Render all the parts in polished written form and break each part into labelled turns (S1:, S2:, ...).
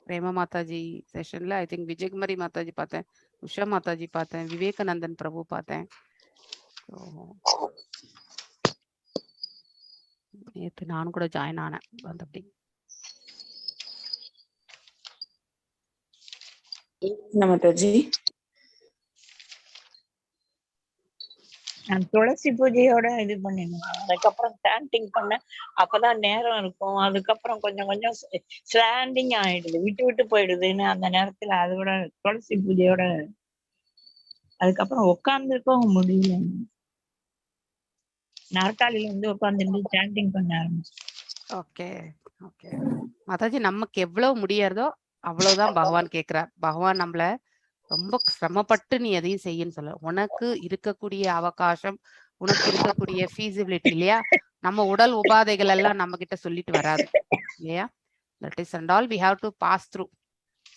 S1: Prema Mataji செஷன்ல I think Vijayakumari Mataji பார்த்தேன், உஷா மாதாஜி பார்த்தேன், விவேகானந்தன் பிரபு பார்த்தேன். நேற்று நானும் கூட ஜாயின் ஆனேன் வந்தபடி.
S2: மாதாஜி
S3: நான் துளசி பூஜையோட இது பண்ணிடுவேன். அதுக்கப்புறம் சாண்டிங் பண்ண அப்பதான் நேரம் இருக்கும். அதுக்கப்புறம் கொஞ்சம் கொஞ்சம் ஸ்லாண்டிங் ஆயிடுது, விட்டு விட்டு போயிடுதுன்னு அந்த நேரத்துல அதோட துளசி பூஜையோட அதுக்கப்புறம் உட்கார்ந்துருக்கவும் முடியல. நாற்காலியில வந்து உட்கார்ந்து சாண்டிங் பண்ண ஆரம்பிச்சு.
S1: ஓகே ஓகே மாதாஜி, நமக்கு எவ்வளவு முடியறதோ அவ்வளவுதான் பகவான் கேட்கிறார். பகவான் நம்மள ரொம்ப சிரமப்பட்டு நீ எதையும் செய்யன்னு சொல்ல. உனக்கு இருக்கக்கூடிய அவகாசம், உனக்கு இருக்கக்கூடிய ஃபீசிபிலிட்டி இல்லையா, நம்ம உடல் உபாதைகள் எல்லாம் நம்ம கிட்ட சொல்லிட்டு வராது இல்லையா. That is and all we have to pass through.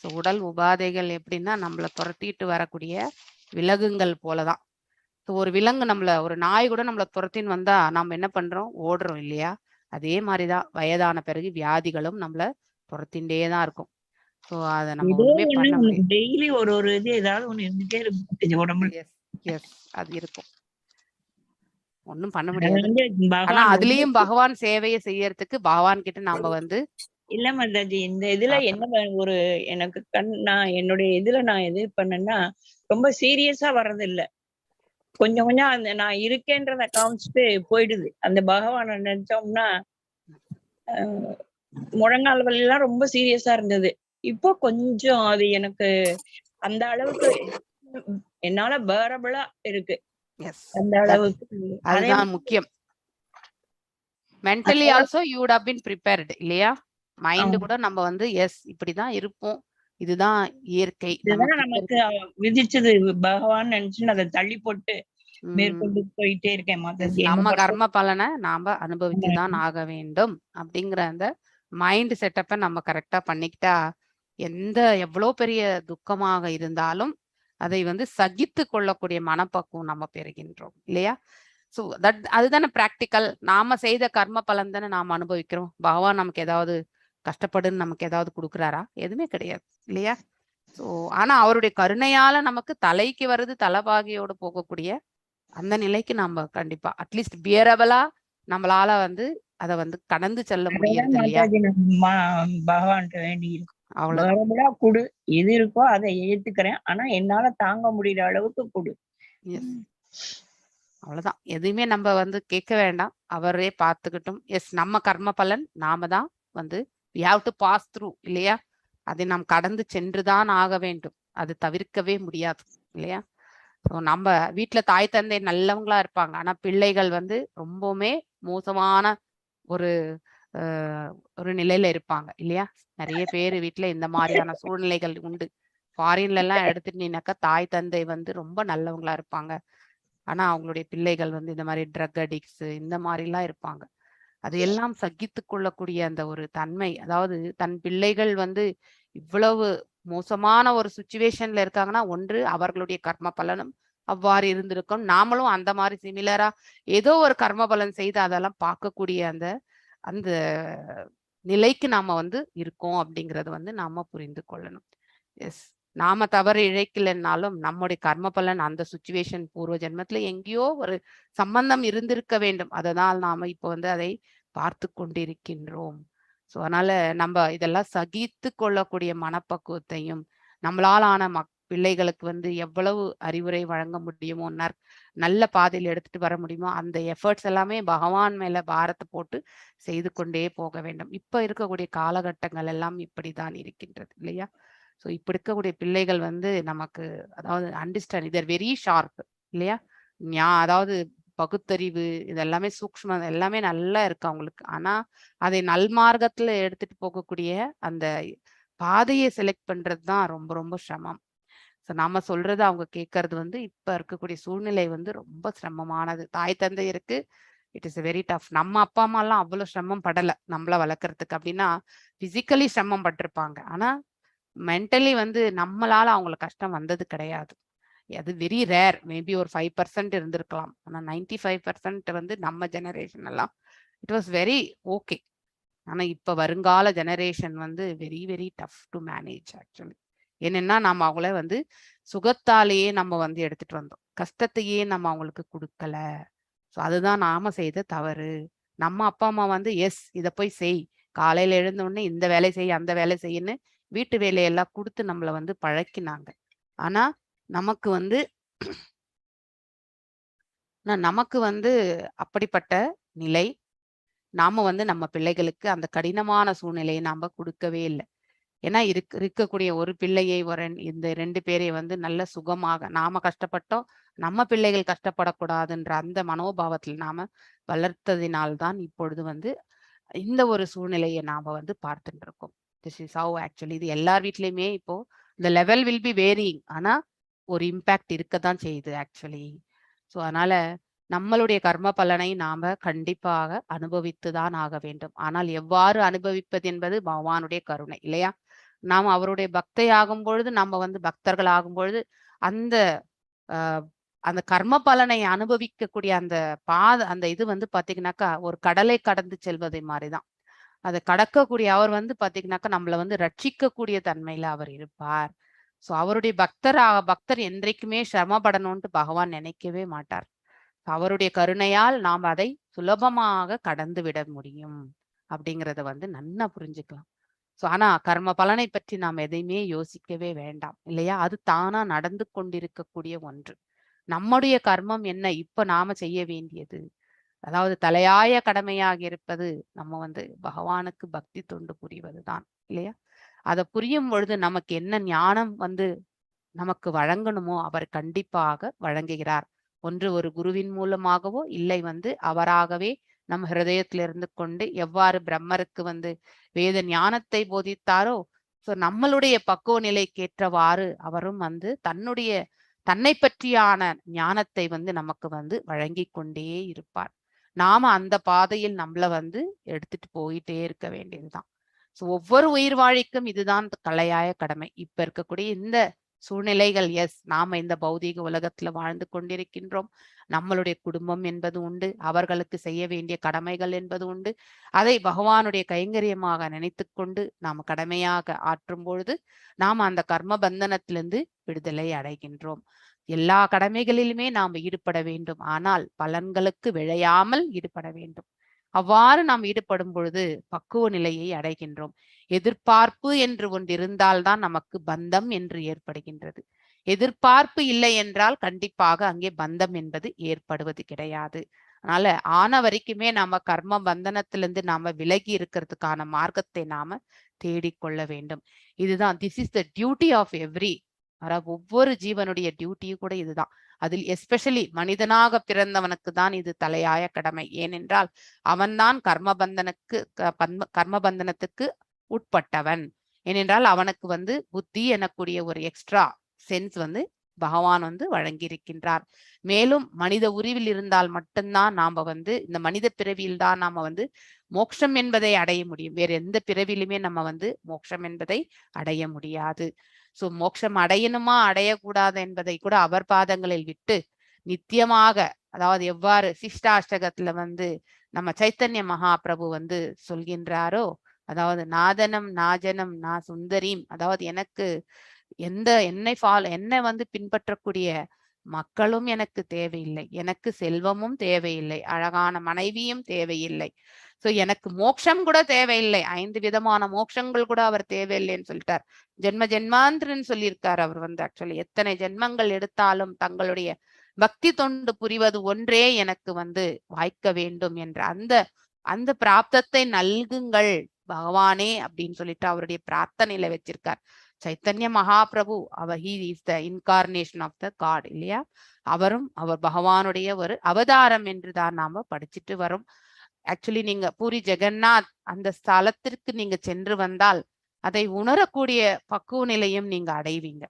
S1: So உடல் உபாதைகள் எப்படின்னா நம்மளை துரத்திட்டு வரக்கூடிய விலங்குகள் போலதான். ஸோ ஒரு விலங்கு நம்மள, ஒரு நாய் கூட நம்மளை துரத்தின்னு வந்தா நம்ம என்ன பண்றோம், ஓடுறோம் இல்லையா. அதே மாதிரிதான் வயதான பிறகு வியாதிகளும் நம்மள துரத்தின்றே தான் இருக்கும். ஸோ அதை நம்ம ஒண்ணுமே பண்ண முடியாது.
S3: டெய்லி ஒரு ஒரு இது ஏதாவது ஒண்ணு இருந்துட்டே இருக்கும் உடம்புல.
S1: எஸ் அது இருக்கும், ஒண்ணும் பண்ண முடியாது. ஆனா
S3: பகவான்
S1: அதுலயும் பகவான் சேவையை செய்யறதுக்கு பகவான் கிட்ட நாம வந்து
S3: இல்ல மாதாஜி, இந்த இதுல என்ன ஒரு எனக்கு நான் என்னுடைய இதுல நான் எது பண்ணேன்னா ரொம்ப சீரியஸா வர்றது இல்ல. கொஞ்சம் கொஞ்சம் அந்த நான் இருக்கேன்றத காமிச்சிட்டு போயிடுது. அந்த பகவானை நினைச்சோம்னா முழங்கால் வலி எல்லாம் ரொம்ப சீரியஸா இருந்தது. இப்போ கொஞ்சம் அது எனக்கு அந்த அளவுக்கு என்னால பேரபிளா இருக்கு. அந்த அளவுக்கு
S1: அதுதான் முக்கியம். Mentally also you would have been prepared இல்லையா. மைண்ட் கூட நம்ம வந்து எஸ் இப்படிதான் இருப்போம், இதுதான் இயற்கை,
S3: நமக்கு விதிச்சது பகவான் நினைச்சு அதை தள்ளி போட்டு மேற்கொண்டு போயிட்டே இருக்கேன்.
S1: நம்ம கர்ம பலனை நாம அனுபவித்துதான் ஆக வேண்டும் அப்படிங்கிற அந்த மைண்ட் செட்டப்பை நம்ம கரெக்டா பண்ணிக்கிட்டா எந்த எவ்வளவு பெரிய துக்கமாக இருந்தாலும் அதை வந்து சகித்து கொள்ளக்கூடிய மனப்பக்குவம் நம்ம பெறுகின்றோம் இல்லையா. ஸோ அதுதானே பிராக்டிக்கல். நாம செய்த கர்ம பலன் தானே நாம அனுபவிக்கிறோம். பகவான் நமக்கு ஏதாவது கஷ்டப்படுன்னு நமக்கு ஏதாவது கொடுக்குறாரா? எதுவுமே கிடையாது இல்லையா. ஸோ ஆனா அவருடைய கருணையால நமக்கு தலைக்கு வருது தலைபாகியோடு போகக்கூடிய அந்த நிலைக்கு நம்ம கண்டிப்பா அட்லீஸ்ட் பியரபிளா நம்மளால வந்து அதை வந்து கடந்து செல்ல முடியறது இல்லையா.
S3: பகவான் வேண்டி அவ்வளவுதான் கொடு, எது இருக்கோ அதை ஏத்துக்கிறேன், ஆனா என்னால தாங்க முடியற அளவுக்கு கொடு.
S1: அவ்வளவுதான், எதுவுமே நம்ம வந்து கேட்க வேண்டாம், அவரே பார்த்துக்கிட்டும். எஸ் நம்ம கர்ம பலன் நாம தான் வந்து we have to pass through இல்லையா. அதை நாம் கடந்து சென்றுதான் ஆக வேண்டும், அது தவிர்க்கவே முடியாது இல்லையா. ஸோ நம்ம வீட்டுல தாய் தந்தை நல்லவங்களா இருப்பாங்க, ஆனா பிள்ளைகள் வந்து ரொம்பவுமே மோசமான ஒரு ஒரு நிலையில இருப்பாங்க இல்லையா. நிறைய பேர் வீட்டுல இந்த மாதிரியான சூழ்நிலைகள் உண்டு. ஃபாரின்ல எல்லாம் எடுத்துட்டீங்கன்னாக்கா தாய் தந்தை வந்து ரொம்ப நல்லவங்களா இருப்பாங்க, ஆனா அவங்களுடைய பிள்ளைகள் வந்து இந்த மாதிரி ட்ரக் அடிக்ட்ஸ் இந்த மாதிரிலாம் இருப்பாங்க. அதையெல்லாம் சகித்து கொள்ளக்கூடிய அந்த ஒரு தன்மை, அதாவது தன் பிள்ளைகள் வந்து இவ்வளவு மோசமான ஒரு சுச்சுவேஷன்ல இருக்காங்கன்னா ஒன்று அவர்களுடைய கர்ம பலனும் அவ்வாறு இருந்திருக்கும், நாமளும் அந்த மாதிரி சிமிலரா ஏதோ ஒரு கர்ம பலன் செய்து அதெல்லாம் பார்க்கக்கூடிய அந்த அந்த நிலைக்கு நாம வந்து இருக்கோம் அப்படிங்கறது வந்து நாம புரிந்து கொள்ளணும். எஸ் நாம தவறு இழைக்கலைன்னாலும் நம்முடைய கர்ம பலன் அந்த சுச்சுவேஷன் பூர்வ ஜென்மத்துல எங்கேயோ ஒரு சம்பந்தம் இருந்திருக்க வேண்டும், அதனால் நாம இப்போ வந்து அதை பார்த்து கொண்டிருக்கின்றோம். ஸோ அதனால நம்ம இதெல்லாம் சகித்து கொள்ளக்கூடிய மனப்பக்குவத்தையும் நம்மளால் ஆன பிள்ளைகளுக்கு வந்து எவ்வளவு அறிவுரை வழங்க முடியுமோ, நல்ல பாதையில் எடுத்துட்டு வர முடியுமோ அந்த எஃபர்ட்ஸ் எல்லாமே பகவான் மேல பாரத்தை போட்டு செய்து கொண்டே போக வேண்டும். இப்ப இருக்கக்கூடிய காலகட்டங்கள் எல்லாம் இப்படிதான் இருக்கின்றது இல்லையா. ஸோ இப்ப இருக்கக்கூடிய பிள்ளைகள் வந்து நமக்கு அதாவது அண்டர்ஸ்டாண்ட் இதர் வெரி ஷார்ப் இல்லையா. அதாவது பகுத்தறிவு இதெல்லாமே சூக்ஷ்மம் எல்லாமே நல்லா இருக்கு அவங்களுக்கு. ஆனா அதை நல்மார்க்கத்துல எடுத்துட்டு போகக்கூடிய அந்த பாதையை செலக்ட் பண்றது தான் ரொம்ப ரொம்ப சிரமம். ஸோ நாம சொல்றது அவங்க கேட்கறது வந்து இப்ப இருக்கக்கூடிய சூழ்நிலை வந்து ரொம்ப சிரமமானது. தாய் தந்தை இருக்கு, இட் இஸ் வெரி டஃப். நம்ம அப்பா அம்மா எல்லாம் அவ்வளவு சிரமம் படலை நம்மள வளர்க்கறதுக்கு, அப்படின்னா பிசிக்கலி சிரமம் பட்டிருப்பாங்க, ஆனா மென்டலி வந்து நம்மளால அவங்களுக்கு கஷ்டம் வந்தது கிடையாது. அது வெரி ரேர், மேபி ஒரு 5% இருந்திருக்கலாம், ஆனா 95% வந்து நம்ம ஜெனரேஷன் எல்லாம் இட் வாஸ் வெரி ஓகே. ஆனா இப்ப வருங்கால ஜெனரேஷன் வந்து very very tough to manage actually. என்னன்னா நம்ம அவங்கள வந்து சுகத்தாலேயே நம்ம வந்து எடுத்துட்டு வந்தோம், கஷ்டத்தையே நம்ம அவங்களுக்கு கொடுக்கல. ஸோ அதுதான் நாம செய்த தவறு. நம்ம அப்பா அம்மா வந்து எஸ் இதை போய் செய், காலையில எழுந்த உடனே இந்த வேலை செய் அந்த வேலை செய்யன்னு வீட்டு வேலையெல்லாம் கொடுத்து நம்மளை வந்து பழக்கினாங்க. ஆனா நமக்கு வந்து நமக்கு வந்து அப்படிப்பட்ட நிலை நாம வந்து நம்ம பிள்ளைகளுக்கு அந்த கடினமான சூழ்நிலையை நாம கொடுக்கவே இல்லை. ஏன்னா இருக்கக்கூடிய ஒரு பிள்ளையை இந்த 2 பேரை வந்து நல்ல சுகமாக நாம கஷ்டப்பட்டோம், நம்ம பிள்ளைகள் கஷ்டப்படக்கூடாதுன்ற அந்த மனோபாவத்தில் நாம வளர்த்ததினால்தான் இப்பொழுது வந்து இந்த ஒரு சூழ்நிலையை நாம வந்து பார்த்துட்டு இருக்கோம். திஸ் இஸ் ஹவ் ஆக்சுவலி இது எல்லார் வீட்லயுமே இப்போ இந்த லெவல் வில் பி வேரியிங், ஆனா ஒரு இம்பாக்ட் இருக்கத்தான் செய்யுது ஆக்சுவலி. ஸோ அதனால நம்மளுடைய கர்ம பலனை நாம கண்டிப்பாக அனுபவித்துதான் ஆக வேண்டும். ஆனால் எவ்வாறு அனுபவிப்பது என்பது பகவானுடைய கருணை இல்லையா? நாம் அவருடைய பக்தை ஆகும் பொழுது, நம்ம வந்து பக்தர்கள் ஆகும் பொழுது அந்த அந்த கர்ம பலனை அனுபவிக்கக்கூடிய அந்த இது வந்து பாத்தீங்கன்னாக்கா ஒரு கடலை கடந்து செல்வதை மாதிரிதான். அதை கடக்கக்கூடிய அவர் வந்து பாத்தீங்கன்னாக்கா நம்மளை வந்து ரட்சிக்கக்கூடிய தன்மையில அவர் இருப்பார். சோ அவருடைய பக்தர் என்றைக்குமே சிரமப்படணும்ட்டு பகவான் நினைக்கவே மாட்டார். அவருடைய கருணையால் நாம் அதை சுலபமாக கடந்து விட முடியும் அப்படிங்கிறத வந்து நன்னா புரிஞ்சுக்கலாம். சோ ஆனா கர்ம பலனை பற்றி நாம் எதையுமே யோசிக்கவே வேண்டாம் இல்லையா? அது தானா நடந்து கொண்டிருக்கக்கூடிய ஒன்று. நம்முடைய கர்மம் என்ன? இப்ப நாம செய்ய வேண்டியது, அதாவது தலையாய கடமையாக இருப்பது நம்ம வந்து பகவானுக்கு பக்தி தொண்டு புரிவதுதான் இல்லையா? அதை புரியும் பொழுது நமக்கு என்ன ஞானம் வந்து நமக்கு வழங்கணுமோ அவர் கண்டிப்பாக வழங்குகிறார். ஒன்று ஒரு குருவின் மூலமாகவோ இல்லை வந்து அவராகவே நம் ஹிருதயத்தில் இருந்து கொண்டு எவ்வாறு பிரம்மருக்கு வந்து வேத ஞானத்தை போதித்தாரோ, ஸோ நம்மளுடைய பக்குவ நிலைக்கேற்றவாறு அவரும் வந்து தன்னை பற்றியான ஞானத்தை வந்து நமக்கு வந்து வழங்கி கொண்டே இருப்பார். நாம அந்த பாதையில் நம்மள வந்து எடுத்துட்டு போயிட்டே இருக்க வேண்டியதுதான். ஸோ ஒவ்வொரு உயிர் வாழிக்கும் இதுதான் தலையாய கடமை. இப்ப இருக்கக்கூடிய இந்த சூழ்நிலைகள், எஸ் நாம இந்த பௌதீக உலகத்துல வாழ்ந்து கொண்டிருக்கின்றோம். நம்மளுடைய குடும்பம் என்பது உண்டு, அவர்களுக்கு செய்ய வேண்டிய கடமைகள் என்பது உண்டு. அதை பகவானுடைய கைங்கரியமாக நினைத்து கொண்டு நாம் கடமையாக ஆற்றும் பொழுது நாம் அந்த கர்ம பந்தனத்திலிருந்து விடுதலை அடைகின்றோம். எல்லா கடமைகளிலுமே நாம் ஈடுபட வேண்டும், ஆனால் பலன்களுக்கு விழையாமல் ஈடுபட வேண்டும். அவ்வாறு நாம் ஈடுபடும் பொழுது பக்குவ நிலையை அடைகின்றோம். எதிர்பார்ப்பு என்று ஒன்று இருந்தால்தான் நமக்கு பந்தம் என்று ஏற்படுகின்றது. எதிர்பார்ப்பு இல்லை என்றால் கண்டிப்பாக அங்கே பந்தம் என்பது ஏற்படுவது கிடையாது. அதனால ஆன வரைக்குமே நாம கர்ம பந்தனத்திலிருந்து நாம விலகி இருக்கிறதுக்கான மார்க்கத்தை நாம தேடிக்கொள்ள வேண்டும். இதுதான் this is the duty of every, ஒவ்வொரு ஜீவனுடைய டியூட்டியும் கூட இதுதான். அதில் எஸ்பெஷலி மனிதனாக பிறந்தவனுக்கு தான் இது தலையாய கடமை. ஏனென்றால் அவன்தான் கர்மபந்தனத்துக்கு உட்பட்டவன். ஏனென்றால் அவனுக்கு வந்து புத்தி எனக்கூடிய ஒரு எக்ஸ்ட்ரா சென்ஸ் வந்து பகவான் வந்து வழங்கியிருக்கின்றார். மேலும் மனித உருவில் இருந்தால் மட்டும்தான் நாம வந்து இந்த மனித பிறவியில் தான் நாம வந்து மோட்சம் என்பதை அடைய முடியும். வேற எந்த பிறவிலுமே நம்ம வந்து மோட்சம் என்பதை அடைய முடியாது. சோ மோட்சம் அடையணுமா அடையக்கூடாது என்பதை கூட அவர் பாதங்களில் விட்டு நித்தியமாக, அதாவது எவ்வாறு சிஷ்டாஷ்டகத்துல வந்து நம்ம சைத்தன்ய மகாபிரபு வந்து சொல்கின்றாரோ, அதாவது நாதனம் நாஜனம் நா சுந்தரீம், அதாவது எனக்கு என்னை வந்து பின்பற்றக்கூடிய மக்களும் எனக்கு தேவையில்லை, எனக்கு செல்வமும் தேவையில்லை, அழகான மனைவியும் தேவையில்லை, சோ எனக்கு மோட்சம் கூட தேவையில்லை, 5 விதமான மோட்சங்கள் கூட அவர் தேவையில்லைன்னு சொல்லிட்டார். ஜென்மாந்திரன்னு சொல்லியிருக்கார் அவர் வந்து. ஆக்சுவலி எத்தனை ஜென்மங்கள் எடுத்தாலும் தங்களுடைய பக்தி தொண்டு புரிவது ஒன்றே எனக்கு வந்து வாய்க்க வேண்டும் என்ற அந்த பிராப்தத்தை நல்குங்கள் பகவானே அப்படின்னு சொல்லிட்டு அவருடைய பிரார்த்தனையில வச்சிருக்கார் Chaitanya Mahaprabhu. He is the incarnation of the god இல்லையா? அவர் பகவானுடைய ஒரு அவதாரம் என்று தான் நாம படிச்சுட்டு வரோம். ஆக்சுவலி நீங்க பூரி ஜெகநாத் அந்த ஸ்தலத்திற்கு நீங்க சென்று வந்தால் அதை உணரக்கூடிய பக்குவ நிலையும் நீங்க அடைவீங்க.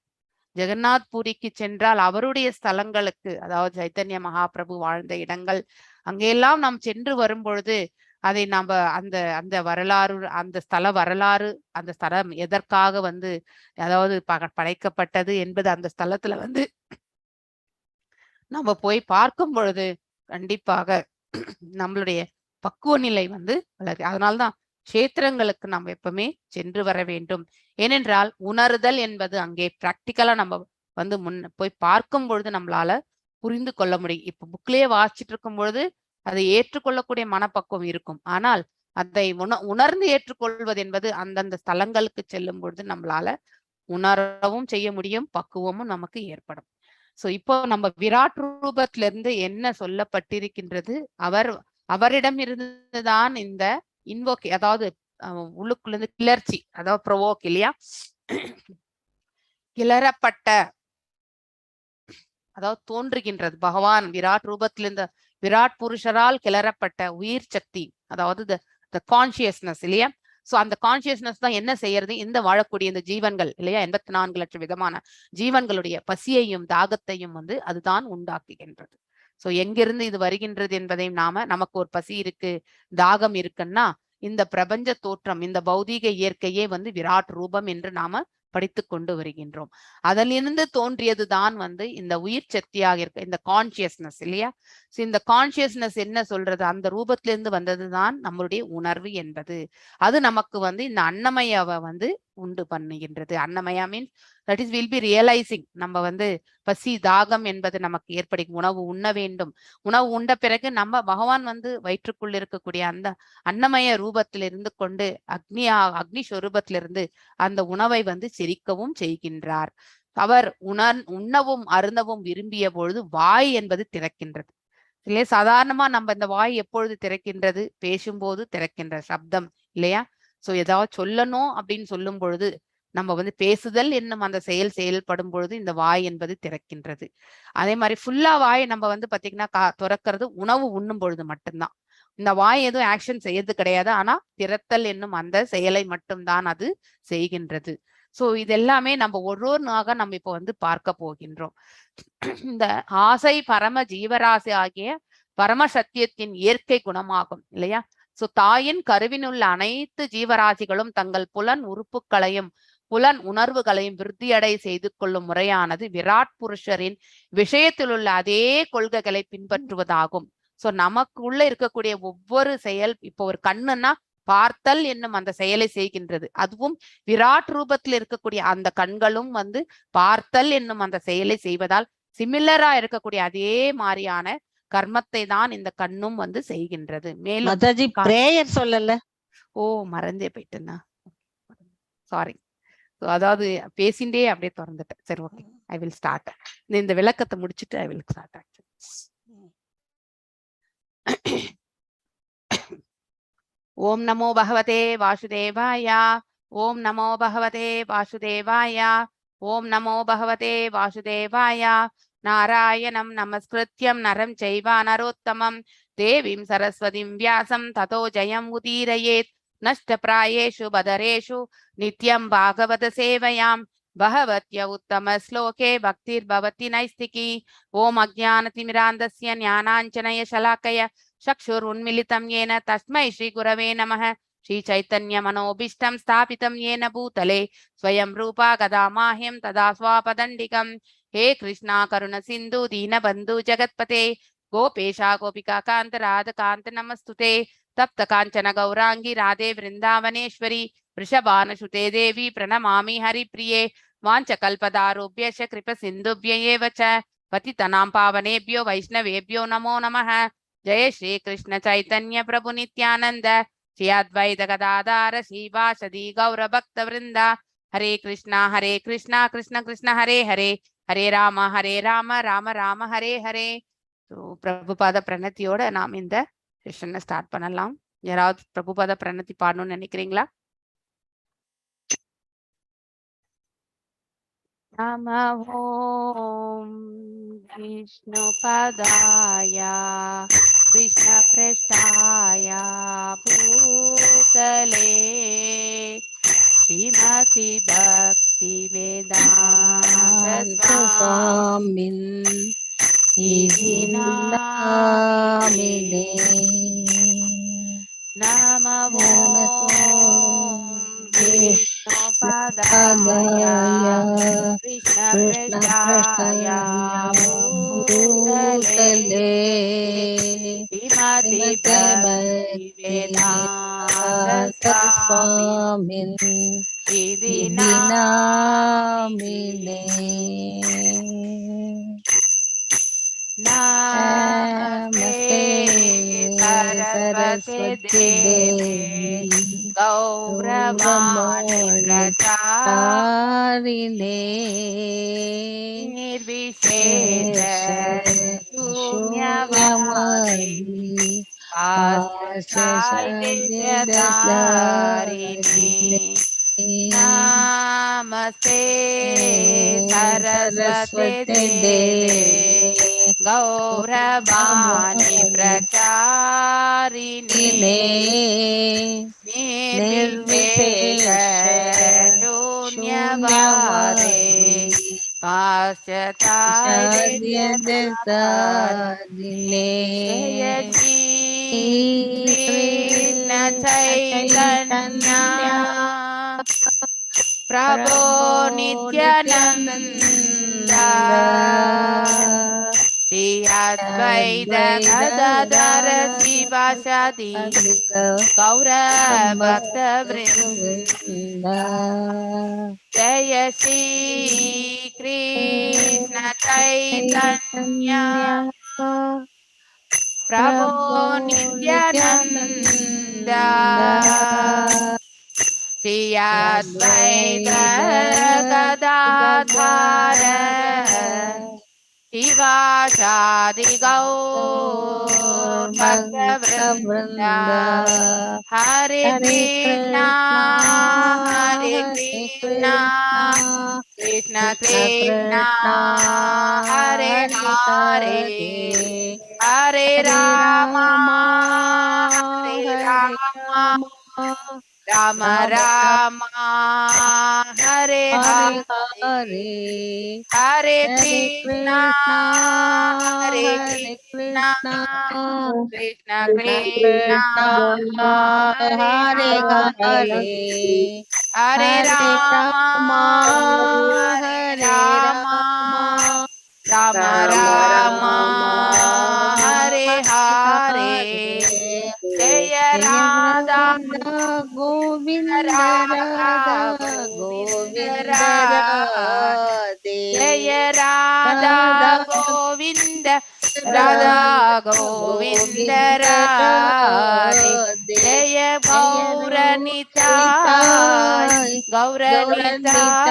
S1: ஜெகநாத் பூரிக்கு சென்றால் அவருடைய ஸ்தலங்களுக்கு, அதாவது சைத்தன்ய மகாபிரபு வாழ்ந்த இடங்கள் அங்கெல்லாம் நாம் சென்று வரும் பொழுது அதை நாம அந்த வரலாறு, அந்த ஸ்தல வரலாறு, அந்த ஸ்தலம் எதற்காக வந்து அதாவது படைக்கப்பட்டது என்பது அந்த ஸ்தலத்துல வந்து நம்ம போய் பார்க்கும் பொழுது கண்டிப்பாக நம்மளுடைய பக்குவ நிலை வந்து வளருது. அதனால்தான் கஷேத்திரங்களுக்கு நம்ம எப்பவுமே சென்று வர வேண்டும். ஏனென்றால் உணர்தல் என்பது அங்கே பிராக்டிக்கலா நம்ம வந்து போய் பார்க்கும் பொழுது நம்மளால புரிந்து கொள்ள முடியும். இப்ப புக்லயே வாசிச்சுட்டு இருக்கும் பொழுது அதை ஏற்றுக்கொள்ளக்கூடிய மனப்பக்குவம் இருக்கும். ஆனால் அதை உணர்ந்து ஏற்றுக்கொள்வது என்பது அந்தந்த ஸ்தலங்களுக்கு செல்லும் பொழுது நம்மளால உணரவும் செய்ய முடியும், பக்குவமும் நமக்கு ஏற்படும். சோ இப்போ நம்ம விராட் ரூபத்திலிருந்து என்ன சொல்லப்பட்டிருக்கின்றது, அவரிடம் இருந்துதான் இந்த இன்வோக், அதாவது உள்ளுக்குள்ள இருந்து கிளர்ச்சி, அதாவது ப்ரோவோக் இல்லையா, கிளறப்பட்ட, அதாவது தோன்றுகின்றது. பகவான் விராட் ரூபத்திலிருந்து விராட் புருஷரால் கிளறப்பட்ட உயிர் சக்தி, அதாவது the consciousness இல்லையா. சோ அந்த கான்சியஸ்னஸ் தான் என்ன செய்யறது, இந்த வாழக்கூடிய இந்த ஜீவன்கள் இல்லையா, 84 லட்சம் விதமான ஜீவன்களுடைய பசியையும் தாகத்தையும் வந்து அதுதான் உண்டாக்குகின்றது. சோ எங்கிருந்து இது வருகின்றது என்பதையும் நமக்கு ஒரு பசி இருக்கு, தாகம் இருக்குன்னா இந்த பிரபஞ்ச தோற்றம், இந்த பௌதீக இயற்கையே வந்து விராட் ரூபம் என்று நாம படித்து கொண்டு வருகின்றோம். அதிலிருந்து தோன்றியதுதான் வந்து இந்த உயிர் சக்தியாக இருக்க இந்த கான்சியஸ்னஸ் இல்லையா. சோ இந்த கான்சியஸ்னஸ் என்ன சொல்றது, அந்த ரூபத்திலிருந்து வந்ததுதான் நம்மளுடைய உணர்வு என்பது. அது நமக்கு வந்து இந்த அன்னமயாவை வந்து உண்டு பண்ணுகின்றது. அன்னமயா means that is will be realising, நம்ம வந்து பசி தாகம் என்பது நமக்கு ஏற்படும். உணவு உண்ண வேண்டும். உணவு உண்ட பிறகு நம்ம பகவான் வந்து வயிற்றுக்குள் இருக்கக்கூடிய அந்த அன்னமய ரூபத்தில் இருந்து கொண்டு அக்னி ஸ்வரூபத்திலிருந்து அந்த உணவை வந்து செரிக்கவும் செய்கின்றார். அவர் உண்ணவும் அருந்தவும் விரும்பிய பொழுது வாய் என்பது திறக்கின்றது இல்லையா. சாதாரணமா நம்ம இந்த வாய் எப்பொழுது திறக்கின்றது, பேசும்போது திறக்கின்ற சப்தம் இல்லையா. சோ ஏதாவது சொல்லணும் அப்படின்னு சொல்லும் பொழுது, நம்ம வந்து பேசுதல் என்னும் அந்த செயல்படும் பொழுது இந்த வாய் என்பது திறக்கின்றது. அதே மாதிரி ஃபுல்லா வாய் நம்ம வந்து பாத்தீங்கன்னா துறக்கிறது உணவு உண்ணும் பொழுது மட்டும்தான். இந்த வாய் எதுவும் ஆக்ஷன் செய்யறது கிடையாது, ஆனா திறத்தல் என்னும் அந்த செயலை மட்டும்தான் அது செய்கின்றது. சோ இது எல்லாமே நம்ம ஒவ்வொருவராக நம்ம இப்போ வந்து பார்க்க போகின்றோம். இந்த ஆசை பரம ஜீவராசி ஆகிய பரம சத்தியத்தின் இயற்கை குணமாகும் இல்லையா. சோ தாயின் கருவினுள்ள அனைத்து ஜீவராசிகளும் தங்கள் புலன் உறுப்புகளையும் புலன் உணர்வுகளையும் விருத்தியடை செய்து கொள்ளும் முறையானது விராட் புருஷரின் விஷயத்தில் உள்ள அதே கொள்கைகளை பின்பற்றுவதாகும். சோ நமக்குள்ள இருக்கக்கூடிய ஒவ்வொரு செயல், இப்போ ஒரு கண்ணுன்னா பார்த்தல் என்னும் அந்த செயலை செய்கின்றது. அதுவும் விராட் ரூபத்தில் இருக்கக்கூடிய அந்த கண்களும் வந்து பார்த்தல் என்னும் அந்த செயலை செய்வதால் சிமிலரா இருக்கக்கூடிய அதே மாதிரியான கர்மத்தை தான் இந்த கண்ணும் வந்து செய்கின்றது. மேலும்
S4: பிரேயர் சொல்லல,
S1: ஓ மறந்தே போயிட்டேன்னா சாரி. அதாவது பேசிண்டே அப்படியே திறந்துட்டேன். சரி, ஓகே, ஐ வில் ஸ்டார்ட். இந்த விளக்கத்தை முடிச்சுட்டு ஐ வில் ஸ்டார்ட். ஓம் நமோ பகவதே வாசுதேவாய. ஓம் நமோ பகவதே வாசுதேவாய. ஓம் நமோ பகவதே வாசுதேவாய. நாராயணம் நமஸ்கிருத்யம் நரம் சைவ நரோத்தமம் தேவீம் சரஸ்வதிம் வியாசம் ததோ ஜயம் உதீரயேத். நஷ்டப்ராயேஷு பதரேஷு நித்யம் பாகவத சேவையாம் பகவத்ய உத்தம ஸ்லோகே பக்திர்பவதி நைஸ்திகி. ஓம் அஜ்ஞானதிமிராந்தஸ்ய ஞானாஞ்சனய ஷலாக்கய சக்ஷுருன்மிலிதம் येन तस्मै श्री गुरवे नमः. श्री चैतन्य मनोभीष्टं स्थापितं येन भूतले स्वयं रूपा गदा माह्यं तदा स्वापदण्डिकं. हे कृष्णा करुण सिन्धु दीनबन्धु जगत्पते गोपेशा गोपिका कान्त राधकान्त नमस्तुते. तप्त काञ्चन गौरांगी राधे वृंदावनेश्वरी वृषभानुसुते देवी प्रणमामि हरिप्रिये. वाञ्छकल्पदारुभ्यश्च कृपसिन्धुभ्यैव च पतितनां पावनेभ्यो वैष्णवेभ्यो नमो नमः. जय श्री कृष्ण चैतन्य प्रभु नित्यानंद श्री अद्वैत गदाधर श्रीवासदि गौर भक्त वृंदा. हरे कृष्णा कृष्ण कृष्ण हरे हरे, हरे राम राम राम हरे हरे. तो प्रभुपाद प्रणतियोட நாம் இந்த செஷனை ஸ்டார்ட் பண்ணலாம். யாராவது பிரபுபாத பிரணதி பாடணும்னு நினைக்கிறீங்களா? நம ஓம் விஷ்ணு பதாய कृष्ण पृष्ठाय भूतले श्रीमति भक्ति वेदांत स्वामिन् नामिने. नमो विष्णु पदाय कृष्ण पृष्ठाय भूतले श्रीमति भक्ति वेदांत नमस्ते सरस्वती देवी गौरवाणी प्रचारिणे निर्विशेष शून्यवादी आश्चर्यदारिणे नमस्ते सरस्वती देवे गौरवाणी प्रचारिणे निर्विशेष शून्यवादे पाश्चात्यादिने जय श्री कृष्ण चैतन्य प्रभो नित्यानंद श्री अद्वैत गदाधर शिवासादि गौर भक्त वृंद जय श्री कृष्ण चैतन्य प्रभो नित्यानंद श्री अद्वैत गदाधर शिवासादि गौर भक्त वृंद हरे कृष्णा कृष्ण कृष्णा हरे हरे हरे राम राम राम हरे हरे हरे कृष्णा कृष्ण कृष्णा हरे हरे हरे राम राम राम हरे हरे जय राधा
S4: गोविंद राधा गोविंद राधे
S1: जय राधा गोविंद राधा गोविंद राधे जय गौरनिताय गौरनिताय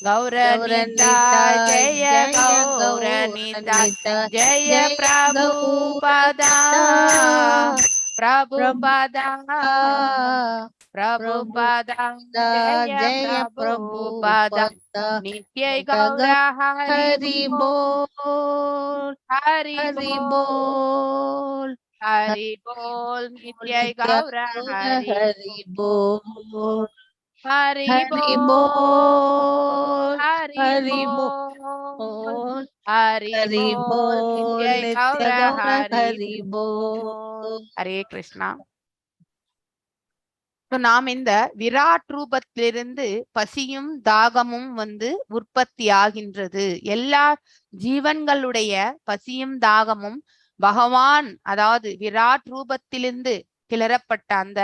S1: गौरनिताय जय गौरनिताय जय प्रभुपदा प्रभुपदा प्रभुपदा जय प्रभुपदा नित्य गौर हरि
S4: बोल
S1: हरि
S4: हरि
S1: बोल
S4: बोल
S1: हरि बोल नित्य गौर हरि
S4: बोल
S1: हरि
S4: हरि
S1: बोल
S4: बोल
S1: हरि
S4: हरि
S1: बोल
S4: बोल
S1: हरि
S4: हरि
S1: बोल
S4: बोल
S1: नित्य गौर
S4: नित्य गौर
S1: हरि
S4: हरि बोल
S1: हरे कृष्णा நாம் இந்த விராட் ரூபத்திலிருந்து பசியும் தாகமும் உற்பத்தி ஆகின்றது. எல்லா ஜீவன்களுடைய பசியும் தாகமும் பகவான் அதாவது விராட் ரூபத்திலிருந்து கிளறப்பட்ட அந்த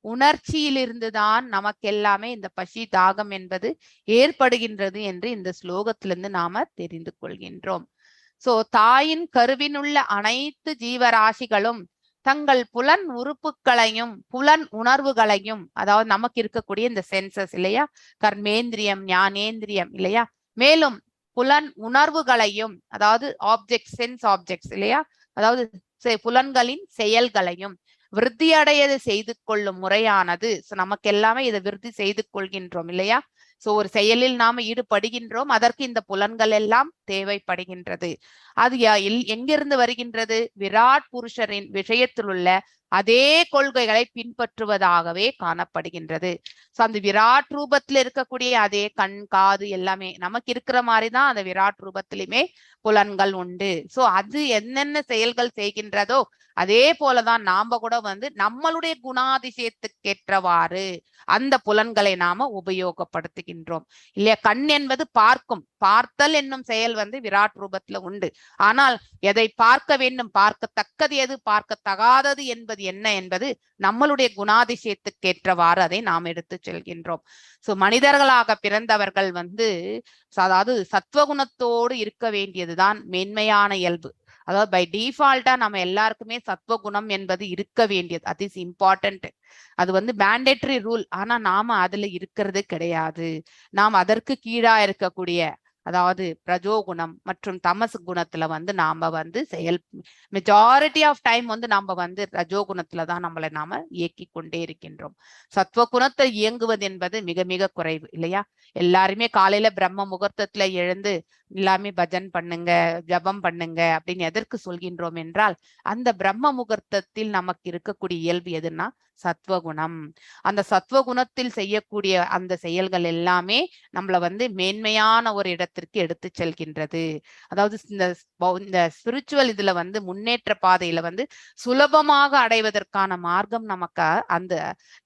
S1: உணர்ச்சியிலிருந்துதான் நமக்கு எல்லாமே இந்த பசி தாகம் என்பது ஏற்படுகின்றது என்று இந்த ஸ்லோகத்திலிருந்து நாம தெரிந்து கொள்கின்றோம். சோ தாயின் கருவினுள்ள அனைத்து ஜீவராசிகளும் தங்கள் புலன் உறுப்புகளையும் புலன் உணர்வுகளையும் அதாவது நமக்கு இருக்கக்கூடிய இந்த சென்சஸ் இல்லையா, கர்மேந்திரியம் ஞானேந்திரியம் இல்லையா, மேலும் புலன் உணர்வுகளையும் அதாவது ஆப்ஜெக்ட் சென்ஸ் ஆப்ஜெக்ட்ஸ் இல்லையா, அதாவது புலன்களின் செயல்களையும் விருத்தி அடையது செய்து கொள்ளும் முறையானது. நமக்கு எல்லாமே இதை விருத்தி செய்து கொள்கின்றோம் இல்லையா. சோ ஒரு செயலில் நாம ஈடுபடுகின்றோம், அதற்கு இந்த புலன்கள் எல்லாம் தேவைப்படுகின்றது. அது எங்கிருந்து வருகின்றது? விராட் புருஷரின் விஷயத்தில் உள்ள அதே கொள்கைகளை பின்பற்றுவதாகவே காணப்படுகின்றது. சோ அந்த விராட் ரூபத்துல இருக்கக்கூடிய அதே கண் காது எல்லாமே நமக்கு இருக்கிற மாதிரிதான் அந்த விராட் ரூபத்திலுமே புலன்கள் உண்டு. சோ அது என்னென்ன செயல்கள் செய்கின்றதோ அதே போலதான் நாம கூட நம்மளுடைய குணாதிசயத்துக்கேற்றவாறு அந்த புலன்களை நாம உபயோகப்படுத்துகின்றோம் இல்லையா. கண் என்பது பார்க்கும், பார்த்தல் என்னும் செயல் விராட் ரூபத்துல உண்டு. ஆனால் எதை பார்க்க வேண்டும், பார்க்கத்தக்கது எது, பார்க்கத்தகாதது என்பது என்பது என்ன என்பது நம்மளுடைய குணாதிசயத்துக்கேற்றவாறு அதை நாம் எடுத்து செல்கின்றோம். சோ மனிதர்களாக பிறந்தவர்கள் வந்து அதாவது சத்வகுணத்தோடு இருக்க வேண்டியதுதான் மேன்மையான இயல்பு. அதாவது பை டிஃபால்ட்டா நம்ம எல்லாருக்குமே சத்வகுணம் என்பது இருக்க வேண்டியது, அது இஸ் இம்பார்ட்டன்ட். அது வந்து மேண்டேட்டரி ரூல். ஆனா நாம அதுல இருக்கிறது கிடையாது. நாம் அதற்கு கீழா இருக்கக்கூடிய அதாவது பிரஜோகுணம் மற்றும் தமசு குணத்துல வந்து நாம வந்து மெஜாரிட்டி ஆஃப் டைம் வந்து நாம வந்து ரஜோகுணத்துலதான் நம்மளை நாம இயக்கி கொண்டே இருக்கின்றோம். சத்வகுணத்தை இயங்குவது என்பது மிக மிக குறைவு இல்லையா? எல்லாருமே காலையில பிரம்ம முகூர்த்தத்துல எழுந்து எல்லாமே பஜன் பண்ணுங்க, ஜபம் பண்ணுங்க அப்படின்னு எதற்கு சொல்கின்றோம் என்றால், அந்த பிரம்ம முகூர்த்தத்தில் நமக்கு இருக்கக்கூடிய இயல்பு எதுன்னா சத்வகுணம். அந்த சத்வகுணத்தில் செய்யக்கூடிய அந்த செயல்கள் எல்லாமே நம்மள வந்து மேன்மையான ஒரு இடத்திற்கு எடுத்து செல்கின்றது. அதாவது இந்த ஸ்பிரிச்சுவல் இதுல வந்து முன்னேற்ற பாதையில வந்து சுலபமாக அடைவதற்கான மார்க்கம் நமக்கு அந்த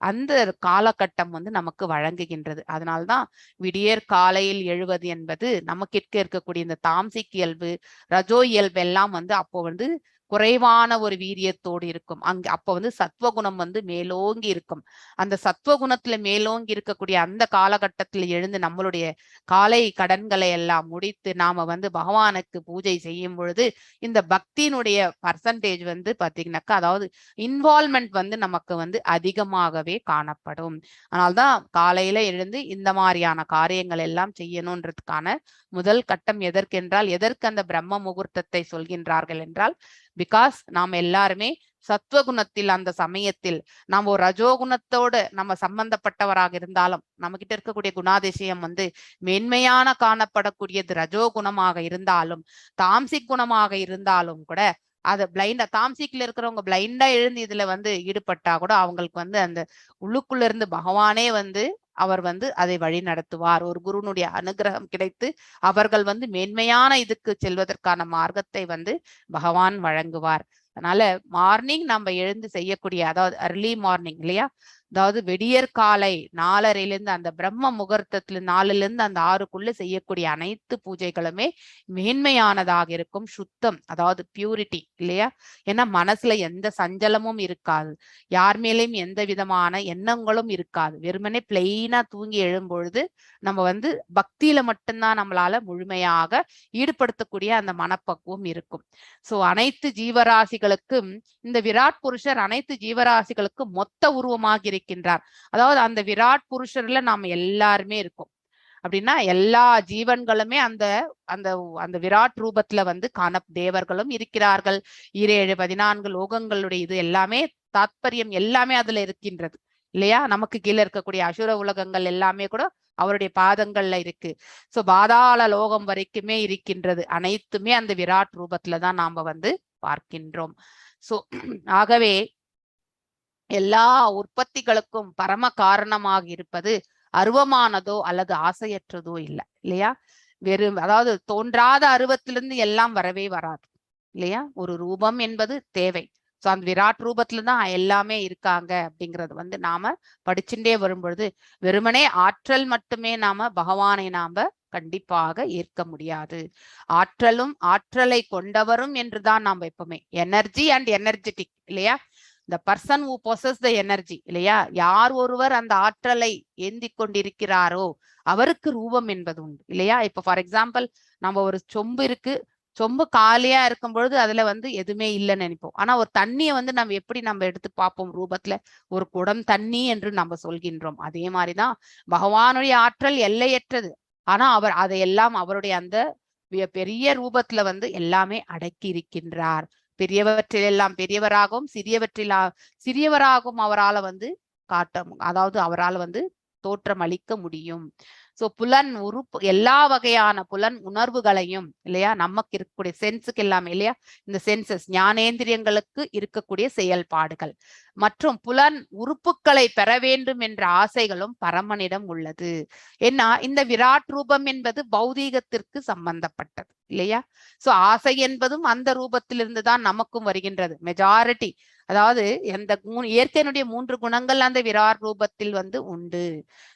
S1: அந்த காலகட்டம் வந்து நமக்கு வழங்குகின்றது. அதனால்தான் விடியற் காலையில் எழுவது என்பது நமக்கு இருக்கக்கூடிய இந்த தாம்சிக் இயல்பு, ரஜோ இயல்பு எல்லாம் வந்து அப்போ வந்து குறைவான ஒரு வீரியத்தோடு இருக்கும். அப்ப வந்து சத்வகுணம் வந்து மேலோங்கி இருக்கும். அந்த சத்வகுணத்துல மேலோங்கி இருக்கக்கூடிய அந்த காலகட்டத்துல எழுந்து நம்மளுடைய காலை கடன்களை எல்லாம் முடித்து நாம வந்து பகவானுக்கு பூஜை செய்யும் பொழுது இந்த பக்தியினுடைய பர்சன்டேஜ் வந்து பாத்தீங்கன்னாக்கா, அதாவது இன்வால்மெண்ட் வந்து நமக்கு வந்து அதிகமாகவே காணப்படும். அதனால்தான் காலையில எழுந்து இந்த மாதிரியான காரியங்கள் எல்லாம் செய்யணும்ன்றதுக்கான முதல் கட்டம் எதற்கென்றால், எதற்கு அந்த பிரம்ம முகூர்த்தத்தை சொல்கின்றார்கள் என்றால், பிகாஸ் நாம் எல்லாருமே சத்வகுணத்தில் அந்த சமயத்தில் நாம் ஒரு ரஜோகுணத்தோடு நம்ம சம்பந்தப்பட்டவராக இருந்தாலும், நம்ம கிட்ட இருக்கக்கூடிய குணாதிசயம் வந்து மேன்மையான காணப்படக்கூடியது ரஜோகுணமாக இருந்தாலும், தாம்சிக் குணமாக இருந்தாலும் கூட அது பிளைண்டா தாம்சிக்ல இருக்கிறவங்க பிளைண்டா எழுந்து இதுல வந்து ஈடுபட்டா கூட அவங்களுக்கு வந்து அந்த உள்ளுக்குள்ள இருந்து பகவானே வந்து அவர் வந்து அதை வழி நடத்துவார். ஒரு குருனுடைய அனுகிரகம் கிடைத்து அவர்கள் வந்து மேன்மையான இதுக்கு செல்வதற்கான மார்க்கத்தை வந்து பகவான் வழங்குவார். அதனால மார்னிங் நம்ம எழுந்து செய்யக்கூடிய, அதாவது அர்லி மார்னிங் இல்லையா, அதாவது விடியற் காலை 4:30 அந்த பிரம்ம முகூர்த்தத்துல 4 அந்த 6 செய்யக்கூடிய அனைத்து பூஜைகளுமே மேன்மையானதாக இருக்கும். சுத்தம், அதாவது பியூரிட்டி இல்லையா? ஏன்னா மனசுல எந்த சஞ்சலமும் இருக்காது, யார் மேலேயும் எந்த விதமான எண்ணங்களும் இருக்காது. வெறுமனே பிளெயினா தூங்கி எழும்பொழுது நம்ம வந்து பக்தியில மட்டும்தான் நம்மளால முழுமையாக ஈடுபடுத்தக்கூடிய அந்த மனப்பக்குவம் இருக்கும். சோ அனைத்து ஜீவராசிகளுக்கும் இந்த விராட் புருஷர் அனைத்து ஜீவராசிகளுக்கும் மொத்த உருவமாக இருக்கின்றார். அதாவது அந்த விராட் புருஷர்ல நாம எல்லாருமே இருக்கோம். அப்படின்னா எல்லா ஜீவன்களுமே அந்த அந்த அந்த விராட் ரூபத்துல வந்து தேவர்களும் இருக்கிறார்கள். 7 14 லோகங்களுடைய இது எல்லாமே தாத்பரியம் எல்லாமே அதுல இருக்கின்றது இல்லையா? நமக்கு கீழே இருக்கக்கூடிய அசுர உலகங்கள் எல்லாமே கூட அவருடைய பாதங்கள்ல இருக்கு. சோ பாதாள லோகம் வரைக்குமே இருக்கின்றது. அனைத்துமே அந்த விராட் ரூபத்துலதான் நாம வந்து பார்க்கின்றோம். சோ ஆகவே எல்லா உற்பத்திகளுக்கும் பரம காரணமாக இருப்பது அருவமானதோ அல்லது ஆசையற்றதோ இல்லையா? வெறும் அதாவது தோன்றாத அருவத்திலிருந்து எல்லாம் வரவே வராது இல்லையா? ஒரு ரூபம் என்பது தேவை. சோ அந்த விராட் ரூபத்துலதான் எல்லாமே இருக்காங்க அப்படிங்கறது வந்து நாம படிச்சுட்டே வரும்பொழுது வெறுமனே ஆற்றல் மட்டுமே நாம பகவானை நாம கண்டிப்பாக ஏற்க முடியாது. ஆற்றலும் ஆற்றலை கொண்டவரும் என்றுதான் நாம எப்பவுமே எனர்ஜி அண்ட் எனர்ஜெட்டிக் இல்லையா? the person who possesses the energy இல்லையா? யார் ஒருவர் அந்த ஆற்றலை ஏந்தி கொண்டிருக்கிறாரோ அவருக்கு ரூபம் என்பது உண்டு இல்லையா? இப்ப ஃபார் எக்ஸாம்பிள் நம்ம ஒரு சொம்பு இருக்கு, சொம்பு காலியா இருக்கும் பொழுது அதுல வந்து எதுவுமே இல்லைன்னு நினைப்போம். ஆனா ஒரு தண்ணியை வந்து நம்ம எப்படி நம்ம எடுத்து பார்ப்போம் ரூபத்துல? ஒரு குடம் தண்ணி என்று நம்ம சொல்கின்றோம். அதே மாதிரிதான் பகவானுடைய ஆற்றல் எல்லையற்றது. ஆனா அவர் அதையெல்லாம் அவருடைய அந்த பெரிய ரூபத்துல வந்து எல்லாமே அடக்கி இருக்கின்றார். பெரியவற்றிலெல்லாம் பெரியவராகவும் சிறியவராகவும் அவரால் வந்து அதாவது அவரால் வந்து தோற்றம் அளிக்க முடியும். சோ புலன் உறுப்பு எல்லா வகையான புலன் உணர்வுகளையும் இல்லையா, நமக்கு இருக்கக்கூடிய சென்ஸுக்கு எல்லாமே இல்லையா, இந்த சென்சஸ் ஞானேந்திரியங்களுக்கு இருக்கக்கூடிய செயல்பாடுகள் மற்றும் புலன் உறுப்புகளை பெற வேண்டும் என்ற ஆசைகளும் பரமனிடம் உள்ளது. ஏன்னா இந்த விராட் ரூபம் என்பது பௌதீகத்திற்கு சம்பந்தப்பட்டது இல்லையா? சோ ஆசை என்பதும் அந்த ரூபத்திலிருந்து தான் நமக்கும் வருகின்றது மெஜாரிட்டி. அதாவது இயற்கையினுடைய 3 குணங்கள் அந்த விராட் ரூபத்தில் வந்து உண்டு.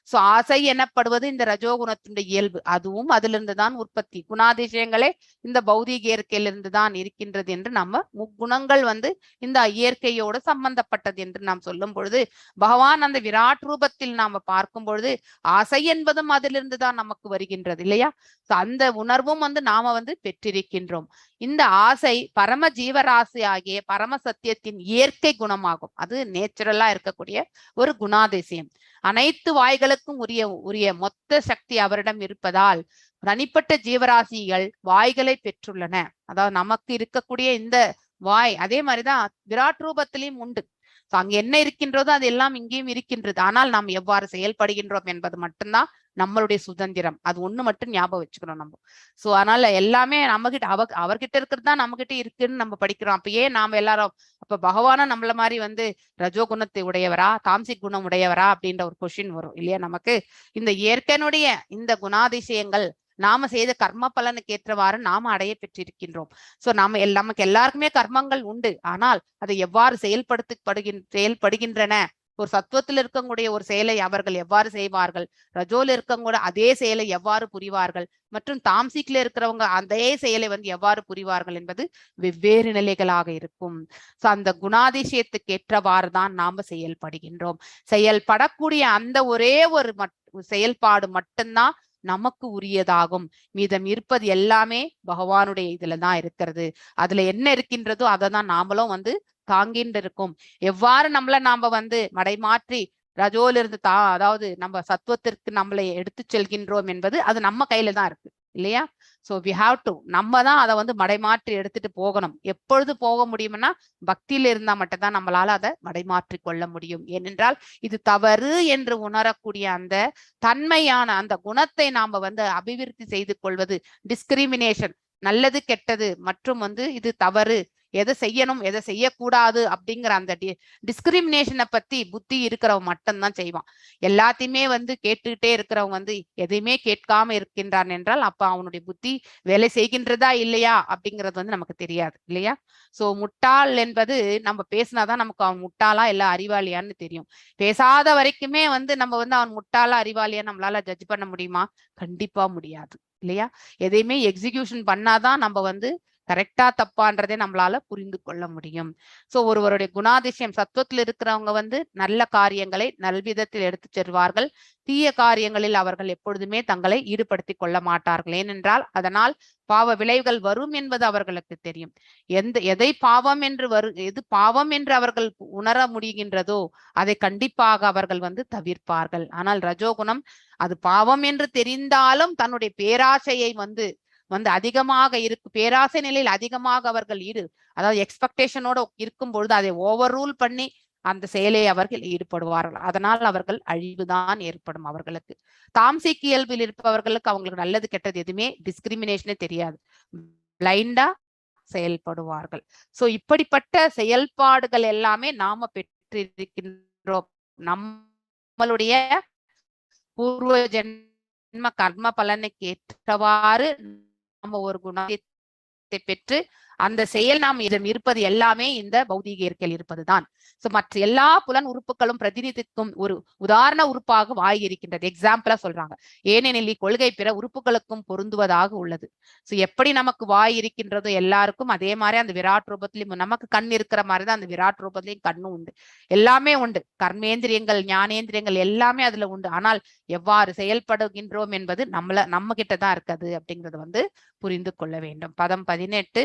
S1: சோ ஆசை எனப்படுவது இந்த ரஜோகுணத்தினுடைய இயல்பு, அதுவும் அதிலிருந்து தான் உற்பத்தி. குணாதிசயங்களே இந்த பௌதீக இயற்கையிலிருந்து தான் இருக்கின்றது என்று நம்ம முக்குணங்கள் இந்த இயற்கையோடு சம்பந்தப்பட்டது என்று நாம் சொல்லும் பொழுது, பகவான் அந்த விராட் ரூபத்தில் நாம பார்க்கும் பொழுது ஆசை என்பதும் அதிலிருந்து தான் நமக்கு வருகின்றது இல்லையா? அந்த உணர்வும் நாம பெற்றிருக்கின்றோம். இந்த ஆசை பரம ஜீவராசி ஆகிய பரம சத்தியத்தின் இயற்கை குணமாகும். அது நேச்சுரலா இருக்கக்கூடிய ஒரு குணாதிசயம். அனைத்து வாய்களுக்கும் உரிய மொத்த சக்தி அவரிடம் இருப்பதால் தனிப்பட்ட ஜீவராசிகள் வாய்களை பெற்றுள்ளன. அதாவது நமக்கு இருக்கக்கூடிய இந்த வாய் அதே மாதிரிதான் விராட் ரூபத்திலையும் உண்டு. அங்க என்ன இருக்கின்றதோ அது எல்லாம் இங்கேயும் இருக்கின்றது. ஆனால் நாம் எவ்வாறு செயல்படுகின்றோம் என்பது மட்டும்தான் நம்மளுடைய சுதந்திரம். அது ஒண்ணு மட்டும் ஞாபகம் வச்சுக்கணும் நம்ம. சோ அதனால எல்லாமே நம்ம கிட்ட அவர்கிட்ட இருக்கிறது தான் நம்ம கிட்ட இருக்குன்னு நம்ம படிக்கிறோம். அப்ப ஏன் நாம எல்லாரும் அப்ப பகவானும் நம்மள மாதிரி ரஜோ குணத்தை உடையவரா தாம்சிக் குணம் உடையவரா அப்படின்ற ஒரு கொஸ்டின் வரும் இல்லையா? நமக்கு இந்த இயற்கையினுடைய இந்த குணாதிசயங்கள் நாம செய்த கர்ம பலனுக்கு ஏற்றவாறு நாம அடைய பெற்றிருக்கின்றோம். சோ நமக்கு எல்லாருக்குமே கர்மங்கள் உண்டு. ஆனால் அதை எவ்வாறு செயல்படுகின்றன, ஒரு சத்துவத்தில் இருக்கக்கூடிய ஒரு செயலை அவர்கள் எவ்வாறு செய்வார்கள், ரஜோல இருக்கக்கூடிய அதே செயலை எவ்வாறு புரிவார்கள், மற்றும் தாம்சிக்ல இருக்கிறவங்க அதே செயலை எவ்வாறு புரிவார்கள் என்பது வெவ்வேறு நிலைகளாக இருக்கும். சோ அந்த குணாதிசயத்துக்கு ஏற்றவாறு தான் நாம செயல்படுகின்றோம். செயல்படக்கூடிய அந்த ஒரே ஒரு செயல்பாடு மட்டும்தான் நமக்கு உரியதாகும். மீதம் இருப்பது எல்லாமே பகவானுடைய இதுலதான் இருக்கிறது. அதுல என்ன இருக்கின்றதோ அதை தான் நாமளும் தாங்கிட்டு இருக்கும். எவ்வாறு நாம மடைமாற்றி ரஜோலிருந்து அதாவது நம்ம சத்துவத்திற்கு நம்மளை எடுத்து செல்கின்றோம் என்பது அது நம்ம கையில தான் இருக்கு இல்லையா? சோ வி ஹாவ் டு நம்ம தான் அதை மடைமாற்றி எடுத்துட்டு போகணும். எப்பொழுது போக முடியும்னா பக்தியில இருந்தா மட்டும்தான் நம்மளால அதை மடைமாற்றி கொள்ள முடியும். ஏனென்றால் இது தவறு என்று உணரக்கூடிய அந்த தன்மையான அந்த குணத்தை நாம அபிவிருத்தி செய்து கொள்வது, டிஸ்கிரிமினேஷன், நல்லது கெட்டது மற்றும் இது தவறு, எதை செய்யணும் எதை செய்யக்கூடாது அப்படிங்கிற அந்த டிஸ்கிரிமினேஷனை பத்தி புத்தி இருக்கிறவன் மட்டும்தான் செய்வான். எல்லாத்தையுமே கேட்டுக்கிட்டே இருக்கிறவங்க எதையுமே கேட்காம இருக்கின்றான் என்றால் அப்ப அவனுடைய புத்தி வேலை செய்கின்றதா இல்லையா அப்படிங்கிறது நமக்கு தெரியாது இல்லையா? சோ முட்டாள் என்பது நம்ம பேசினாதான் நமக்கு அவன் முட்டாளா இல்ல அறிவாளியான்னு தெரியும். பேசாத வரைக்குமே நம்ம அவன் முட்டாளா அறிவாளியா நம்மளால ஜட்ஜ் பண்ண முடியுமா? கண்டிப்பா முடியாது இல்லையா? எதையுமே எக்ஸிகியூஷன் பண்ணாதான் நம்ம கரெக்டா தப்பான்றதே நம்மளால புரிந்து கொள்ள முடியும். சோ ஒருவருடைய குணாதிசயம் சத்துவத்தில் இருக்கிறவங்க நல்ல காரியங்களை நல்விதத்தில் எடுத்து செல்வார்கள். தீய காரியங்களில் அவர்கள் எப்பொழுதுமே தங்களை ஈடுபடுத்தி கொள்ள மாட்டார்கள். ஏனென்றால் அதனால் பாவ விளைவுகள் வரும் என்பது அவர்களுக்கு தெரியும். எதை பாவம் என்று எது பாவம் என்று அவர்கள் உணர முடிகின்றதோ அதை கண்டிப்பாக அவர்கள் தவிர்ப்பார்கள். ஆனால் ரஜோகுணம் அது பாவம் என்று தெரிந்தாலும் தன்னுடைய பேராசையை அதிகமாக இருக்கு, பேராசை நிலையில் அதிகமாக அவர்கள் அதாவது எக்ஸ்பெக்டேஷனோட இருக்கும் பொழுது அதை ஓவர் ரூல் பண்ணி அந்த செயலை அவர்கள் ஈடுபடுவார்கள். அதனால் அவர்கள் அழிவுதான் ஏற்படும் அவர்களுக்கு. தாம்சிக் இயல்பில் இருப்பவர்களுக்கு அவங்களுக்கு நல்லது கெட்டது எதுவுமே டிஸ்கிரிமினேஷனே தெரியாது, பிளைண்டா செயல்படுவார்கள். சோ இப்படிப்பட்ட செயல்பாடுகள் எல்லாமே நாம பெற்றிருக்கின்றோம். நம்மளுடைய பூர்வ ஜென்ம கர்ம பலனுக்கு ஏற்றவாறு நம்ம ஒரு குணத்தை பெற்று அந்த செயல் நாம் இதன் இருப்பது எல்லாமே இந்த பௌதீக இயற்கையில் இருப்பதுதான். சோ மற்ற எல்லா புலன் உறுப்புகளும் பிரதிநிதிக்கும் ஒரு உதாரண உறுப்பாக வாய் இருக்கின்றது. எக்ஸாம்பிளா சொல்றாங்க. ஏனெனில் கொள்கை பிற உறுப்புகளுக்கும் பொருந்துவதாக உள்ளது. சோ எப்படி நமக்கு வாய் இருக்கின்றதோ எல்லாருக்கும் அதே மாதிரி அந்த விராட் ரூபத்திலையும் நமக்கு கண் இருக்கிற மாதிரிதான் அந்த விராட் ரூபத்திலையும் கண்ணும் உண்டு. எல்லாமே உண்டு. கர்மேந்திரியங்கள் ஞானேந்திரியங்கள் எல்லாமே அதுல உண்டு. ஆனால் எவ்வாறு செயல்படுகின்றோம் என்பது நம்ம கிட்டதான் இருக்குது அப்படிங்கறது புரிந்து கொள்ள வேண்டும். பதம் 18.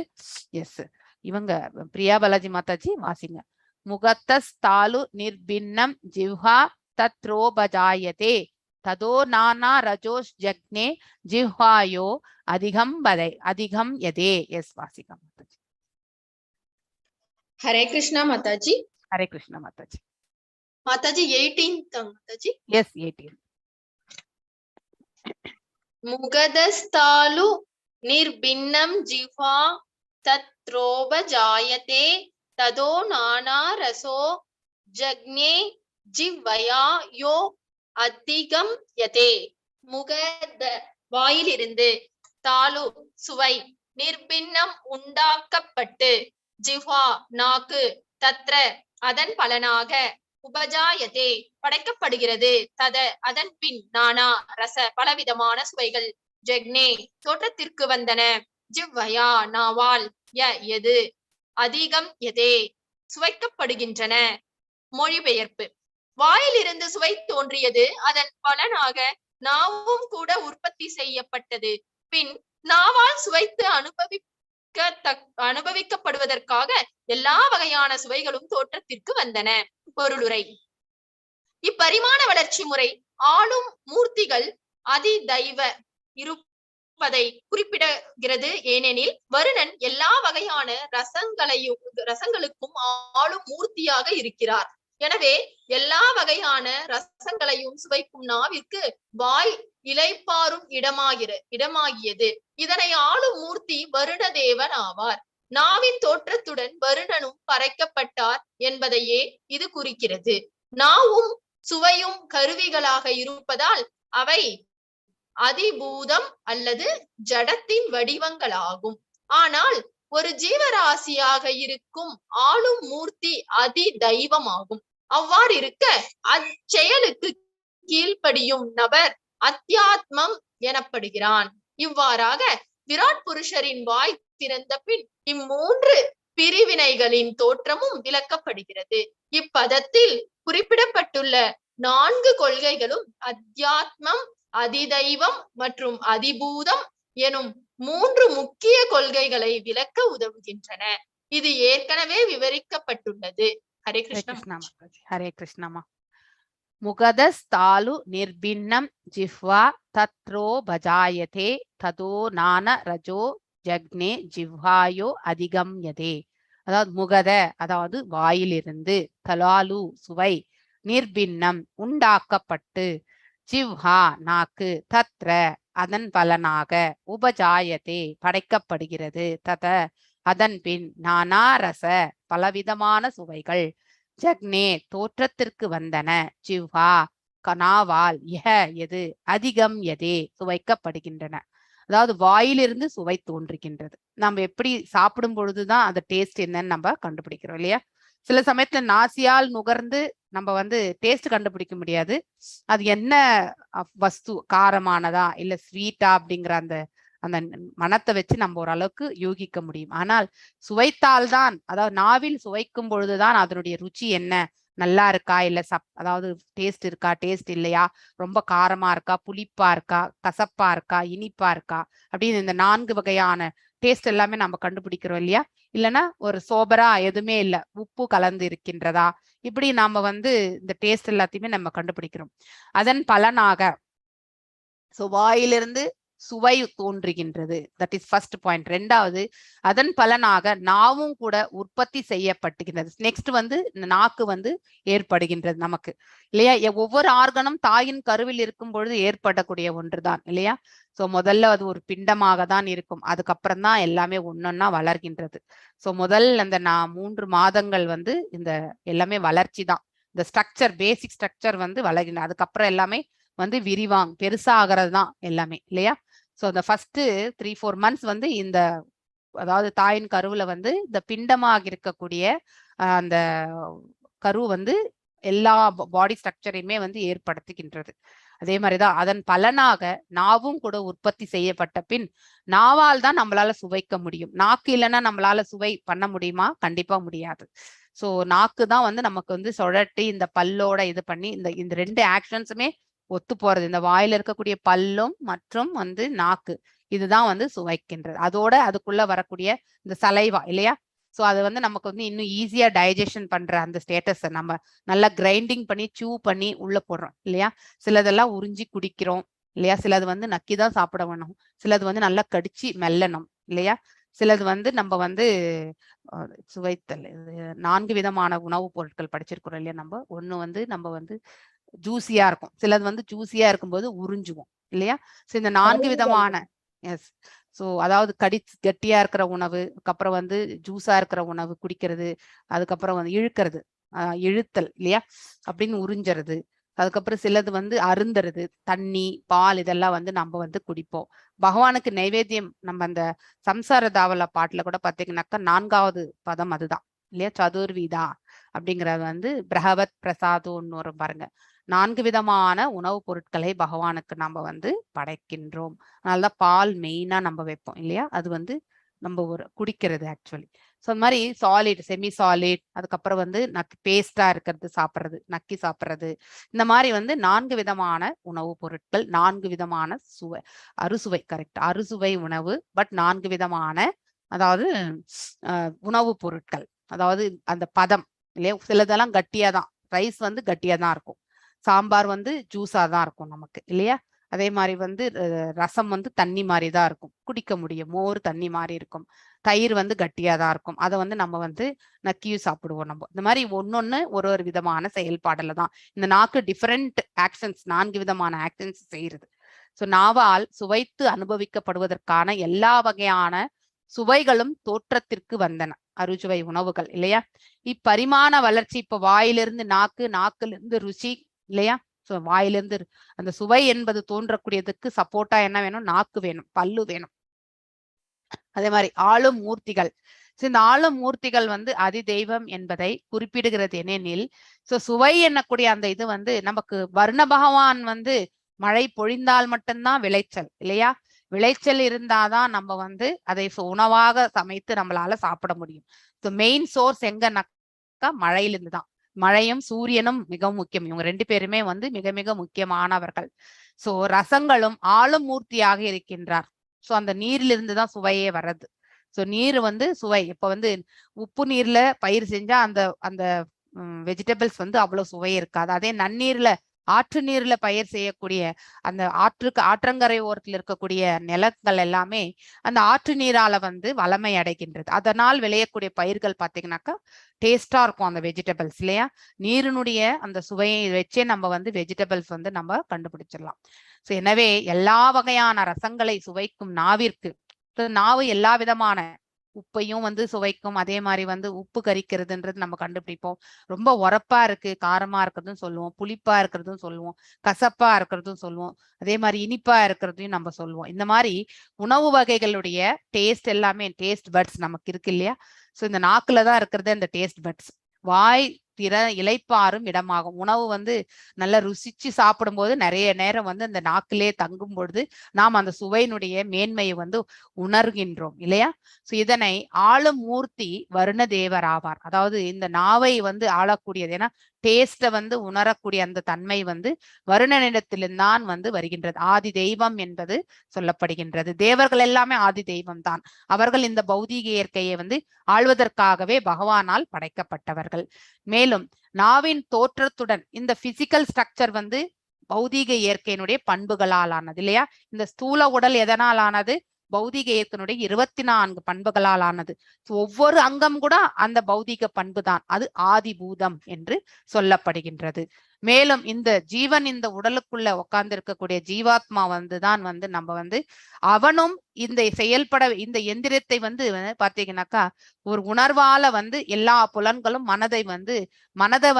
S1: எஸ், இவங்க பிரியா பாலாஜி மாதாஜி வாசிங்க. முகத்தஸ்தாலு நிர்பின்னம் ஜிஹ்வா தத்ரோபஜாயதே ததோ நானா ரஜோஷ் ஜக்னே ஜிஹ்வாயோ அதிகம் யதே. எஸ், வாசிகம் மாதாஜி.
S5: ஹரே கிருஷ்ணா மாதாஜி.
S1: ஹரே கிருஷ்ணா மாதாஜி.
S5: மாதாஜி 18th மாதாஜி.
S1: எஸ், 18.
S5: முகதஸ்தாலு நிர்பின்னம் ஜிஹ்வா தத்ரோபஜாயதே ததோ நானா ரசோ ஜக்ஞே ஜிஹ்வயா யோ அதிகம் யதே. வாயிலிருந்து, தாலு சுவை, நிர்பின்னம் உண்டாக்கப்பட்டு, ஜிஹ்வா நாக்கு, தத்ர அதன் பலனாக, உபஜாயதே படைக்கப்படுகிறது. தத அதன் பின் நானா ரச பலவிதமான சுவைகள் ஜக்னே தோற்றத்திற்கு வந்தன. ஜிவ்வயா நாவால் எது அதிகம் எதே சுவைக்கப்படுகின்றன. மொழிபெயர்ப்பு. வாயிலிருந்து சுவை தோன்றியது, அதன் பலனாக நாவும் கூட உற்பத்தி செய்யப்பட்டது. பின் நாவால் சுவைத்து அனுபவிக்கப்படுவதற்காக எல்லா வகையான சுவைகளும் தோற்றத்திற்கு வந்தன. பொருளுரை. இப்பரிமாண வளர்ச்சி முறை ஆளும் மூர்த்திகள் அதிதைவ இருப்பதை குறிப்பிடுகிறது. ஏனெனில் வருணன் எல்லா வகையான ரசங்களுக்கும் ஆளும் மூர்த்தியாக இருக்கிறார். எனவே எல்லா வகையான ரசங்களையும் சுவைக்கும் நாவிற்கு வாய் இளைப்பாறும் இடமாகியது. இதனை ஆளும் மூர்த்தி வருணதேவன் ஆவார். நாவின் தோற்றத்துடன் வருணனும் பறைக்கப்பட்டார் என்பதையே இது குறிக்கிறது. நாவும் சுவையும் கருவிகளாக இருப்பதால் அவை அதிபூதம் அல்லது ஜடத்தின் வடிவங்களாகும். ஆனால் ஒரு ஜீவராசியாக இருக்கும் ஆளும் மூர்த்தி அதி தெய்வமாகும். அவ்வாறு இருக்க அச்செயலுக்கு கீழ்ப்படியும் நபர் அத்தியாத்மம் எனப்படுகிறான். இவ்வாறாக விராட் புருஷரின் வாய் திறந்த பின் இம்மூன்று பிரிவினைகளின் தோற்றமும் விளக்கப்படுகிறது. இப்பதத்தில் குறிப்பிடப்பட்டுள்ள 4 கொள்கைகளும் அத்தியாத்மம், அதிதெய்வம் மற்றும் அதிபூதம் எனும் 3 முக்கிய கொள்கைகளை விளக்க உதவுகின்றன. இது ஏற்கனவே விவரிக்கப்பட்டுள்ளது. ஹரே கிருஷ்ணா.
S1: ஹரே கிருஷ்ணமா. முகதஸ்தாலு நிர்பின்னம் ஜிஹ்வா தத்ரோ பஜாயதே ததோ நான ரஜோ ஜக்னே ஜிஹ்வாயோ அதிகம் யதே. அதாவது முகத அதாவது வாயிலிருந்து, தலாலு சுவை, நிர்பின்னம் உண்டாக்கப்பட்டு, ஜிவ்ஹா நாக்கு, தத்ர அதன் பலனாக, உபஜாயதே படைக்கப்படுகிறது, தத அதன் பின், நானா ரச பலவிதமான சுவைகள், ஜக்னே தோற்றத்திற்கு வந்தன, ஜிவ்ஹா நாவால், எது அதிகம் எதே சுவைக்கப்படுகின்றன. அதாவது வாயிலிருந்து சுவை தோன்றுகின்றது. நம்ம எப்படி சாப்பிடும் பொழுதுதான் அந்த டேஸ்ட் என்னன்னு நம்ம கண்டுபிடிக்கிறோம் இல்லையா? சில சமயத்துல நாசியால் நுகர்ந்து நம்ம டேஸ்ட் கண்டுபிடிக்க முடியாது. அது என்ன வஸ்து, காரமானதா இல்ல ஸ்வீட்டா அப்படிங்கிற அந்த அந்த மனத்தை வச்சு நம்ம ஓரளவுக்கு யூகிக்க முடியும். ஆனால் சுவைத்தால்தான், அதாவது நாவில் சுவைக்கும் பொழுதுதான் அதனுடைய ருச்சி என்ன, நல்லா இருக்கா இல்ல அதாவது டேஸ்ட் இருக்கா, டேஸ்ட் இல்லையா, ரொம்ப காரமா இருக்கா, புளிப்பா இருக்கா, கசப்பா இருக்கா, இனிப்பா இருக்கா அப்படின்னு இந்த 4 வகையான டேஸ்ட் எல்லாமே நம்ம கண்டுபிடிக்கிறோம் இல்லையா? இல்லைன்னா ஒரு சோபரா எதுவுமே இல்லை, உப்பு கலந்து இருக்கின்றதா, இப்படி நாம இந்த டேஸ்ட் எல்லாத்தையுமே நம்ம கண்டுபிடிக்கிறோம். அதன் பலனாக வாயிலிருந்து சுவை தோன்றுகின்றது. That is first point. 2வது, அதன் பலனாக நாவும் கூட உற்பத்தி செய்யப்பட்டுகின்றது. நெக்ஸ்ட் நாக்கு ஏற்படுகின்றது நமக்கு இல்லையா? ஒவ்வொரு ஆர்கனும் தாயின் கருவில் இருக்கும் பொழுது ஏற்படக்கூடிய ஒன்றுதான் இல்லையா? முதல்ல அது ஒரு பிண்டமாக தான் இருக்கும். அதுக்கப்புறம் தான் எல்லாமே ஒன்னொன்னா வளர்கின்றது. முதல் அந்த 3 மாதங்கள் இந்த எல்லாமே வளர்ச்சி தான். இந்த ஸ்ட்ரக்சர், பேசிக் ஸ்ட்ரக்சர் வளர்கின்றது. அதுக்கப்புறம் எல்லாமே விரிவாங்க, பெருசாகிறது தான் எல்லாமே இல்லையா? இந்த ஃபர்ஸ்ட் 3-4 மந்த்ஸ் இந்த அதாவது தாயின் கருவுல இந்த பிண்டமாக இருக்கக்கூடிய அந்த கரு எல்லா பாடி ஸ்ட்ரக்சரையுமே ஏற்படுத்துகின்றது. அதே மாதிரிதான் அதன் பலனாக நாவும் கூட உற்பத்தி செய்யப்பட்ட பின், நாவால் தான் நம்மளால சுவைக்க முடியும். நாக்கு இல்லைன்னா நம்மளால சுவை பண்ண முடியுமா? கண்டிப்பா முடியாது. நாக்கு தான் நமக்கு சுழட்டி இந்த பல்லோட இது பண்ணி இந்த 2 ஆக்ஷன்ஸுமே ஒத்து போறது. இந்த வாயில இருக்கக்கூடிய பல்லும் மற்றும் நாக்கு, இதுதான் சுவைக்கின்றது. அதோட அதுக்குள்ள வரக்கூடிய இந்த சலைவா இல்லையா? அது நமக்கு இன்னும் ஈஸியா டைஜஷன் பண்ற அந்த ஸ்டேட்டஸ் நம்ம நல்லா கிரைண்டிங் பண்ணி சூ பண்ணி உள்ள போடுறோம் இல்லையா? சிலதெல்லாம் உறிஞ்சி குடிக்கிறோம் இல்லையா? சிலது நக்கிதான் சாப்பிட வேணும், சிலது நல்லா கடிச்சு மெல்லணும் இல்லையா? சிலது நம்ம சுவைத்தல் 4 விதமான உணவுப் பொருட்கள் படிச்சிருக்கிறோம் இல்லையா? நம்ம ஒண்ணு நம்ம ஜூசியா இருக்கும், சிலது ஜூசியா இருக்கும்போது உறிஞ்சுவோம் இல்லையா? இந்த 4 விதமான எஸ் அதாவது கட்டியா இருக்கிற உணவு, அதுக்கப்புறம் ஜூஸா இருக்கிற உணவு குடிக்கிறது, அதுக்கப்புறம் இழுக்கிறது, இழுத்தல் இல்லையா, அப்படின்னு உறிஞ்சறது. அதுக்கப்புறம் சிலது அருந்துறது, தண்ணி, பால், இதெல்லாம் நம்ம குடிப்போம். பகவானுக்கு நைவேத்தியம் நம்ம அந்த சம்சார தாவல பாட்டுல கூட பாத்தீங்கன்னாக்கா 4வது பதம் அதுதான் இல்லையா? சதுர்விதா அப்படிங்கறது வந்து பிரகவத் பிரசாதம்னு வரும் பாருங்க. 4 விதமான உணவுப் பொருட்களை பகவானுக்கு நம்ம வந்து படைக்கின்றோம். அதனாலதான் பால் மெயினா நம்ம வைப்போம் இல்லையா? அது வந்து நம்ம ஒரு குடிக்கிறது ஆக்சுவலி. ஸோ அந்த மாதிரி சாலிட், செமி சாலிட், அதுக்கப்புறம் வந்து பேஸ்டா இருக்கிறது சாப்பிட்றது, நக்கி சாப்பிட்றது, இந்த மாதிரி வந்து 4 விதமான உணவுப் பொருட்கள், 4 விதமான சுவை, அறுசுவை, கரெக்ட், அறுசுவை உணவு, பட் 4 விதமான, அதாவது உணவுப் பொருட்கள், அதாவது அந்த பதம் இல்லையா? சிலதெல்லாம் கட்டியா தான், ரைஸ் வந்து கட்டியா தான் இருக்கும், சாம்பார் வந்து ஜூஸா தான் இருக்கும் நமக்கு இல்லையா? அதே மாதிரி வந்து ரசம் வந்து தண்ணி மாதிரி தான் இருக்கும், குடிக்க முடியும், மோர் தண்ணி மாதிரி இருக்கும், தயிர் வந்து கட்டியா தான் இருக்கும், அதை வந்து நம்ம வந்து நக்கியும் சாப்பிடுவோம் நம்ம. இந்த மாதிரி ஒன்னொன்னு ஒரு ஒரு விதமான செயல்பாடுல தான் இந்த நாக்கு டிஃபரெண்ட் ஆக்ஷன்ஸ், 4 விதமான ஆக்ஷன்ஸ் செய்யறது. ஸோ நாவால் சுவைத்து அனுபவிக்கப்படுவதற்கான எல்லா வகையான சுவைகளும் தோற்றத்திற்கு வந்தன, அறுசுவை உணவுகள் இல்லையா? இப்பரிமாண வளர்ச்சி, இப்ப வாயிலிருந்து நாக்கு, நாக்கிலிருந்து ருசி இல்லையா? ஸோ வாயிலிருந்து அந்த சுவை என்பது தோன்றக்கூடியதுக்கு சப்போர்ட்டா என்ன வேணும்? நாக்கு வேணும், பல்லு வேணும். அதே மாதிரி ஆளும் மூர்த்திகள். இந்த ஆளும் மூர்த்திகள் வந்து அதி தெய்வம் என்பதை குறிப்பிடுகிறது. ஏனெனில் சுவை என்னக்கூடிய அந்த இது வந்து நமக்கு வர்ண பகவான் வந்து மழை பொழிந்தால் மட்டும்தான் விளைச்சல் இல்லையா? விளைச்சல் இருந்தாதான் நம்ம வந்து அதை உணவாக சமைத்து நம்மளால சாப்பிட முடியும். ஸோ மெயின் சோர்ஸ் எங்கன்னாக்கா மழையிலிருந்து தான். மழையும் சூரியனும் மிகவும் முக்கியம். இவங்க 2 பேருமே வந்து மிக மிக முக்கியமானவர்கள். சோ ரசங்களும் ஆளும் மூர்த்தியாக இருக்கின்றார். சோ அந்த நீரிலிருந்து தான் சுவையே வர்றது. சோ நீர் வந்து சுவை. இப்ப வந்து உப்பு நீர்ல பயிர் செஞ்சா அந்த அந்த வெஜிடபிள்ஸ் வந்து அவ்வளவு சுவை இருக்காது. அதே நன்னீர்ல, ஆற்று நீர்ல பயிர் செய்யக்கூடிய அந்த ஆற்றங்கரை ஓரத்தில் இருக்கக்கூடிய நிலங்கள் எல்லாமே அந்த ஆற்று நீரால வந்து வளமை அடைகின்றது. அதனால் விளையக்கூடிய பயிர்கள் பாத்தீங்கன்னாக்கா டேஸ்டா இருக்கும் அந்த வெஜிடபிள்ஸ் இல்லையா? நீரினுடைய அந்த சுவையை வச்சே நம்ம வந்து வெஜிடபிள்ஸ் வந்து நம்ம கண்டுபிடிச்சிடலாம். ஸோ எனவே எல்லா வகையான ரசங்களை சுவைக்கும் நாவிற்கு, நாவு எல்லா விதமான உப்பையும் வந்து சுவைக்கும். அதே மாதிரி வந்து உப்பு கரிக்கிறதுன்றது நம்ம கண்டுபிடிப்போம். ரொம்ப உரப்பா இருக்கு, காரமா இருக்கிறதும் சொல்லுவோம், புளிப்பா இருக்கிறதும் சொல்லுவோம், கசப்பா இருக்கிறதும் சொல்லுவோம், அதே மாதிரி இனிப்பா இருக்கிறதையும் நம்ம சொல்லுவோம். இந்த மாதிரி உணவு வகைகளுடைய டேஸ்ட் எல்லாமே டேஸ்ட் பட்ஸ் நமக்கு இருக்கு இல்லையா? ஸோ இந்த நாக்குல தான் இருக்கிறது அந்த டேஸ்ட் பட்ஸ். வாய் திற இளைப்பாறும் இடமாகும். உணவு வந்து நல்லா ருசிச்சு சாப்பிடும் போது நிறைய நேரம் வந்து அந்த நாக்கிலே தங்கும் பொழுது நாம் அந்த சுவையினுடைய மேன்மையை வந்து உணர்கின்றோம் இல்லையா? சோ இதனை ஆளும் மூர்த்தி வருண தேவர் ஆவார். அதாவது இந்த நாவை வந்து ஆளக்கூடியது, ஏன்னா டேஸ்ட வந்து உணரக்கூடிய அந்த தன்மை வந்து வருணனிடத்தில்தான் வந்து வருகின்றது. ஆதி தெய்வம் என்பது சொல்லப்படுகின்றது. தேவர்கள் எல்லாமே ஆதி தெய்வம் தான். அவர்கள் இந்த பௌதீக இயற்கையை வந்து ஆள்வதற்காகவே பகவானால் படைக்கப்பட்டவர்கள். மேலும் நாவின் தோற்றத்துடன் இந்த பிசிக்கல் ஸ்ட்ரக்சர் வந்து பௌதீக இயற்கையினுடைய பண்புகளால் ஆனது இல்லையா? இந்த ஸ்தூல உடல் எதனால் ஆனது? பௌதீக இயற்கையினுடைய 24 பண்புகளால் ஆனது. ஒவ்வொரு அங்கம் கூட அந்த பௌதீக பண்பு தான். அது ஆதிபூதம் என்று சொல்லப்படுகின்றது. மேலும் இந்த ஜீவன் இந்த உடலுக்குள்ள உட்கார்ந்து இருக்கக்கூடிய ஜீவாத்மா வந்துதான் வந்து நம்ம வந்து அவனும் இந்த செயல்பட இந்த எந்திரத்தை வந்து பாத்தீங்கன்னாக்கா ஒரு உணர்வால வந்து எல்லா புலன்களும் மனதை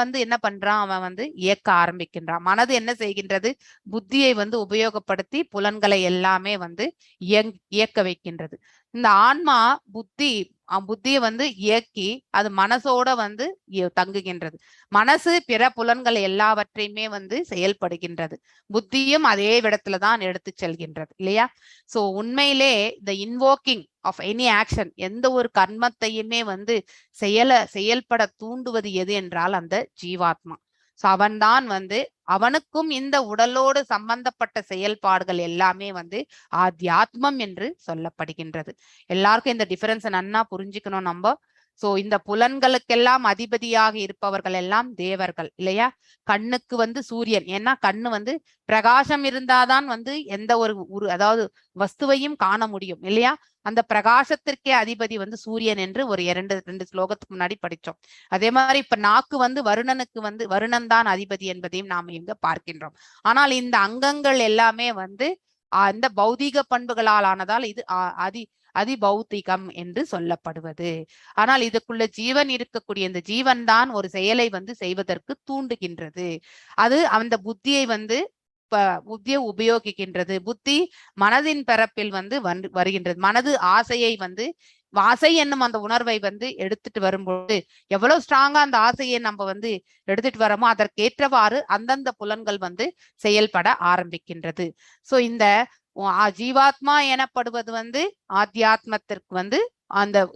S1: வந்து என்ன பண்றான்? அவன் வந்து இயக்க ஆரம்பிக்கின்றான். மனது என்ன செய்கின்றது? புத்தியை வந்து உபயோகப்படுத்தி புலன்களை எல்லாமே வந்து இயக்க வைக்கின்றது. இந்த ஆன்மா புத்தியை வந்து இயக்கி அது மனசோட வந்து தங்குகின்றது. மனசு பிற புலன்கள் எல்லாவற்றையுமே வந்து செயல்படுகின்றது. புத்தியும் அதே இடத்துலதான் எடுத்து செல்கின்றது இல்லையா? சோ உண்மையிலே இந்த இன்வோக்கிங் ஆஃப் எனி ஆக்ஷன், எந்த ஒரு கர்மத்தையுமே வந்து செயல்பட தூண்டுவது எது என்றால் அந்த ஜீவாத்மா. சோ அவன்தான் வந்து அவனுக்கும் இந்த உடலோடு சம்பந்தப்பட்ட செயல்பாடுகள் எல்லாமே வந்து ஆத்தியாத்மம் என்று சொல்லப்படுகின்றது. எல்லாருக்கும் இந்த டிஃபரன்ஸ் நன்னா புரிஞ்சுக்கணும் நம்ம. சோ இந்த புலன்களுக்கெல்லாம் அதிபதியாக இருப்பவர்கள் எல்லாம் தேவர்கள் இல்லையா? கண்ணுக்கு வந்து சூரியன், ஏன்னா கண்ணு வந்து பிரகாசம் இருந்தாதான் வந்து எந்த ஒரு அதாவது வஸ்துவையும் காண முடியும் இல்லையா? அந்த பிரகாசத்திற்கே அதிபதி வந்து சூரியன் என்று ஒரு ரெண்டு ஸ்லோகத்துக்கு முன்னாடி படிச்சோம். அதே மாதிரி இப்ப நாக்கு வந்து வருணனுக்கு வந்து வருணன் தான் அதிபதி என்பதையும் நாம் இங்க பார்க்கின்றோம். ஆனால் இந்த அங்கங்கள் எல்லாமே வந்து அந்த பௌதீக பண்புகளால் ஆனதால் இது அதிபௌத்திகம் என்று சொல்லப்படுவது. ஆனால் இதுக்குள்ள ஜீவன் இருக்கக்கூடிய இந்த ஜீவன் தான் ஒரு செயலை வந்து செய்வதற்கு தூண்டுகின்றது. அது அந்த புத்தியை உபயோகிக்கின்றது. புத்தி மனதின் பிறப்பில் வந்து வருகின்றது. மனது ஆசையை வந்து ஆசை என்னும் அந்த உணர்வை வந்து எடுத்துட்டு வரும்போது எவ்வளவு ஸ்ட்ராங்கா அந்த ஆசையை நம்ம வந்து எடுத்துட்டு வரோமோ அதற்கேற்றவாறு அந்தந்த புலன்கள் வந்து செயல்பட ஆரம்பிக்கின்றது. சோ இந்த ஜீவாத்மா எனப்படுவது வந்து ஆத்தியாத்மத்திற்கு வந்து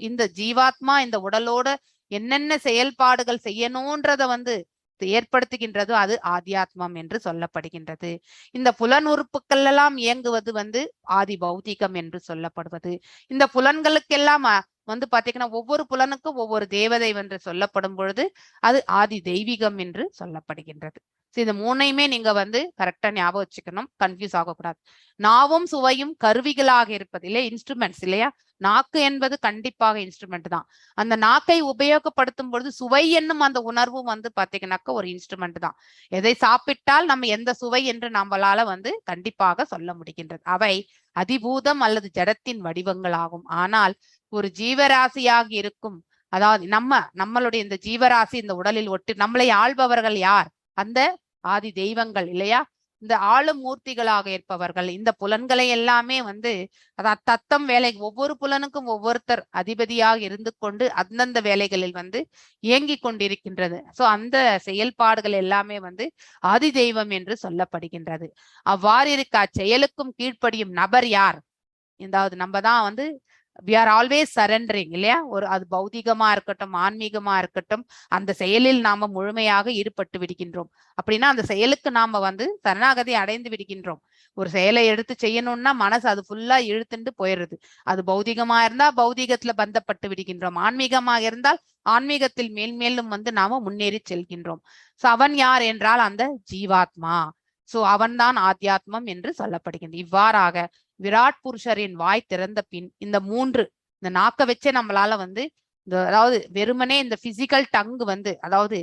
S1: இந்த ஜீவாத்மா இந்த உடலோட என்னென்ன செயல்பாடுகள் செய்யணும்ன்றத வந்து ஏற்படுத்துகின்றதோ அது ஆத்தியாத்மம் என்று சொல்லப்படுகின்றது. இந்த புலன் உறுப்புகள் எல்லாம் இயங்குவது வந்து ஆதி பௌதிகம் என்று சொல்லப்படுவது. இந்த புலன்களுக்கெல்லாம் வந்து பாத்தீங்கன்னா ஒவ்வொரு புலனுக்கும் ஒவ்வொரு தேவதை என்று சொல்லப்படும் பொழுது அது ஆதி தெய்வீகம் என்று சொல்லப்படுகின்றது. இந்த மூணையுமே நீங்க வந்து கரெக்டா ஞாபகம் வச்சுக்கணும், கன்ஃபியூஸ் ஆகக்கூடாது. நாவும் சுவையும் கருவிகளாக இருப்பது இல்லையா, இன்ஸ்ட்ருமெண்ட்ஸ் இல்லையா. நாக்கு என்பது கண்டிப்பாக இன்ஸ்ட்ருமெண்ட் தான். அந்த நாக்கை உபயோகப்படுத்தும் பொழுது சுவை என்னும் அந்த உணர்வும் வந்து பாத்தீங்கன்னாக்க ஒரு இன்ஸ்ட்ருமெண்ட் தான். எதை சாப்பிட்டால் நம்ம எந்த சுவை என்று நம்மளால வந்து கண்டிப்பாக சொல்ல முடிகின்றது. அவை அதிபூதம் அல்லது ஜடத்தின் வடிவங்கள் ஆகும். ஆனால் ஒரு ஜீவராசியாக இருக்கும், அதாவது நம்மளுடைய இந்த ஜீவராசி இந்த உடலில் ஒட்டு நம்மளை ஆள்பவர்கள் யார்? அந்த ஆதி தெய்வங்கள் இல்லையா. இந்த ஆளும் மூர்த்திகளாக இருப்பவர்கள். இந்த புலன்களை எல்லாமே வந்து அதான் தத்தம் வேலை, ஒவ்வொரு புலனுக்கும் ஒவ்வொருத்தர் அதிபதியாக இருந்து கொண்டு அந்தந்த வேலைகளில் வந்து இயங்கி கொண்டிருக்கின்றது. சோ அந்த செயல்பாடுகள் எல்லாமே வந்து ஆதி தெய்வம் என்று சொல்லப்படுகின்றது. அவ்வாறு இருக்க அச்செயலுக்கும் கீழ்ப்படியும் நபர் யார்? அதாவது நம்ம தான் வந்து we are always surrendering இல்லையா. அது பௌதிகமா இருக்கட்டும் ஆன்மீகமா இருக்கட்டும் அந்த செயலில் நாம முழுமையாக ஈடுபட்டு விடுகின்றோம். அப்படின்னா அந்த செயலுக்கு நாம வந்து சரணாகதி அடைந்து விடுகின்றோம். ஒரு செயலை எடுத்து செய்யணும்னா மனசு அது ஃபுல்லா இழுத்துட்டு போயிடுறது. அது பௌதிகமா இருந்தா பௌதிகத்துல பந்தப்பட்டு விடுகின்றோம், ஆன்மீகமாக இருந்தால் ஆன்மீகத்தில் மேல்மேலும் வந்து நாம முன்னேறி செல்கின்றோம். சோ அவன் யார் என்றால் அந்த ஜீவாத்மா. சோ அவன்தான் ஆத்தியாத்மம் என்று சொல்லப்படுகின்றது. இவ்வாறாக விராட் புருஷரின் வாய் திறந்த பின் இந்த நாக்க வச்சே நம்மளால வந்து அதாவது வெறுமனே இந்த பிசிக்கல் டங் வந்து அதாவது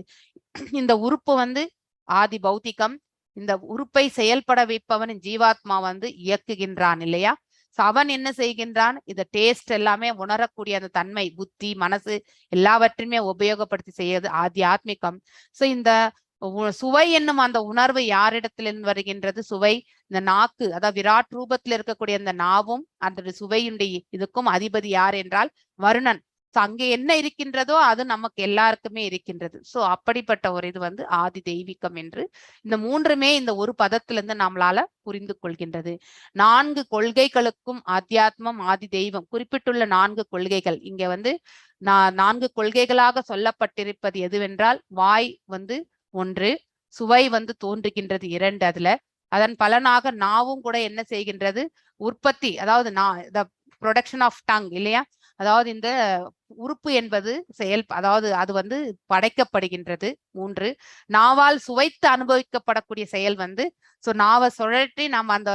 S1: இந்த உறுப்பு வந்து ஆதி பௌத்திகம், இந்த உறுப்பை செயல்பட வைப்பவன் ஜீவாத்மா வந்து இயக்குகின்றான் இல்லையா. அவன் என்ன செய்கின்றான்? இந்த டேஸ்ட் எல்லாமே உணரக்கூடிய அந்த தன்மை, புத்தி மனசு எல்லாவற்றையுமே உபயோகப்படுத்தி செய்யறது ஆத்தியாத்மிகம். சோ இந்த சுவை என்னும் அந்த உணர்வு யாரிடத்திலிருந்து வருகின்றது? சுவை இந்த நாக்கு, அதாவது விராட் ரூபத்தில் இருக்கக்கூடிய அந்த நாவும் அந்த சுவையுடைய இதுக்கும் அதிபதி யார் என்றால் வருணன். சோ அங்கே என்ன இருக்கின்றதோ அது நமக்கு எல்லாருக்குமே இருக்கின்றது. சோ அப்படிப்பட்ட ஒரு இது வந்து ஆதி தெய்வீகம் என்று இந்த மூன்றுமே இந்த ஒரு பதத்திலிருந்து நம்மளால புரிந்து கொள்கின்றது. 4 கொள்கைகளுக்கும் ஆத்தியாத்மம் ஆதி தெய்வம் குறிப்பிட்டுள்ள 4 கொள்கைகள் இங்க வந்து 4 கொள்கைகளாக சொல்லப்பட்டிருப்பது எதுவென்றால் வாய் வந்து 1, சுவை வந்து தோன்றுகின்றது 2, அதுல அதன் பலனாக நாவும் கூட என்ன செய்கின்றது? உற்பத்தி, அதாவது ப்ரொடக்ஷன் ஆஃப் டங் இல்லையா. அதாவது இந்த உறுப்பு என்பது அதாவது அது வந்து படைக்கப்படுகின்றது 3. நாவால் சுவைத்து அனுபவிக்கப்படக்கூடிய செயல் வந்து நாவை சுழற்றி நாம் அந்த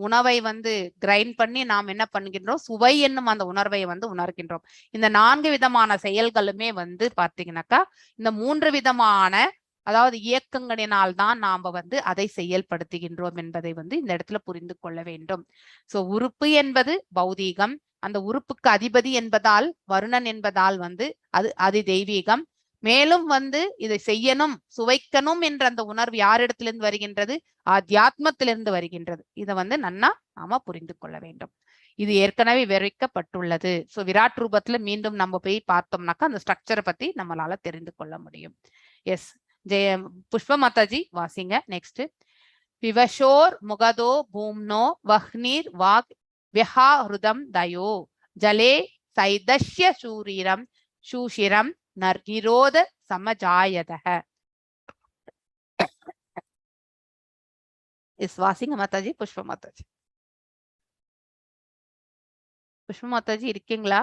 S1: உணவை வந்து கிரைண்ட் பண்ணி நாம் என்ன பண்ணுகின்றோம்? சுவை என்னும் அந்த உணர்வை வந்து உணர்கின்றோம். இந்த 4 விதமான செயல்களுமே வந்து பார்த்தீங்கன்னாக்கா இந்த 3 விதமான அதாவது இயக்கங்களினால் தான் நாம வந்து அதை செயல்படுத்துகின்றோம் என்பதை வந்து இந்த இடத்துல புரிந்து கொள்ள வேண்டும். சோ உறுப்பு என்பது பௌதீகம், அந்த உறுப்புக்கு அதிபதி என்பதால் வருணன் என்பதால் வந்து அது அதி தெய்வீகம். மேலும் வந்து இதை செய்யணும் சுவைக்கணும் என்ற அந்த உணர்வு யாரிடத்திலிருந்து வருகின்றது? ஆத்தியாத்மத்திலிருந்து வருகின்றது. இதை வந்து நன்னா நாம புரிந்து கொள்ள வேண்டும். இது ஏற்கனவே விவரிக்கப்பட்டுள்ளது. சோ விராட் ரூபத்துல மீண்டும் நம்ம போய் பார்த்தோம்னாக்கா அந்த ஸ்ட்ரக்சரை பத்தி நம்மளால தெரிந்து கொள்ள முடியும். எஸ் புஷ்ப மாதாஜி வாசிங்க நெக்ஸ்ட். விவஷோர் முகதோ பூம்னோ வஹ்னீர் வாக் விஹாஹ்ருதம் தயோ ஜலே சைதஷ்ய சூரீரம் சூஷிரம் நிரோத சமஜாயதஹ. இஸ் வாசிங்க மாதாஜி. புஷ்ப மாதாஜி இருக்கீங்களா?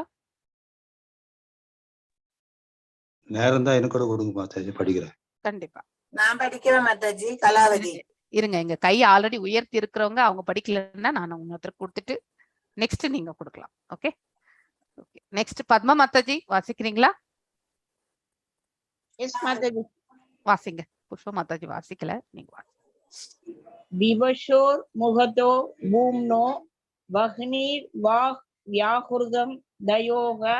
S6: நேரம் தான் எனக்கு கூட கொடுங்க மாதாஜி, படிக்கிறேன்.
S1: கண்டிப்பா
S2: நான் படிக்கிறேன் மாதாஜி. கலாவதி
S1: இருங்க, எங்க கை ஆல்ரெடி உயர்த்தி இருக்கிறவங்க அவங்க படிக்கலன்னா நான் இன்னொருத்தர் கொடுத்துட்டு நெக்ஸ்ட் நீங்க கொடுக்கலாம். Okay okay. நெக்ஸ்ட் பத்மா மாதாஜி வாசிக்கிறீங்களா?
S3: எஸ் மாதாஜி
S1: வாசிங்க. புஷ்ப மாதாஜி வாசிக்கல, நீங்க வாசிங்க.
S3: விவஷோர் முகதோ பூம்னோ வஹ்னீர் வாக் வியாஹுர்தம் தயோக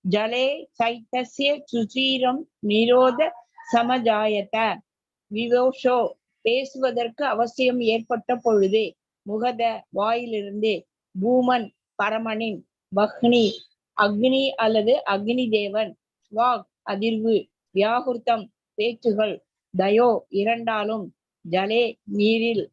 S3: ஜலே சைத்தஸ்ய சுசீரம் நிரோத சமஜாயத. விவோஷோ பேசுவதற்கு அவசியம் ஏற்பட்ட பொழுது, முகத வாயிலிருந்து, பூமன் பரமனின், வஹ்னி அக்னி அல்லது அக்னி தேவன், வாக் அதிர்வு, வியாகுர்த்தம் பேச்சுகள், தயோ இரண்டாலும், ஜலே நீரில்,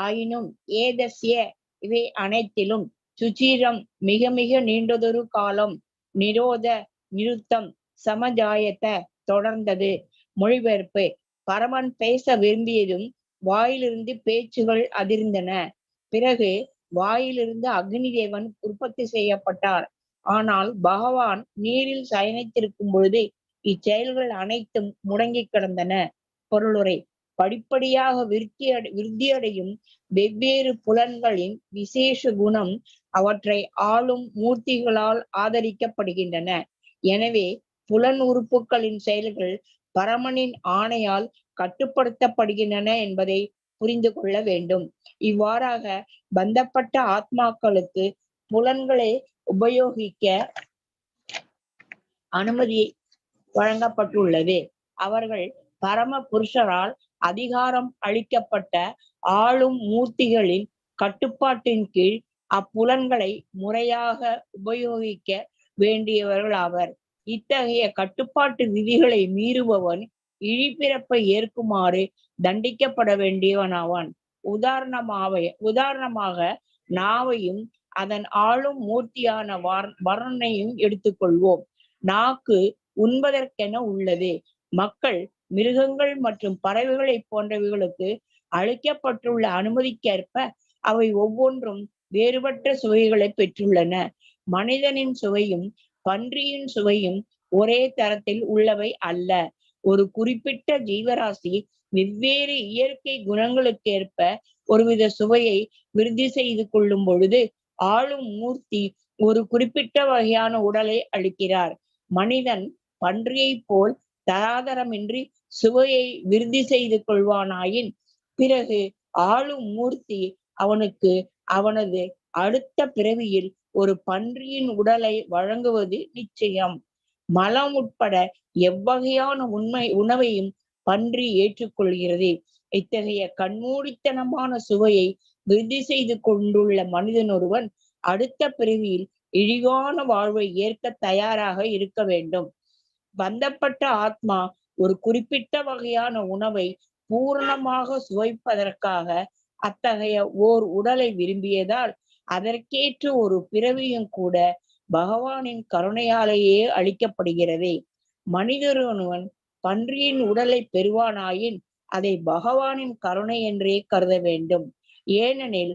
S3: ஆயினும், ஏதஸ்ய இவை அனைத்திலும், சுச்சீரம் மிக மிக நீண்டதொரு காலம், நிரோத நிருத்தம் சமஜாயத்த தொடர்ந்தது. மொழிபெயர்ப்பு: பரமன் பேச விரும்பியதும் வாயிலிருந்து பேச்சுகள் அதிர்ந்தன. பிறகு வாயிலிருந்து அக்னி தேவன் உற்பத்தி செய்யப்பட்டார். ஆனால் பகவான் நீரில் சயனித்திருக்கும் பொழுது இச்செயல்கள் அனைத்தும் முடங்கி கிடந்தன. பொருளுரை: படிப்படியாக விருத்தியடையும் வெவ்வேறு புலன்களின் விசேஷ குணம் அவற்றை ஆளும் மூர்த்திகளால் ஆதரிக்கப்படுகின்றன. எனவே புலன் உறுப்புகளின் செயல்கள் பரமனின் ஆணையால் கட்டுப்படுத்தப்படுகின்றன என்பதை புரிந்து கொள்ள வேண்டும். இவ்வாறாக பந்தப்பட்ட ஆத்மாக்களுக்கு புலன்களை உபயோகிக்க அனுமதி வழங்கப்பட்டுள்ளது. அவர்கள் பரம புருஷரால் அதிகாரம் அளிக்கப்பட்ட ஆளும் மூர்த்திகளின் கட்டுப்பாட்டின் கீழ் அப்புலன்களை முறையாக உபயோகிக்க வேண்டியவர்கள் ஆவர். இத்தகைய கட்டுப்பாட்டு விதிகளை மீறுபவன் இழிபிறப்பை ஏற்குமாறு தண்டிக்கப்பட வேண்டியவனாவான். உதாரணமாக நாவையும் அதன் ஆளும் மூர்த்தியான வர்ணனையும் எடுத்துக்கொள்வோம். நாக்கு உண்பதற்கென உள்ளது. மக்கள், மிருகங்கள் மற்றும் பறவைகளை போன்றவைகளுக்கு அளிக்கப்பட்டுள்ள அனுமதிக்கேற்ப அவை ஒவ்வொன்றும் வேறுபட்ட சுவைகளை பெற்றுள்ளன. மனிதனின் சுவையும் பன்றியின் சுவையும் ஒரே தரத்தில் உள்ளவை அல்ல. ஒரு குறிப்பிட்ட ஜீவராசி வெவ்வேறு இயற்கை குணங்களுக்கேற்ப ஒருவித சுவையை விருத்தி செய்து கொள்ளும் பொழுது ஆளும் மூர்த்தி ஒரு குறிப்பிட்ட வகையான உடலை அளிக்கிறார். மனிதன் பன்றியை போல் தராதரமின்றி சுவையை விருத்தி செய்து கொள்வானாயின் பிறகு ஆளும் மூர்த்தி அவனுக்கு அவனது அடுத்த பிறவியில் ஒரு பன்றியின் உடலை வழங்குவது நிச்சயம். மலம் உட்பட எவ்வகையான உணவையும் பன்றி ஏற்றுக்கொள்கிறது. இத்தகைய கண்மூடித்தனமான சுவையை விருத்தி செய்து கொண்டுள்ள மனிதன் ஒருவன் அடுத்த பிறவியில் இழிவான வாழ்வை ஏற்க தயாராக இருக்க வேண்டும். பந்தப்பட்ட ஆத்மா ஒரு குறிப்பிட்ட வகையான உணவை பூரணமாக சுவைப்பதற்காக அத்தகைய ஓர் உடலை விரும்பியதால் அதற்கேற்ற ஒரு பிறவியும் கூட பகவானின் கருணையாலேயே அளிக்கப்படுகிறது. மனிதனொருவன் பன்றியின் உடலை பெறுவானாயின் அதை பகவானின் கருணை என்றே கருத வேண்டும். ஏனெனில்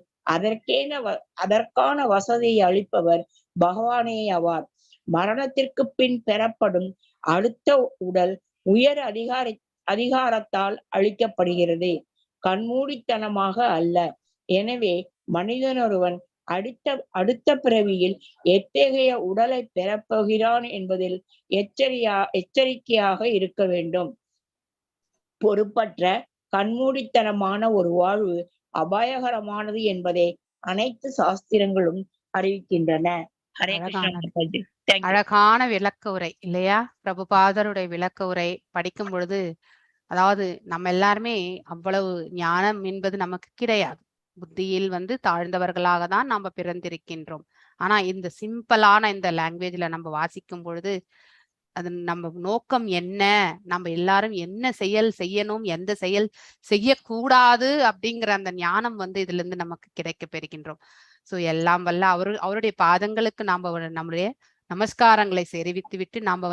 S3: அதற்கான வசதியை அளிப்பவர் பகவானே ஆவார். மரணத்திற்கு பின் பெறப்படும் அடுத்த உடல் உயர் அதிகாரத்தால் அளிக்கப்படுகிறது, கண்மூடித்தனமாக அல்ல. எனவே மனிதனொருவன் அடுத்த பிறவியில் எத்தகைய உடலை பெறப்போகிறான் என்பதில் எச்சரிக்கையாக இருக்க வேண்டும். பொறுப்பற்ற கண்மூடித்தனமான ஒரு வாழ்வு அபாயகரமானது என்பதை அனைத்து சாஸ்திரங்களும் அறிவிக்கின்றன. ஹரே கிருஷ்ணா.
S1: அழகான விளக்க உரை இல்லையா? பிரபுபாதருடைய விளக்க உரை படிக்கும் பொழுது, அதாவது நம்ம எல்லாருமே அவ்வளவு ஞானம் என்பது நமக்கு கிடையாது. புத்தியில் தாழ்ந்தவர்களாக தான் நம்ம பிறந்திருக்கின்றோம். ஆனா இந்த சிம்பிளான இந்த லாங்குவேஜ்ல நம்ம வாசிக்கும் பொழுது அது நம்ம நோக்கம் என்ன, நம்ம எல்லாரும் என்ன செயல் செய்யணும், எந்த செயல் செய்யக்கூடாது அப்படிங்கிற அந்த ஞானம் இதுல இருந்து நமக்கு கிடைக்க பெறுகின்றோம். சோ எல்லாம் வல்ல அவருடைய பாதங்களுக்கு நாம நம்முடைய நமஸ்காரங்களை தெரிவித்து விட்டு நாம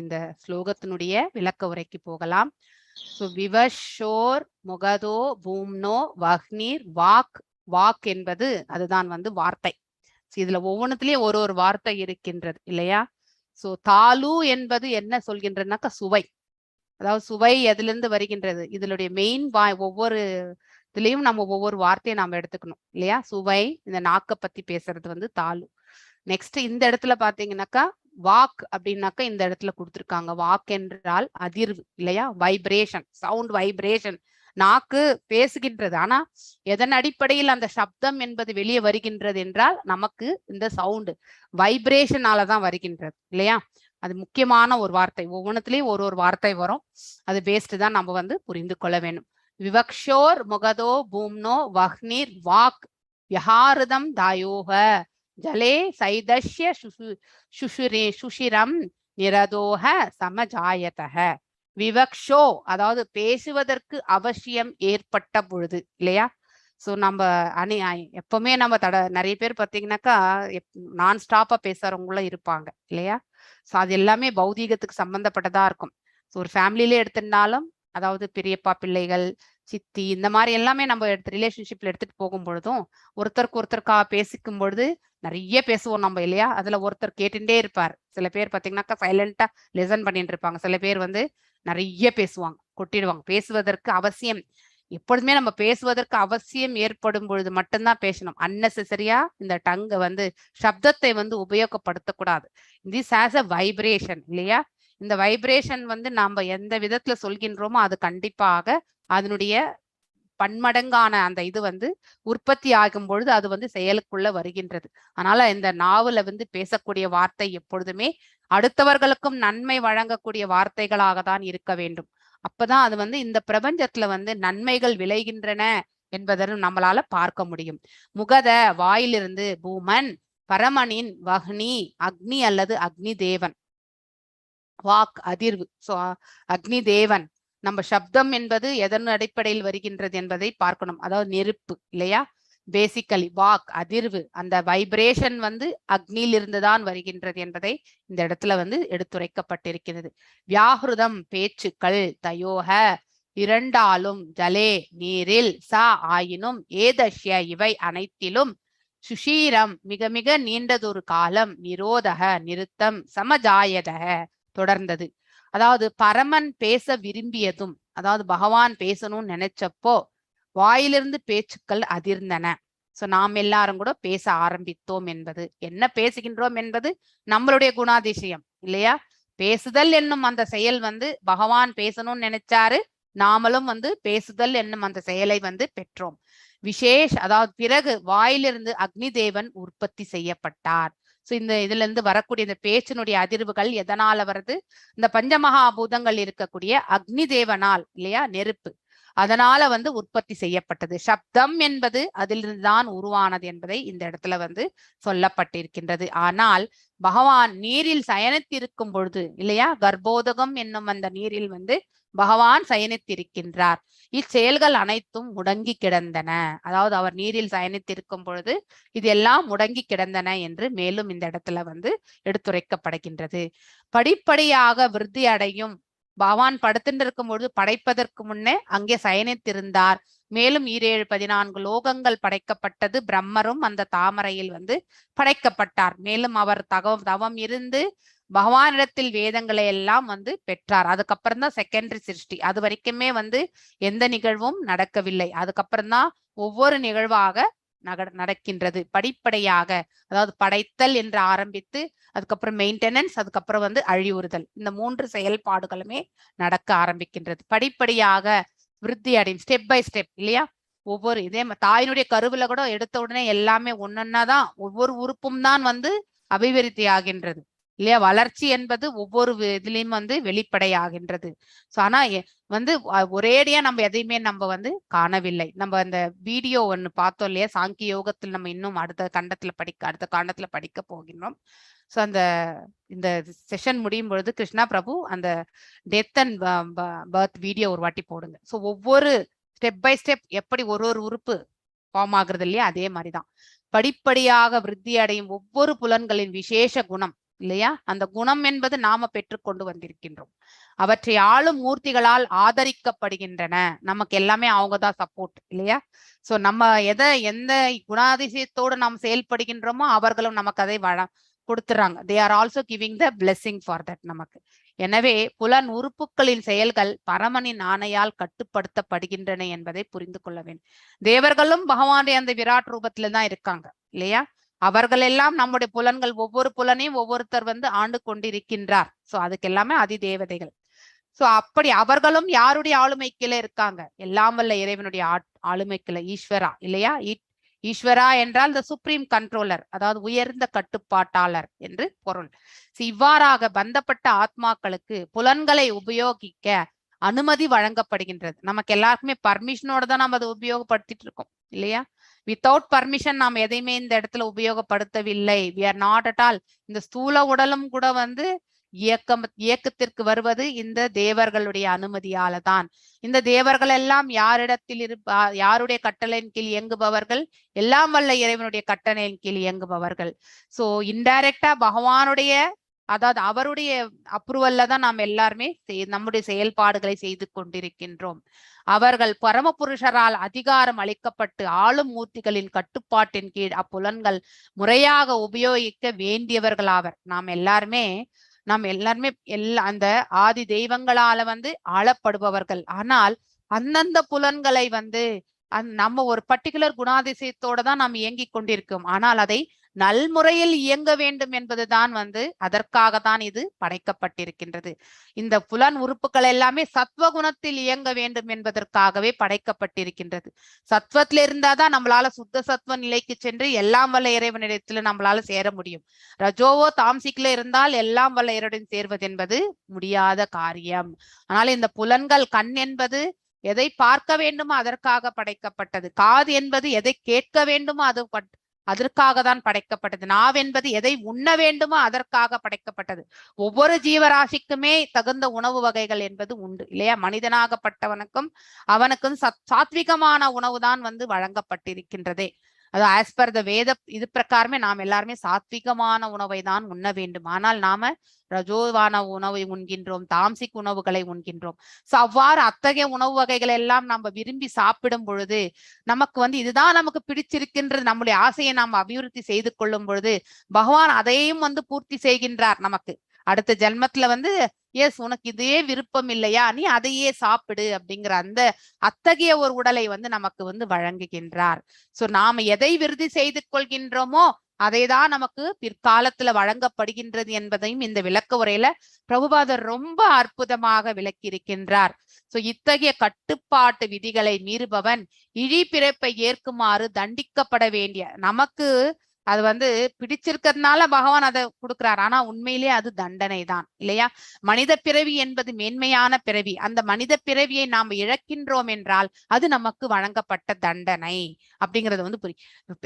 S1: இந்த ஸ்லோகத்தினுடைய விளக்க உரைக்கு போகலாம். சோ விவஷோர் முகதோ பூம்னோ வஹ்னீர் வாக். வாக் என்பது அதுதான் வார்த்தை. இதுல ஒவ்வொன்றுத்திலயும் ஒரு வார்த்தை இருக்கின்றது இல்லையா? சோ தாலு என்பது என்ன சொல்கின்றனாக்கா சுவை. அதாவது சுவை எதிலிருந்து வருகின்றது, இதனுடைய மெயின் ஒவ்வொரு இதுலயும் நம்ம ஒவ்வொரு வார்த்தையை நாம எடுத்துக்கணும் இல்லையா? சுவை, இந்த நாக்க பத்தி பேசுறது தாலு. நெக்ஸ்ட் இந்த இடத்துல பாத்தீங்கன்னாக்கா வாக் அப்படின்னாக்கா இந்த இடத்துல கொடுத்திருக்காங்க. வாக் என்றால் அதிர்வு இல்லையா? Vibration, sound vibration. நாக்கு பேசுகின்றது, ஆனா எதன் அடிப்படையில் அந்த சப்தம் என்பது வெளியே வருகின்றது என்றால் நமக்கு இந்த சவுண்ட் வைப்ரேஷனாலதான் வருகின்றது இல்லையா? அது முக்கியமான ஒரு வார்த்தை. ஒவ்வொன்றுத்திலயும் ஒரு வார்த்தை வரும். அது பேஸ்ட் தான் நம்ம புரிந்து கொள்ள வேண்டும். விவக்ஷோர் முகதோ பூம்னோ வஹ்னீர் வாக் விஹாரதம் தாயோக. ஜலே சைதஷ்ய சுஷிரம் நிரதோக சமஜாயதக விவக்ஷோ, அதாவது பேசுவதற்கு அவசியம் ஏற்பட்ட பொழுது இல்லையா. சோ நம்ம எப்பவுமே நம்ம நிறைய பேர் பாத்தீங்கன்னாக்கா நான் ஸ்டாப்பா பேசுறவங்களும் இருப்பாங்க இல்லையா. சோ அது எல்லாமே பௌதீகத்துக்கு சம்பந்தப்பட்டதா இருக்கும். ஸோ ஒரு ஃபேமிலியிலே எடுத்துட்டாலும், அதாவது பெரியப்பா பிள்ளைகள், சித்தி, இந்த மாதிரி எல்லாமே நம்ம ரிலேஷன்ஷிப்ல எடுத்துட்டு போகும் பொழுதும் ஒருத்தருக்கு ஒருத்தருக்கா பேசிக்கும் பொழுது நிறைய பேசுவோம் நம்ம இல்லையா. அதுல ஒருத்தர் கேட்டுட்டே இருப்பார். சில பேர் பாத்தீங்கன்னாக்கா சைலண்டா லிசன் பண்ணிட்டு இருப்பாங்க. சில பேர் வந்து நிறைய பேசுவாங்க, கொட்டிடுவாங்க. பேசுவதற்கு அவசியம், எப்பொழுதுமே நம்ம பேசுவதற்கு அவசியம் ஏற்படும் பொழுது மட்டும்தான் பேசணும். அன்னெசரியா இந்த டங்கை வந்து சப்தத்தை வந்து உபயோகப்படுத்தக்கூடாது. திஸ் ஹாஸ் அ வைப்ரேஷன் இல்லையா. இந்த வைப்ரேஷன் வந்து நாம எந்த விதத்துல சொல்கின்றோமோ அது கண்டிப்பாக அதனுடைய பன்மடங்கான அந்த இது வந்து உற்பத்தி ஆகும் பொழுது அது வந்து செயலுக்குள்ள வருகின்றது. அதனால இந்த நாவல வந்து பேசக்கூடிய வார்த்தை எப்பொழுதுமே அடுத்தவர்களுக்கும் நன்மை வழங்கக்கூடிய வார்த்தைகளாக தான் இருக்க வேண்டும். அப்பதான் அது வந்து இந்த பிரபஞ்சத்துல வந்து நன்மைகள் விளைகின்றன என்பதனும் நம்மளால பார்க்க முடியும். முகத வாயிலிருந்து பூமன், பரமனின் வக்னி அக்னி அல்லது அக்னி தேவன், வாக் அதிர்வு. சோ அக்னி தேவன், நம்ம சப்தம் என்பது எதன் அடிப்படையில் வருகின்றது என்பதை பார்க்கணும். அதாவது நெருப்பு இல்லையா. பேசிக்கலி வாக் அதிர்வு, அந்த வைப்ரேஷன் வந்து அக்னியிலிருந்து தான் வருகின்றது என்பதை இந்த இடத்துல வந்து எடுத்துரைக்கப்பட்டிருக்கிறது. வியாகிருதம் பேச்சுக்கள், தயோக இரண்டாலும், ஜலே நீரில், சா ஆயினும், ஏதஷ்ய இவை அனைத்திலும், சுஷீரம் மிக மிக நீண்டதொரு காலம், நிரோதக நிறுத்தம், சமஜாயதக தொடர்ந்தது. அதாவது பரமன் பேச விரும்பியதும், அதாவது பகவான் பேசணும்னு நினைச்சப்போ வாயிலிருந்து பேச்சுக்கள் அதிர்ந்தன. சோ நாம் எல்லாரும் கூட பேச ஆரம்பித்தோம் என்பது, என்ன பேசுகின்றோம் என்பது நம்மளுடைய குணாதிசயம் இல்லையா. பேசுதல் என்னும் அந்த செயல் வந்து பகவான் பேசணும்னு நினைச்சாரு, நாமளும் வந்து பேசுதல் என்னும் அந்த செயலை வந்து பெற்றோம். விசேஷ், அதாவது பிறகு வாயிலிருந்து அக்னி தேவன் உற்பத்தி செய்யப்பட்டார். சோ இந்த இதுல இருந்து வரக்கூடிய இந்த பேச்சினுடைய அதிர்வுகள் எதனால வருது, இந்த பஞ்சமகாபூதங்கள் இருக்கக்கூடிய அக்னி தேவனால் இல்லையா, நெருப்பு, அதனால வந்து உற்பத்தி செய்யப்பட்டது. சப்தம் என்பது அதிலிருந்துதான் உருவானது என்பதை இந்த இடத்துல வந்து சொல்லப்பட்டிருக்கின்றது. ஆனால் பகவான் நீரில் சயனித்திருக்கும் பொழுது இல்லையா, கர்ப்போதகம் என்னும் அந்த நீரில் வந்து பகவான் சயனித்திருக்கின்றார். இச்செயல்கள் அனைத்தும் முடங்கி கிடந்தன. அதாவது அவர் நீரில் சயனித்திருக்கும் பொழுது இதெல்லாம் முடங்கி கிடந்தன என்று மேலும் இந்த இடத்துல வந்து எடுத்துரைக்கப்படுகின்றது. படிப்படியாக விருத்தி அடையும். பகவான் படுத்துட்டு இருக்கும் பொழுது படைப்பதற்கு முன்னே அங்கே சயனித்திருந்தார். மேலும் 17 லோகங்கள் படைக்கப்பட்டது. பிரம்மரும் அந்த தாமரையில் வந்து படைக்கப்பட்டார். மேலும் அவர் தவம் இருந்து பகவானிடத்தில் வேதங்களை எல்லாம் வந்து பெற்றார். அதுக்கப்புறம் தான் செகண்டரி சிருஷ்டி. அது வரைக்குமே வந்து எந்த நிகழ்வும் நடக்கவில்லை. அதுக்கப்புறம் தான் ஒவ்வொரு நிகழ்வாக நடக்கின்றது படிப்படியாக. அதாவது படைத்தல் என்று ஆரம்பித்து அதுக்கப்புறம் மெயின்டெனன்ஸ், அதுக்கப்புறம் வந்து அழிவுறுதல், இந்த 3 செயல்பாடுகளுமே நடக்க ஆரம்பிக்கின்றது. படிப்படியாக விருத்தி அடையும், ஸ்டெப் பை ஸ்டெப் இல்லையா. ஒவ்வொரு இதே தாயினுடைய கருவில கூட எடுத்த உடனே எல்லாமே ஒன்னொன்னாதான், ஒவ்வொரு உறுப்பும் தான் வந்து அபிவிருத்தி ஆகின்றது இல்லையா. வளர்ச்சி என்பது ஒவ்வொரு இதுலயும் வந்து வெளிப்படையாகின்றது. ஸோ ஆனா வந்து ஒரேடியா நம்ம எதையுமே நம்ம வந்து காணவில்லை. நம்ம அந்த வீடியோ ஒன்று பார்த்தோம் இல்லையா, சாங்கிய யோகத்தில் நம்ம இன்னும் அடுத்த காண்டத்துல படிக்க போகின்றோம். ஸோ இந்த செஷன் முடியும் பொழுது கிருஷ்ணா பிரபு அந்த டெத் அண்ட் பர்த் வீடியோ ஒரு வாட்டி போடுங்க. ஸோ ஒவ்வொரு ஸ்டெப் பை ஸ்டெப் எப்படி ஒரு உறுப்பு ஃபார்ம் ஆகுறது இல்லையா, அதே மாதிரிதான் படிப்படியாக விருத்தி அடையும் ஒவ்வொரு புலன்களின் விசேஷ குணம் இல்லையா. அந்த குணம் என்பது நாம பெற்றுக்கொண்டு வந்திருக்கின்றோம். அவற்றை ஆளும் மூர்த்திகளால் ஆதரிக்கப்படுகின்றன. நமக்கு எல்லாமே அவங்கதான் சப்போர்ட் இல்லையா. சோ நம்ம எந்த குணாதிசயத்தோடு நாம் செயல்படுகின்றோமோ அவர்களும் நமக்கு அதை கொடுத்துறாங்க. They are also giving the blessing for that நமக்கு. எனவே புலன் உறுப்புகளின் செயல்கள் பரமனின் ஆணையால் கட்டுப்படுத்தப்படுகின்றன என்பதை புரிந்து கொள்ள வேண்டும். தேவர்களும் பகவானுடைய அந்த விராட் ரூபத்துல தான் இருக்காங்க இல்லையா. அவர்கள் எல்லாம் நம்முடைய புலன்கள், ஒவ்வொரு புலனையும் ஒவ்வொருத்தர் வந்து ஆண்டு கொண்டிருக்கின்றார். சோ அதுக்கு எல்லாமே அதி தேவதைகள். சோ அப்படி அவர்களும் யாருடைய ஆளுமைக்குள்ள இருக்காங்க, எல்லாம் வல்ல இறைவனுடைய ஆளுமைக்குள்ள, ஈஸ்வரா இல்லையா. ஈஸ்வரா என்றால் த சுப்ரீம் கண்ட்ரோலர், அதாவது உயர்ந்த கட்டுப்பாட்டாளர் என்று பொருள். இவ்வாறாக பந்தப்பட்ட ஆத்மாக்களுக்கு புலன்களை உபயோகிக்க அனுமதி வழங்கப்படுகின்றது. நமக்கு எல்லாருக்குமே பர்மிஷனோட தான் நம்ம அதை உபயோகப்படுத்திட்டு இருக்கோம் இல்லையா. வித்தவுட் பர்மிஷன் நாம் எதையுமே இந்த இடத்துல உபயோகப்படுத்தவில்லை. we are not at all. இந்த ஸ்தூல உடலும் கூட வந்து இயக்கத்திற்கு வருவது இந்த தேவர்களுடைய அனுமதியால தான். இந்த தேவர்கள் எல்லாம் யாரிடத்தில் யாருடைய கட்டளையின் கீழ் இயங்குபவர்கள்? எல்லாம் வல்ல இறைவனுடைய கட்டளையின் கீழ் இயங்குபவர்கள். சோ இன்டைரக்டா பகவானுடைய, அதாவது அவருடைய அப்ரூவல்ல தான் நாம் எல்லாருமே நம்முடைய செயல்பாடுகளை செய்து கொண்டிருக்கின்றோம். அவர்கள் பரமபுருஷரால் அதிகாரம் அளிக்கப்பட்டு ஆளும் மூர்த்திகளின் கட்டுப்பாட்டின் கீழ் அப்புலன்கள் முறையாக உபயோகிக்க வேண்டியவர்களாவர். நாம் எல்லாருமே அந்த ஆதி தெய்வங்களால வந்து ஆளப்படுபவர்கள். ஆனால் அந்தந்த புலன்களை வந்து நம்ம ஒரு பர்டிகுலர் குணாதிசயத்தோட தான் நாம் இயங்கிக் கொண்டிருக்கோம். ஆனால் அதை நல்முறையில் இயங்க வேண்டும் என்பதுதான் வந்து அதற்காகத்தான் இது படைக்கப்பட்டிருக்கின்றது. இந்த புலன் உறுப்புகள் எல்லாமே சத்வகுணத்தில் இயங்க வேண்டும் என்பதற்காகவே படைக்கப்பட்டிருக்கின்றது. சத்வத்துல இருந்தாதான் நம்மளால சுத்த சத்வ நிலைக்கு சென்று எல்லாம் வல்ல இறைவனிடத்துல நம்மளால சேர முடியும். ரஜோவோ தாம்சிக்ல இருந்தால் எல்லாம் வல்ல இறைவனுடன் சேர்வது என்பது முடியாத காரியம். ஆனால் இந்த புலன்கள், கண் என்பது எதை பார்க்க வேண்டுமோ அதற்காக படைக்கப்பட்டது. காது என்பது எதை கேட்க வேண்டுமோ அதற்காக தான் படைக்கப்பட்டது. நாவ் என்பது எதை உண்ண வேண்டுமோ அதற்காக படைக்கப்பட்டது. ஒவ்வொரு ஜீவராசிக்குமே தகுந்த உணவு வகைகள் என்பது உண்டு இல்லையா? மனிதனாகப்பட்டவனுக்கும் அவனுக்கும் சாத்விகமான உணவு தான் வந்து வழங்கப்பட்டிருக்கின்றதே. அது ஆஸ் பர் த வேத இது பிரகாரமே நாம் எல்லாருமே சாத்விகமான உணவை தான் உண்ண வேண்டும். ஆனால் நாம ரஜோவான உணவை உண்கின்றோம், தாம்சிக் உணவுகளை உண்கின்றோம். சோ அவ்வாறு அத்தகைய உணவு வகைகள் எல்லாம் நம்ம விரும்பி சாப்பிடும் பொழுது நமக்கு வந்து இதுதான் நமக்கு பிடிச்சிருக்கின்றது, நம்முடைய ஆசையை நாம் அபிவிருத்தி செய்து கொள்ளும் பொழுது பகவான் அதையும் வந்து பூர்த்தி செய்கின்றார். நமக்கு அடுத்த ஜென்மத்துல வந்து எஸ் உனக்கு இதே விருப்பம் இல்லையா, நீ அதையே சாப்பிடு அப்படிங்கிற அந்த அத்தகைய ஒரு உடலை வந்து நமக்கு வந்து வழங்குகின்றார். சோ நாம எதை விருத்தி செய்து கொள்கின்றோமோ அதைதான் நமக்கு பிற்காலத்துல வழங்கப்படுகின்றது என்பதையும் இந்த விளக்க உரையில பிரபுபாதர் ரொம்ப அற்புதமாக விளக்கி இருக்கின்றார். சோ இத்தகைய கட்டுப்பாட்டு விதிகளை மீறுபவன் இழி பிறப்பை ஏற்குமாறு தண்டிக்கப்பட வேண்டிய, நமக்கு அது வந்து பிடிச்சிருக்கிறதுனால பகவான் அதை கொடுக்கிறார். ஆனா உண்மையிலேயே அது தண்டனை தான் இல்லையா? மனித பிறவி என்பது மேன்மையான பிறவி. அந்த மனித பிறவியை நாம் இழக்கின்றோம் என்றால் அது நமக்கு வழங்கப்பட்ட தண்டனை அப்படிங்கிறது வந்து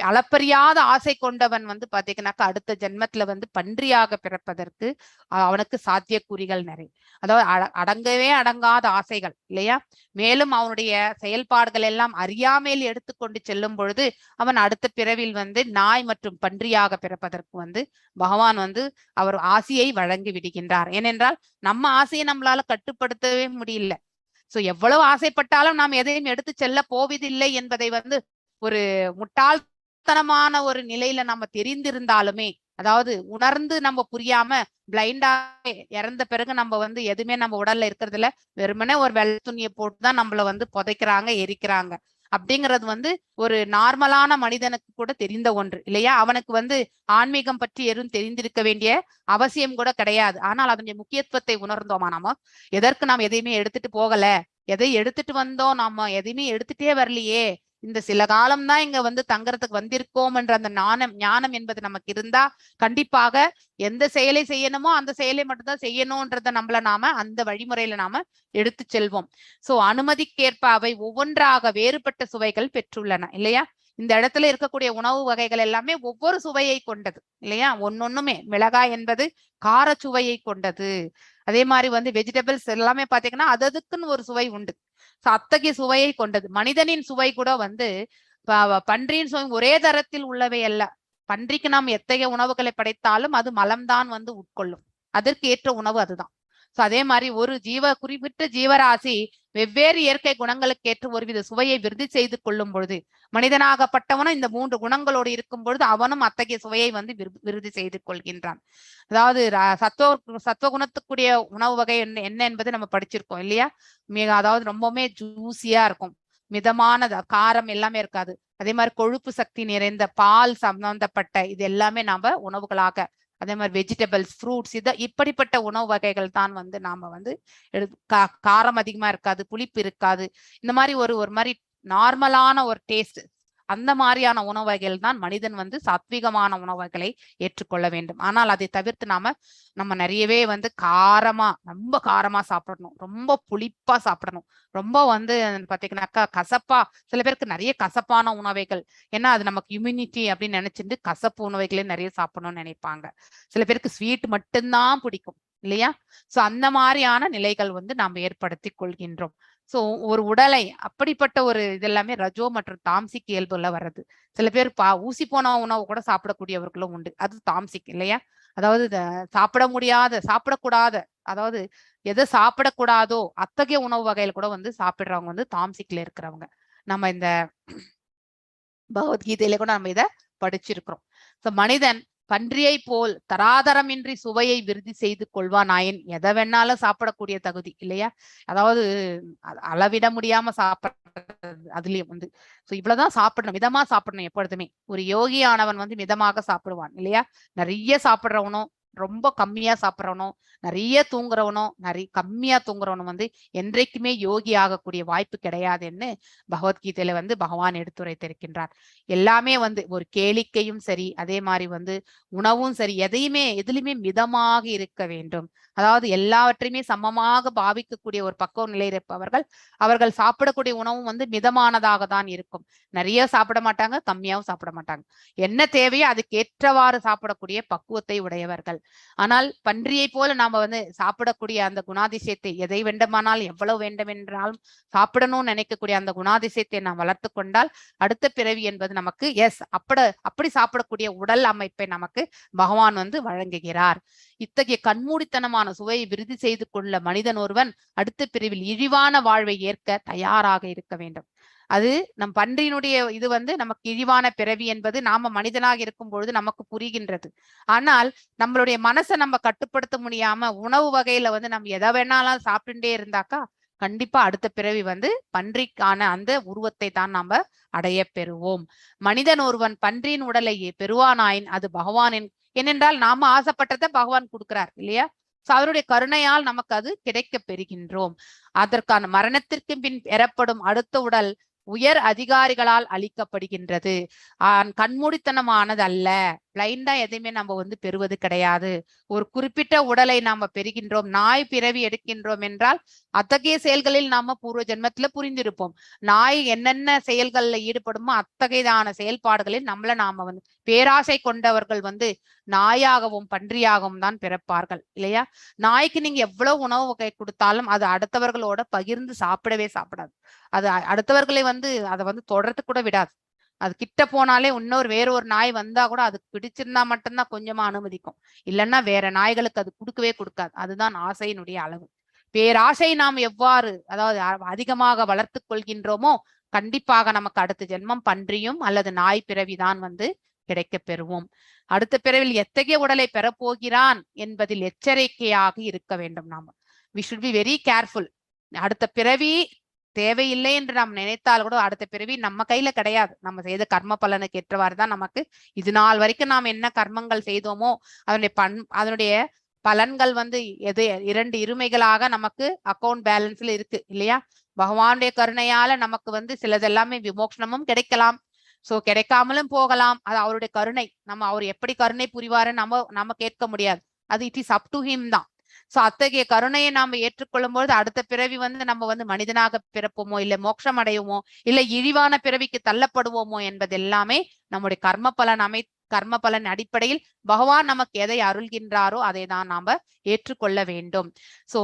S1: அளப்பரியாத ஆசை கொண்டவன் வந்து பாத்தீங்கன்னாக்கா அடுத்த ஜென்மத்துல வந்து பன்றியாக பிறப்பதற்கு அவனுக்கு சாத்தியக்கூறிகள் நிறைய. அதாவது அடங்கவே அடங்காத ஆசைகள் இல்லையா? மேலும் அவனுடைய செயல்பாடுகள் எல்லாம் அறியாமையில் எடுத்துக்கொண்டு செல்லும் பொழுது அவன் அடுத்த பிறவில் வந்து நாய் மற்றும் பன்றியாக பிறப்பதற்கு வந்து பகவான் வந்து அவர் ஆசையை வழங்கி விடுகின்றார். ஏனென்றால் நம்ம ஆசையை நம்மளால கட்டுப்படுத்தவே முடியல. சோ எவ்வளவு ஆசைப்பட்டாலும் நாம் எதையும் எடுத்து செல்ல போவதில்லை என்பதை வந்து ஒரு முட்டாள்தனமான ஒரு நிலையில நம்ம தெரிந்திருந்தாலுமே, அதாவது உணர்ந்து நம்ம புரியாம பிளைண்டா இறந்த பிறகு நம்ம வந்து எதுவுமே நம்ம உடல்ல இருக்கிறதுல வெறுமனே ஒரு வெள்ளை துணியை போட்டுதான் நம்மள வந்து புதைக்கிறாங்க, எரிக்கிறாங்க அப்படிங்கிறது வந்து ஒரு நார்மலான மனிதனுக்கு கூட தெரிந்த ஒன்று இல்லையா? அவனுக்கு வந்து ஆன்மீகம் பற்றி எதுவும் தெரிந்திருக்க வேண்டிய அவசியம் கூட கிடையாது. ஆனால் அதனுடைய முக்கியத்துவத்தை உணர்ந்தோமா நாம? எதற்கு நாம் எதையுமே எடுத்துட்டு போகல, எதை எடுத்துட்டு வந்தோம், நாம எதையுமே எடுத்துட்டே வரலையே, இந்த சில காலம்தான் இங்க வந்து தங்கறதுக்கு வந்திருக்கோம் என்ற அந்த ஞானம் என்பது நமக்கு இருந்தா கண்டிப்பாக எந்த செயலை செய்யணுமோ அந்த செயலை மட்டும்தான் செய்யணும்ன்றத நம்மள நாம அந்த வழிமுறையில நாம எடுத்து செல்வோம். சோ அனுமதிக்கேற்ப அவை ஒவ்வொன்றாக வேறுபட்ட சுவைகள் பெற்றுள்ளன இல்லையா? இந்த இடத்துல இருக்கக்கூடிய உணவு வகைகள் எல்லாமே ஒவ்வொரு சுவையை கொண்டது இல்லையா? ஒன்னொன்னுமே மிளகாய் என்பது கார சுவையை கொண்டது. அதே மாதிரி வந்து வெஜிடபிள்ஸ் எல்லாமே பாத்தீங்கன்னா அதுக்குன்னு ஒரு சுவை உண்டு. அத்தகைய சுவையை கொண்டது. மனிதனின் சுவை கூட வந்து பன்றியின் சுவை ஒரே தரத்தில் உள்ளவை அல்ல. பன்றிக்கு நாம் எத்தகைய உணவுகளை படைத்தாலும் அது மலம்தான் வந்து உட்கொள்ளும். அதற்கு ஏற்ற உணவு அதுதான். சோ அதே மாதிரி ஒரு குறிப்பிட்ட ஜீவராசி வெவ்வேறு இயற்கை குணங்களுக்கு ஏற்ற ஒருவித சுவையை விருத்தி செய்து கொள்ளும் பொழுது மனிதனாகப்பட்டவனும் இந்த 3 குணங்களோடு இருக்கும் பொழுது அவனும் அத்தகைய சுவையை வந்து விருத்தி செய்து கொள்கின்றான். அதாவது சத்துவகுணத்துக்குரிய உணவு வகை என்ன என்பது நம்ம படிச்சிருக்கோம் இல்லையா? அதாவது ரொம்பவுமே ஜூசியா இருக்கும், மிதமான காரம் எல்லாமே இருக்காது. அதே மாதிரி கொழுப்பு சக்தி நிறைந்த பால் சம்பந்தப்பட்ட இது எல்லாமே நாம உணவுகளாக, அதே மாதிரி வெஜிடபிள்ஸ், ஃப்ரூட்ஸ், இப்படிப்பட்ட உணவு வகைகள் தான் வந்து நாம வந்து காரம் அதிகமா இருக்காது, புளிப்பு இருக்காது. இந்த மாதிரி ஒரு மாதிரி நார்மலான ஒரு டேஸ்ட், அந்த மாதிரியான உணவு வகைகள் தான் மனிதன் வந்து சாத்விகமான உணவுகளை ஏற்றுக்கொள்ள வேண்டும். ஆனால் அதை தவிர்த்து நம்ம நிறையவே வந்து ரொம்ப காரமா சாப்பிடணும், ரொம்ப புளிப்பா சாப்பிடணும், ரொம்ப வந்து பாத்தீங்கன்னாக்கா கசப்பா, சில பேருக்கு நிறைய கசப்பான உணவுகள், ஏன்னா அது நமக்கு இம்யூனிட்டி அப்படின்னு நினைச்சிட்டு கசப்பு உணவுகளே நிறைய சாப்பிடணும்னு நினைப்பாங்க. சில பேருக்கு ஸ்வீட் மட்டும்தான் பிடிக்கும் இல்லையா? சோ அந்த மாதிரியான நிலைகள் வந்து நாம் ஏற்படுத்தி கொள்கின்றோம். சோ ஒரு உடலை அப்படிப்பட்ட ஒரு இதெல்லாமே ரஜோ மற்றும் தாம்சிக் இயல்புல வர்றது. சில பேர் ஊசி போன உணவு கூட சாப்பிடக்கூடியவர்களும் உண்டு, அது தாம்சிக் இல்லையா? அதாவது சாப்பிடக்கூடாத, அதாவது எதை சாப்பிடக்கூடாதோ அத்தகைய உணவு வகையில கூட வந்து சாப்பிடுறவங்க வந்து தாம்சிக்ல இருக்கிறவங்க. நம்ம இந்த பகவத்கீதையில கூட நம்ம இதை படிச்சிருக்கிறோம். சோ மனிதன் பன்றியை போல் தராதரமின்றி சுவையை விருதி செய்து கொள்வானாயின் எதை வேணாலும் சாப்பிடக்கூடிய தகுதி இல்லையா? அதாவது அளவிட முடியாம சாப்பிடுறது, அதுலயும் வந்து இவ்வளவுதான் சாப்பிடணும், மிதமா சாப்பிடணும். எப்பொழுதுமே ஒரு யோகியானவன் வந்து மிதமாக சாப்பிடுவான் இல்லையா? நிறைய சாப்பிடுறவனும் ரொம்ப கம்மியா சாப்பிடுறவனும், நிறைய தூங்குறவனும் கம்மியா தூங்குறவனும் வந்து என்றைக்குமே யோகி ஆகக்கூடிய வாய்ப்பு கிடையாதுன்னு பகவத்கீதையில வந்து பகவான் எடுத்துரைத்திருக்கின்றார். எல்லாமே வந்து ஒரு கேளிக்கையும் சரி, அதே மாதிரி வந்து உணவும் சரி, எதுலையுமே மிதமாக இருக்க வேண்டும். அதாவது எல்லாவற்றையுமே சமமாக பாவிக்கக்கூடிய ஒரு பக்குவ நிலை இருப்பவர்கள், அவர்கள் சாப்பிடக்கூடிய உணவும் வந்து மிதமானதாக தான் இருக்கும். நிறைய சாப்பிட மாட்டாங்க, கம்மியாவும் சாப்பிட மாட்டாங்க. என்ன தேவையோ அதுக்கு ஏற்றவாறு சாப்பிடக்கூடிய பக்குவத்தை உடையவர்கள். ஆனால் பன்றியை போல நாம வந்து சாப்பிடக்கூடிய அந்த குணாதிசயத்தை, எதை வேண்டுமானால் எவ்வளவு வேண்டும் என்றாலும் சாப்பிடணும்னு நினைக்கக்கூடிய அந்த குணாதிசயத்தை நாம் வளர்த்து கொண்டால் அடுத்த பிறவி என்பது நமக்கு அப்படி சாப்பிடக்கூடிய உடல் அமைப்பை நமக்கு பகவான் வந்து வழங்குகிறார். இத்தகைய கண்மூடித்தனமான சுவையை விருதி செய்து கொள்ள மனிதன் ஒருவன் அடுத்த பிரிவில் இழிவான வாழ்வை ஏற்க தயாராக இருக்க வேண்டும். அது நம் பன்றியினுடைய இது வந்து நமக்கு இழிவான பிறவி என்பது நாம மனிதனாக இருக்கும் பொழுது நமக்கு புரிகின்றது. ஆனால் நம்மளுடைய மனசை நம்ம கட்டுப்படுத்த முடியாம உணவு வகையில வந்து நம்ம எதை வேணாலும் சாப்பிட்டுட்டே இருந்தாக்கா கண்டிப்பா அடுத்த பிறவி வந்து பன்றிக்கான அந்த உருவத்தை தான் நாம அடைய பெறுவோம். மனிதன் ஒருவன் பன்றியின் உடலை பெறுவானாயின் அது பகவானின், ஏனென்றால் நாம ஆசைப்பட்டதை பகவான் கொடுக்கிறார் இல்லையா? அவருடைய கருணையால் நமக்கு அது கிடைக்க பெறுகின்றோம். அதற்கான மரணத்திற்கு பின் பெறப்படும் அடுத்த உடல் உயர் அதிகாரிகளால் அளிக்கப்படுகின்றது. கண்மூடித்தனமானது அல்ல, பிளைண்டா எதையுமே நம்ம வந்து பெறுவது கிடையாது. ஒரு குறிப்பிட்ட உடலை நாம பெறுகின்றோம், நாய் பிறவி எடுக்கின்றோம் என்றால் அத்தகைய செயல்களில் நாம பூர்வ ஜென்மத்துல புரிந்திருப்போம். நாய் என்னென்ன செயல்கள்ல ஈடுபடுமோ அத்தகையதான செயல்பாடுகளில் நாம வந்து பேராசை கொண்டவர்கள் வந்து நாயாகவும் பன்றியாகவும் தான் பிறப்பார்கள் இல்லையா? நாய்க்கு நீங்க எவ்வளவு உணவு வகை கொடுத்தாலும் அது அடுத்தவர்களோட பகிர்ந்து சாப்பிடவே சாப்பிடாது. அது அடுத்தவர்களை வந்து அதை வந்து தொடர்ந்து கூட விடாது. அது கிட்ட போனாலே வேற ஒரு நாய் வந்தா கூட அதுக்கு பிடிச்சிருந்தா மட்டும்தான் கொஞ்சமா அனுமதிக்கும், இல்லைன்னா வேற நாய்களுக்கு அது கொடுக்கவே கொடுக்காது. அதுதான் ஆசையினுடைய அளவு. பேராசை நாம் எவ்வாறு அதாவது அதிகமாக வளர்த்து கொள்கின்றோமோ கண்டிப்பாக நமக்கு அடுத்த ஜென்மம் பன்றியும் அல்லது நாய் பிறவிதான் வந்து கிடைக்க பெறுவோம். அடுத்த பிறவில் எத்தகைய உடலை பெறப்போகிறான் என்பதில் எச்சரிக்கையாக இருக்க வேண்டும். நாம we should be very careful. அடுத்த பிறவி தேவையில்லை என்று நாம் நினைத்தால் கூட அடுத்த பிறவி நம்ம கையில கிடையாது. நம்ம செய்த கர்ம பலனுக்கு ஏற்றவாறு தான் நமக்கு இது நாள் வரைக்கும் நாம் என்ன கர்மங்கள் செய்தோமோ அதனுடைய பலன்கள் வந்து இரண்டு இருமைகளாக நமக்கு அக்கௌண்ட் பேலன்ஸ்ல இருக்கு இல்லையா? பகவானுடைய கருணையால நமக்கு வந்து சிலதெல்லாமே விமோக்ஷனமும் கிடைக்கலாம், சோ கிடைக்காமலும் போகலாம். அது அவருடைய கருணை. அவர் எப்படி கருணை புரிவாரு நம்ம கேட்க முடியாது. அது it is up to him தான். சோ அத்தகைய கருணையை நாம ஏற்றுக்கொள்ளும் பொழுது அடுத்த பிறவி வந்து நம்ம வந்து மனிதனாக பிறப்போமோ, இல்ல மோட்சம் அடையுமோ, இல்ல இழிவான பிறவிக்கு தள்ளப்படுவோமோ என்பது எல்லாமே நம்முடைய கர்ம பலன் அடிப்படையில் பகவான் நமக்கு எதை அருள்கின்றாரோ அதை தான் நாம ஏற்றுக்கொள்ள வேண்டும். சோ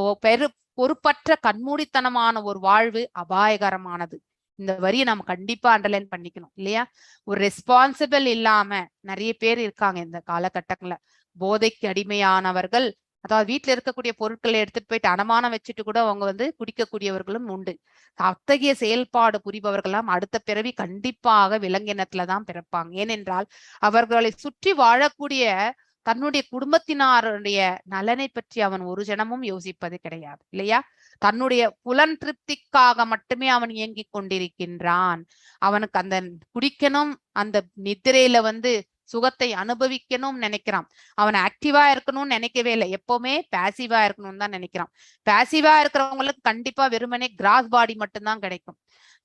S1: பொறுப்பற்ற கண்மூடித்தனமான ஒரு வாழ்வு அபாயகரமானது. இந்த வரியை நம்ம கண்டிப்பா அண்டர்லைன் பண்ணிக்கணும் இல்லையா? ஒரு ரெஸ்பான்சிபிள் இல்லாம நிறைய பேர் இருக்காங்க இந்த காலகட்டங்கள்ல. போதைக்கு அடிமையானவர்கள், அதாவது வீட்டுல இருக்கக்கூடிய பொருட்களை எடுத்துட்டு போயிட்டு அடமானம் வச்சுட்டு கூட அவங்க வந்து குடிக்கக்கூடியவர்களும் உண்டு. அத்தகைய செயல்பாடு புரிபவர்களாம் அடுத்த பிறவி கண்டிப்பாக விலங்கினத்துலதான் பிறப்பாங்க. ஏனென்றால் அவர்களை சுற்றி வாழக்கூடிய தன்னுடைய குடும்பத்தினாருடைய நலனை பற்றி அவன் ஒரு ஜனமும் யோசிப்பது கிடையாது இல்லையா? தன்னுடைய புலன் திருப்திக்காக மட்டுமே அவன் இயங்கிக் கொண்டிருக்கின்றான். அவனுக்கு அந்த குடிக்கணும், அந்த நித்திரையில வந்து சுகத்தை அனுபவிக்கணும் நினைக்கிறான். அவன் ஆக்டிவா இருக்கணும்னு நினைக்கவே இல்லை, எப்பவுமே பேசிவா இருக்கணும்னு தான் நினைக்கிறான். பேசிவா இருக்கிறவங்களுக்கு கண்டிப்பா வெறுமனே கிராஸ் பாடி மட்டும்தான் கிடைக்கும்.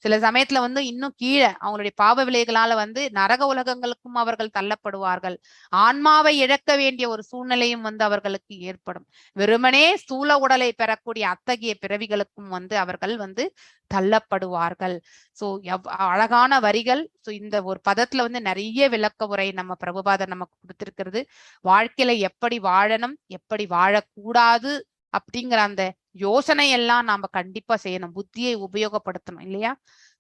S1: சில சமயத்துல வந்து இன்னும் கீழே அவங்களுடைய பாவ விலைகளால வந்து நரக உலகங்களுக்கும் அவர்கள் தள்ளப்படுவார்கள். ஆன்மாவை இழக்க வேண்டிய ஒரு சூழ்நிலையும் வந்து அவர்களுக்கு ஏற்படும். வெறுமனே ஸ்தூல உடலை பெறக்கூடிய அத்தகைய பிறவிகளுக்கும் வந்து அவர்கள் வந்து தள்ளப்படுவார்கள். சோ அழகான வரிகள். சோ இந்த ஒரு பதத்துல வந்து நிறைய விளக்க உரை நம்ம பிரபுபாதர் நமக்கு கொடுத்திருக்கிறது. வாழ்க்கையில எப்படி வாழணும், எப்படி வாழக்கூடாது அப்படிங்கிற அந்த யோசனை எல்லாம் நாம கண்டிப்பா செய்யணும். புத்தியை உபயோகப்படுத்தணும் இல்லையா?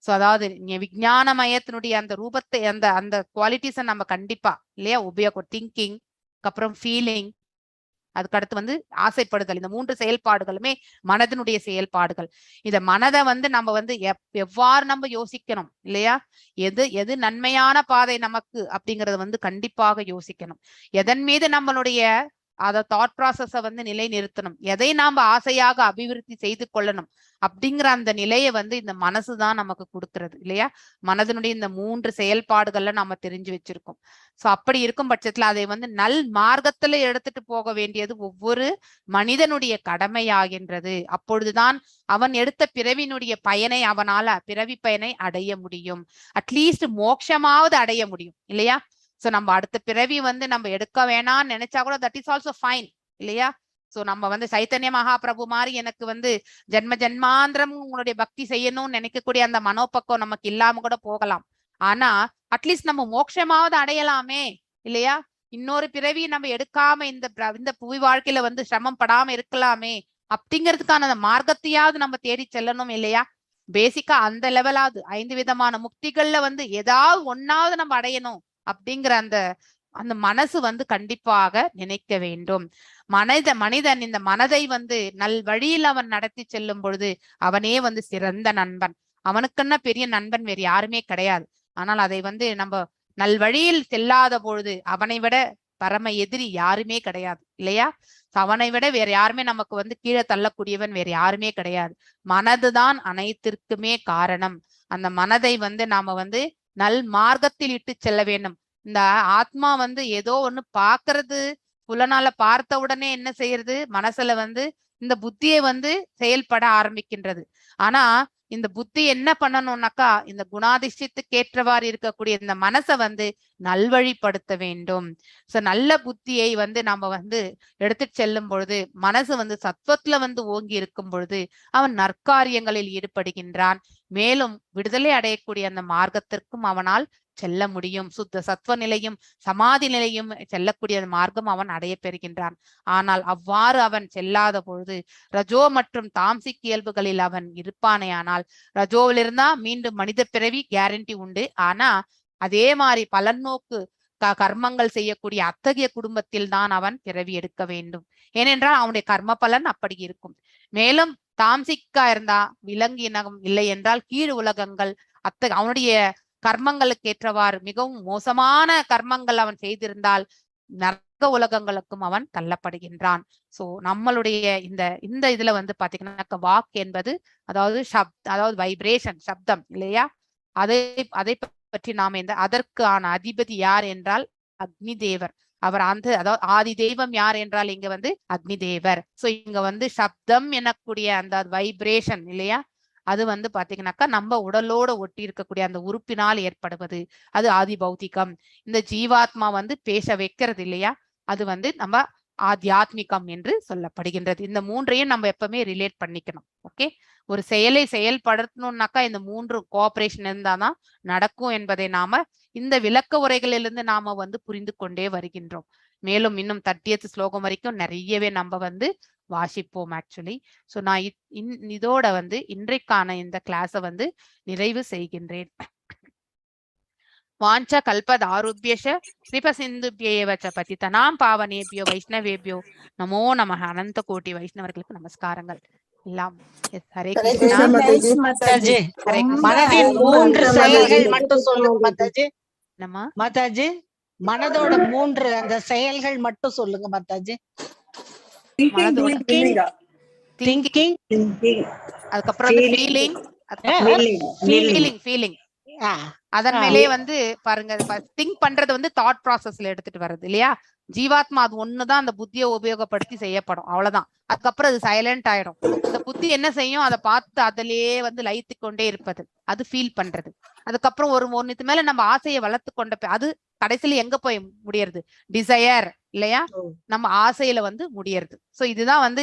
S1: சோ அதாவது விஞ்ஞானமயத்தினுடைய அந்த ரூபத்தை அந்த அந்த குவாலிட்டிஸை நம்ம கண்டிப்பா இல்லையா திங்கிங், அப்புறம் ஃபீலிங், அதுக்கு அடுத்து வந்து ஆசைப்படுதல். இந்த 3 செயல்பாடுகளுமே மனதினுடைய செயல்பாடுகள். இந்த மனதை வந்து நம்ம வந்து எவ்வாறு நம்ம யோசிக்கணும் இல்லையா? எது நன்மையான பாதை நமக்கு அப்படிங்கறத வந்து கண்டிப்பாக யோசிக்கணும். எதன் மீது நம்மளுடைய தாட் ப்ராசஸ வந்து நிலை நிறுத்தணும், எதை நாம ஆசையாக அபிவிருத்தி செய்து கொள்ளணும் அப்படிங்கிற அந்த நிலையை வந்து இந்த மனசுதான் நமக்கு கொடுக்கிறது இல்லையா? மனதினுடைய இந்த 3 செயல்பாடுகள்ல நாம தெரிஞ்சு வச்சிருக்கோம். சோ அப்படி இருக்கும் பட்சத்துல அதை வந்து நல் மார்க்கத்துல எடுத்துட்டு போக வேண்டியது ஒவ்வொரு மனிதனுடைய கடமையாகின்றது. அப்பொழுதுதான் அவன் எடுத்த பிறவினுடைய பயனை பிறவி பயனை அடைய முடியும். அட்லீஸ்ட் மோட்சமாவது அடைய முடியும் இல்லையா? சோ நம்ம அடுத்த பிறவி வந்து நம்ம எடுக்க வேணாம்னு நினைச்சா கூட தட் இஸ் ஆல்சோ ஃபைன் இல்லையா? சோ நம்ம வந்து சைத்தன்ய மகாபிரபு மாதிரி எனக்கு வந்து ஜென்மாந்திரம் உங்களுடைய பக்தி செய்யணும்னு நினைக்கக்கூடிய அந்த மனோபக்கம் நமக்கு இல்லாம கூட போகலாம். ஆனா அட்லீஸ்ட் நம்ம மோட்சமாவது அடையலாமே இல்லையா? இன்னொரு பிறவி நம்ம எடுக்காம இந்த புவி வாழ்க்கையில வந்து சிரமம் படாம இருக்கலாமே அப்படிங்கிறதுக்கான அந்த மார்க்கத்தையாவது நம்ம தேடி செல்லணும் இல்லையா? பேசிக்கா அந்த லெவலாவது 5 விதமான முக்திகள்ல வந்து ஏதாவது ஒன்னாவது நம்ம அடையணும் அப்படிங்கிற அந்த மனசு வந்து கண்டிப்பாக நினைக்க வேண்டும். மனிதன் இந்த மனதை வந்து நல் வழியில் அவன் நடத்தி செல்லும் பொழுது அவனே வந்து சிறந்த நண்பன். அவனுக்குன்னா பெரிய நண்பன் வேறு யாருமே கிடையாது. ஆனால் அதை வந்து நம்ம நல் வழியில் செல்லாத பொழுது அவனை விட பரம எதிரி யாருமே கிடையாது இல்லையா? அவனை விட வேற யாருமே நமக்கு வந்து கீழே தள்ளக்கூடியவன் வேற யாருமே கிடையாது. மனதுதான் அனைத்திற்குமே காரணம். அந்த மனதை வந்து நாம வந்து நல் மார்க்கத்தில் இட்டு செல்ல வேண்டும். இந்த ஆத்மா வந்து ஏதோ ஒண்ணு பாக்குறது, புலனால பார்த்த உடனே என்ன செய்யறது, மனசுல வந்து இந்த புத்தியை வந்து செயல்பட ஆரம்பிக்கின்றது. ஆனா இந்த புத்தி என்ன பண்ணணும்னாக்கா இந்த குணாதிசயத்துக்கு ஏற்றவாறு இருக்கக்கூடிய இந்த மனசை வந்து நல்வழிப்படுத்த வேண்டும். சோ நல்ல புத்தியை வந்து நம்ம வந்து எடுத்துட்டு செல்லும் பொழுது மனசு வந்து சத்துவத்துல வந்து ஓங்கி இருக்கும் பொழுது அவன் நற்காரியங்களில் ஈடுபடுகின்றான். மேலும் விடுதலை அடையக்கூடிய அந்த மார்க்கத்திற்கும் அவனால் செல்ல முடியும். சுத்த சத்துவ நிலையும் சமாதி நிலையும் செல்லக்கூடிய மார்க்கம் அவன் அடைய பெறுகின்றான். ஆனால் அவ்வாறு அவன் செல்லாத பொழுது ரஜோ மற்றும் தாம்சிக் இயல்புகளில் அவன் இருப்பானே ஆனால் ரஜோவில் இருந்தா மீண்டும் மனித பிறவி கேரண்டி உண்டு. ஆனா அதே மாதிரி பலநோக்கு கர்மங்கள் செய்யக்கூடிய அத்தகைய குடும்பத்தில் தான் அவன் பிறவி எடுக்க வேண்டும். ஏனென்றால் அவனுடைய கர்ம பலன் அப்படி இருக்கும். மேலும் தாம்சிக்கா இருந்தா விலங்கு இனகம், இல்லை என்றால் கீழ் உலகங்கள், அவனுடைய கர்மங்களுக்கு ஏற்றவாறு மிகவும் மோசமான கர்மங்கள் அவன் செய்திருந்தால் நரக உலகங்களுக்கும் அவன் தள்ளப்படுகின்றான். சோ நம்மளுடைய இந்த இதுல வந்து பாத்தீங்கன்னா வாக் என்பது அதாவது வைப்ரேஷன், சப்தம் இல்லையா? அதை பற்றி நாம அதற்கான அதிபதி யார் என்றால் அக்னி தேவர். அவர் அதாவது ஆதி தெய்வம் யார் என்றால் இங்க வந்து அக்னி தேவர். சோ இங்க வந்து சப்தம் எனக்கூடிய அந்த வைப்ரேஷன் இல்லையா? அது வந்து பாத்தீங்கன்னாக்கா நம்ம உடலோட ஒட்டி இருக்கக்கூடிய அந்த உறுப்பினால் ஏற்படுவது, அது ஆதி பௌத்திகம். இந்த ஜீவாத்மா வந்து பேச வைக்கிறது இல்லையா? அது வந்து நம்ம ஆத்தியாத்மிகம் என்று சொல்லப்படுகின்றது. இந்த 3ஐயும் நம்ம எப்பவுமே ரிலேட் பண்ணிக்கணும். ஓகே, ஒரு செயலை செயல்படுத்தணும்னாக்கா இந்த 3 கோஆபரேஷன் இருந்தாதான் நடக்கும் என்பதை நாம இந்த விளக்க உரைகளிலிருந்து நாம வந்து புரிந்து கொண்டே வருகின்றோம். மேலும் இன்னும் 30th ஸ்லோகம் வரைக்கும் நிறையவே நம்ம வந்து வாசிப்போம் ஆக்சுவலி. ஸோ நான் இதோட வந்து இன்றைக்கான இந்த கிளாஸை வந்து நிறைவு செய்கின்றேன். வாஞ்ச கல்பதாருபியஷ கிருப சிந்துபியேவ ச பதிதனாம் பாவனேபியோ வைஷ்ணவேபியோ நமோ நமஹ. அனந்த கோட்டி வைஷ்ணவர்களுக்கு நமஸ்காரங்கள் எல்லாம். ஹரே கிருஷ்ணா.
S7: மாதாஜி,
S1: ஹரே
S7: மனதின் 3 செயல்கள் மட்டும் சொல்லுங்க மாதாஜி.
S1: என்னம்மா
S7: மாதாஜி, மனதோட 3 அந்த செயல்கள் மட்டும் சொல்லுங்க மாதாஜி.
S1: திங்கிங், அதுக்கப்புறம் ஃபீலிங், ஃபீலிங் அதன் மேலேயே வந்து பாருங்க திங்க் பண்றது வந்து தாட் ப்ராசஸ்ல எடுத்துட்டு வர்றது இல்லையா. ஜீவாத்மா அது ஒண்ணுதான் அந்த புத்தியை உபயோகப்படுத்தி செய்யப்படும், அவ்வளவுதான். அதுக்கப்புறம் அது சைலண்ட் ஆயிடும். இந்த புத்தி என்ன செய்யும், அதை பார்த்து அதிலேயே வந்து லயித்து கொண்டே இருப்பது, அது ஃபீல் பண்றது. அதுக்கப்புறம் ஒன்னுக்கு மேல நம்ம ஆசையை வளர்த்து கொண்ட அது கடைசியில எங்க போய் முடியறது, டிசையர் இல்லையா, நம்ம ஆசையில வந்து முடியறது. சோ இதுதான் வந்து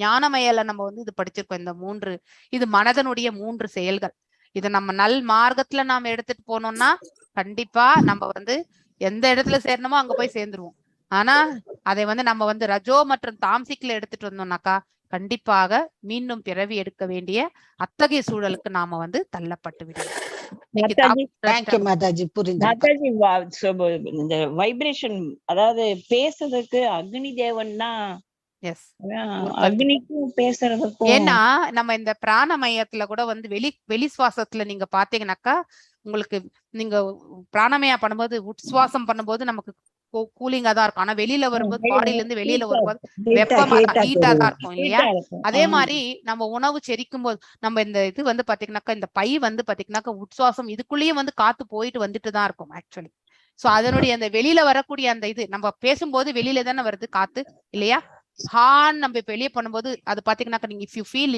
S1: ஞானமயல நம்ம வந்து இது படிச்சிருக்கோம். இந்த 3 இது மனதனுடைய 3 செயல்கள். இதை நம்ம நல் மார்க்கத்துல நாம எடுத்துட்டு போனோம்னா கண்டிப்பா நம்ம வந்து எந்த இடத்துல சேரணுமோ அங்க போய் சேர்ந்துருவோம். ஆனா அதை வந்து நம்ம வந்து ரஜோ மற்றும் தாம்சிக்ல எடுத்துட்டு வந்தோம்னாக்கா கண்டிப்பாக மீண்டும் பிறவி எடுக்க வேண்டிய அத்தகைய சூழலுக்கு நாம வந்து தள்ளப்பட்டு விடுவோம்.
S3: இந்த வைப்ரேஷன், அதாவது பேசுறதுக்கு அக்னி தேவன் தான். அக்னிக்கும் பேசுறதுக்கும்,
S1: ஏன்னா நம்ம இந்த பிராண மையத்துல கூட வந்து வெளி சுவாசத்துல நீங்க பாத்தீங்கன்னாக்கா உங்களுக்கு நீங்க பிராணமயா பண்ணும்போது உட்சுவாசம் பண்ணும்போது நமக்கு கூலிங்கா தான் இருக்கும். ஆனா வெளியில வரும்போது பாடியில இருந்து வெளியில வரும்போது வெப்பமா ஹீட்டா தான் இருக்கும் இல்லையா. அதே மாதிரி நம்ம உணவு செரிக்கும் போது நம்ம இந்த இது வந்து பாத்தீங்கன்னாக்கா இந்த பை வந்து பாத்தீங்கன்னாக்கா உட்சுவாசம் இதுக்குள்ளேயே வந்து காத்து போயிட்டு வந்துட்டு தான் இருக்கும் ஆக்சுவலி. சோ அதனுடைய அந்த வெளியில வரக்கூடிய அந்த இது நம்ம பேசும்போது வெளியில தானே வருது காத்து இல்லையா. ஹான் நம்ம இப்ப வெளியே பண்ணும்போது அது பாத்தீங்கன்னாக்கா நீங்க இஃப் யூ ஃபீல்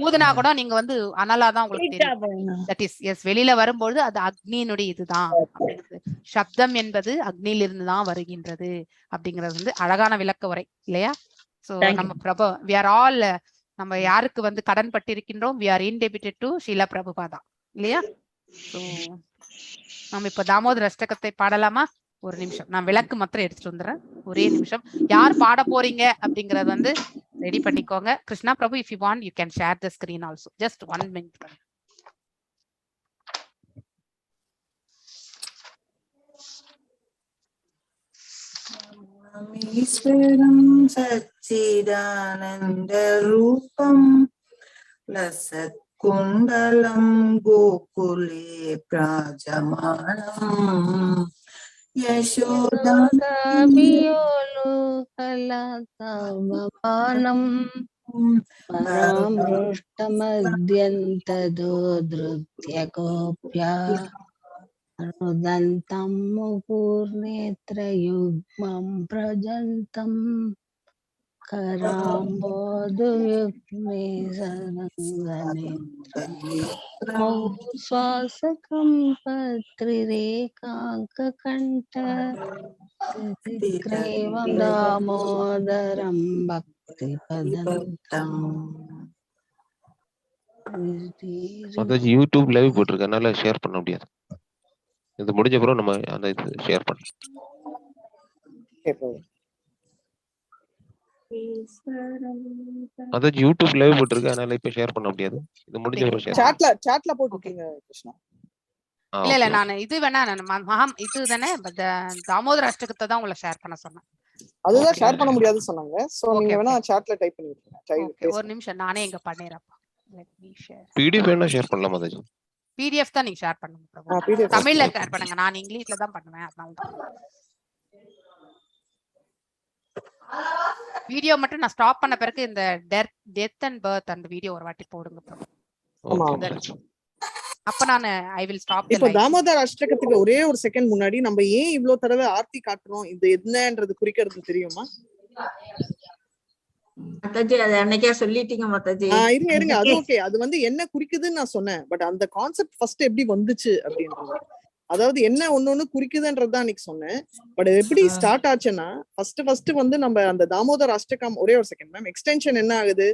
S1: ஊதுனா கூட நீங்க வந்து அனலாதான் உங்களுக்கு தெரியும். தட் இஸ் எஸ் வெளியில வரும்போது அது அக்னியினுடைய இதுதான் அப்படிங்கிறது. சப்தம் என்பது அக்னியிலிருந்து தான் வருகின்றது அப்படிங்கிறது வந்து அழகான விளக்க உரை இல்லையா. சோ நம்ம we are all நம்ம யாருக்கு வந்து கடன் பட்டிருக்கின்றோம், we are indebted to Sheila Prabhupada இல்லையா. சோ நம்ம இப்ப தாமோதர அஷ்டகத்தை பாடலாமா? ஒரு நிமிஷம் நான் விளக்கு மாத்திரம் எடுத்துட்டு வந்துடுறேன், ஒரே நிமிஷம். யார் பாட போறீங்க அப்படிங்கறது வந்து ரெடி பண்ணிக்கோங்க. கிருஷ்ணா பிரபு, if you want you can share the screen also, just 1 minute.
S2: ஈஸ்வரம் சச்சிதானந்த ரூபம் லசத் குண்டலம் கோகுலே பிராஜமானம்
S4: யசோதாபியோலு கலதவமானம் பராமృష్టமத்யந்ததோத்ருத்ய கோப்யா ருதந்தம் முகூர்நேத்ரயுக்மம் பிரஜந்தம் கராம்போதுயுக்மே சரங்கநேத்ரம் சுவாசகம் பத்ரிரேகாங்ககண்ட திக்ரேவம் தாமோதரம் பக்திபதந்தம்.
S8: அதாச்சும் யூடியூப் லைவ் போட்டிருக்கனால ஷேர் பண்ண முடியாது. இது முடிஞ்ச பிறகு நம்ம அந்த இது ஷேர் பண்ணலாம். அதாச்சும் யூடியூப் லைவ் போட்டிருக்கு, அதனால இப்ப ஷேர் பண்ண முடியாது. இது முடிஞ்ச பிறகு ஷேர்
S9: சாட்ல போட்டுருக்கீங்க கிருஷ்ணா.
S1: இல்ல நான் இது வேணா மகம் இது தானே தாமோதர அஷ்டகத்தை தான் உங்களை ஷேர் பண்ண சொன்னேன்.
S9: அதுதான் ஷேர் பண்ண முடியாதுன்னு சொன்னாங்க. சோ நீங்க வேணா சாட்ல டைப் பண்ணி விட்டுருங்க.
S1: ஒரு நிமிஷம் நானே இங்க பண்ணிரப்பா. let me share.
S8: PDF வேணா ஷேர் பண்ணலாம். அதாச்சும்
S1: PDF தான் நீங்க ஷேர் பண்ணுங்க பிரபு. தமிழ்ல ஷேர் பண்ணுங்க, நான் இங்கிலீஷ்ல தான் பண்ணுவேன், அதனால தான். வீடியோ மட்டும் நான் ஸ்டாப் பண்ண பிறகு இந்த டெத் அண்ட் பர்த் அந்த வீடியோ ஒரு வாட்டி போடுங்க பிரபு. அப்ப நான் ஐ வில் ஸ்டாப்.
S9: இப்போ தாமோதர அஷ்டகத்துக்கு ஒரே ஒரு செகண்ட் முன்னாடி நம்ம ஏன் இவ்ளோ தடவை ஆர்த்தி காட்டுறோம், இது என்னன்றது குறிக்கிறது தெரியுமா?
S2: மாதாஜி அது அன்னைக்கே சொல்லிட்டீங்க மாதாஜி.
S9: இருங்க அது ஓகே. அது வந்து என்ன குறிக்குதுன்னு நான் சொன்னேன். பட் அந்த கான்செப்ட் ஃபர்ஸ்ட் எப்படி வந்துச்சு அப்படின்றது, அதாவது என்ன ஒன்னொன்னு குறிக்குதுன்றதுதான் அன்னைக்கு சொன்னேன். பட் எப்படி ஸ்டார்ட் ஆச்சுன்னா ஃபர்ஸ்ட் வந்து நம்ம அந்த தாமோதர அஷ்டகம் ஒரே ஒரு செகண்ட் மேம் எக்ஸ்டென்ஷன் என்ன ஆகுது,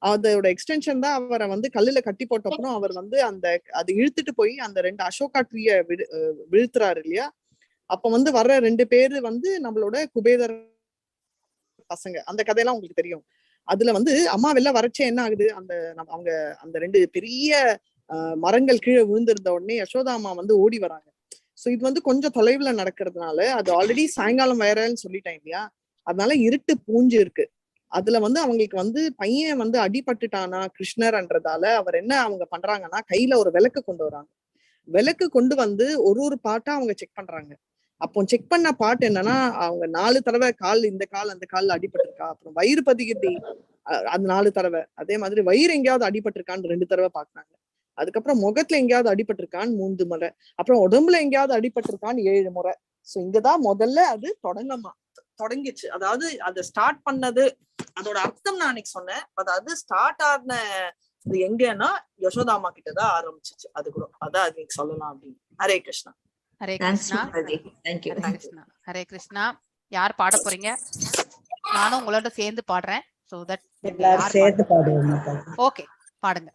S9: அதோட எக்ஸ்டென்ஷன் தான் அவரை வந்து கல்லுல கட்டி போட்ட அப்புறம் அவர் வந்து அந்த அது இழுத்துட்டு போய் அந்த 2 அசோகா ட்ரீய விழுத்துறாரு இல்லையா. அப்ப வந்து வர்ற 2 பேரு வந்து நம்மளோட குபேதர் பசங்க. அந்த கதையெல்லாம் உங்களுக்கு தெரியும். அதுல வந்து அம்மா வெளில வரச்சே என்ன ஆகுது, அவங்க அந்த 2 பெரிய மரங்கள் கீழே விழுந்திருந்த உடனே யசோதா அம்மா வந்து ஓடி வராங்க. சோ இது வந்து கொஞ்சம் தொலைவுல நடக்கிறதுனால அது ஆல்ரெடி சாயங்காலம் வேறன்னு சொல்லிட்டேன் இல்லையா, அதனால இருட்டு பூஞ்சு இருக்கு. அதுல வந்து அவங்களுக்கு வந்து பையன் வந்து அடிபட்டுட்டானா கிருஷ்ணர்ன்றதால அவர் என்ன அவங்க பண்றாங்கன்னா கையில ஒரு விளக்கு கொண்டு வராங்க. விளக்கு கொண்டு வந்து ஒரு பாட்டா அவங்க செக் பண்றாங்க. அப்போ செக் பண்ண பாட்டு என்னன்னா அவங்க 4 தடவை இந்த கால் அந்த கால்ல அடிபட்டிருக்கா, அப்புறம் வயிறு பதிகிட்டி அது 4 தடவை, அதே மாதிரி வயிறு எங்கேயாவது அடிபட்டிருக்கான்னு 2 தடவை பாக்குறாங்க. அதுக்கப்புறம் முகத்துல எங்கேயாவது அடிபட்டிருக்கான்னு 3 முறை, அப்புறம் உடம்புல எங்கேயாவது அடிபட்டிருக்கான்னு 7 முறை. சோ இங்கதான் முதல்ல அது தொடங்கிச்சு. அதாவது அதை ஸ்டார்ட் பண்ணது, அதோட அர்த்தம் நான் அன்னைக்கு சொன்னேன். அது ஸ்டார்ட் ஆன இது எங்கன்னா யசோதாமா கிட்டதான் ஆரம்பிச்சிச்சு. அது கூட அதான் அது நீங்க சொல்லலாம் அப்படின்னு. ஹரே கிருஷ்ணா.
S1: ஹரே கிருஷ்ணா. ஹரே கிருஷ்ணா. ஹரே கிருஷ்ணா. யார் பாட போறீங்க? நானும் உங்களோட சேர்ந்து பாடுறேன். சோ தட் எல்லாரும் சேர்ந்து பாடுவோம். ஓகே, பாடுங்க.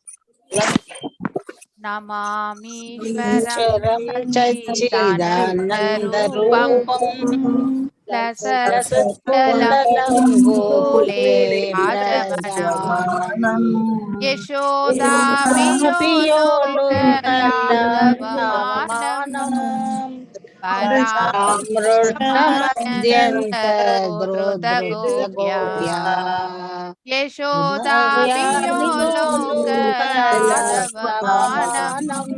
S1: நமாமீஸ்வரம் சச்சிதானந்தரூபம் லசத்கலம் கோகுலே ராஜமனம் யசோதாபியோலோகலாதவமானம் யசோதாபியோலோகலாதவமானம்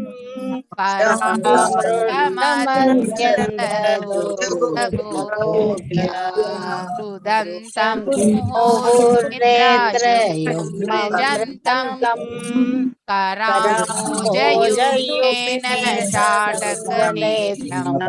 S1: ருதந்தம் முஹூர்நேத்ரயுக்மஜந்தம் கராமோஜயுக்மேன சாடகநேத்ரம்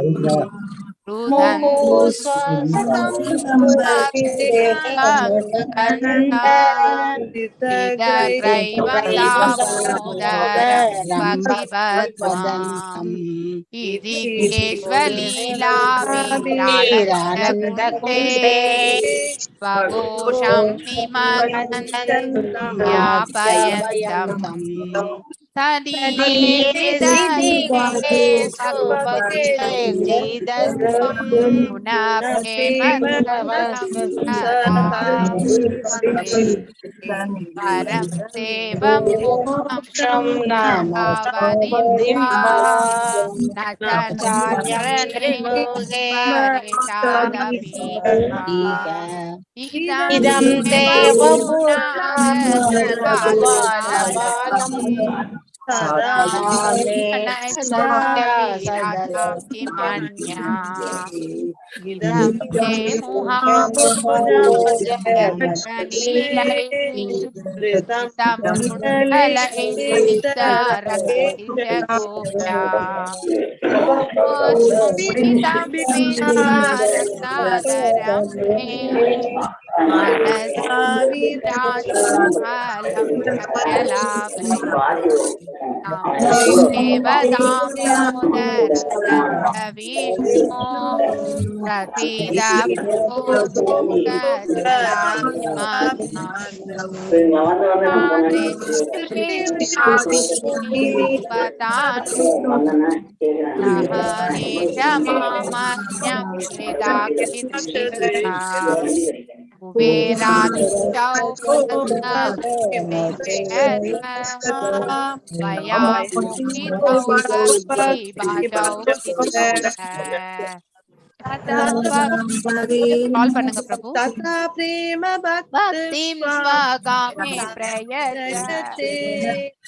S1: இதம் பண்ணுங்க பிரபு.
S2: ததா பிரேம
S1: பக்திம் ஸ்வகாமே பிரயச்ச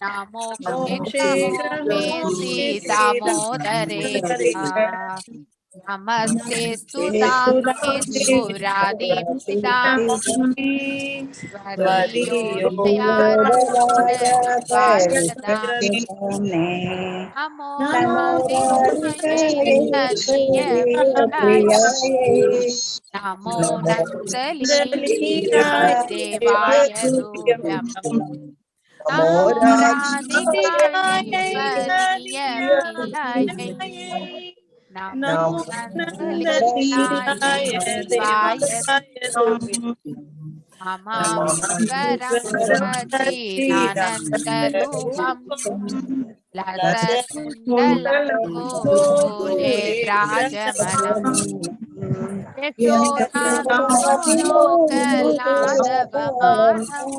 S1: நமோ சீதாமோதரே நமஸ்தே சுதாமேஸ்து ராதிபிதாம் நமோ நமோ நந்தலீலாய தேவாய துவ்யம் நமோ ராதிகாய நமோ நந்தலீலாய தேவாய அமாவரம் சச்சிதானந்தரூபம் லசத்குண்டலம் Gokhale ராஜமனம் யசோதாபியோலோகலாதவமானம்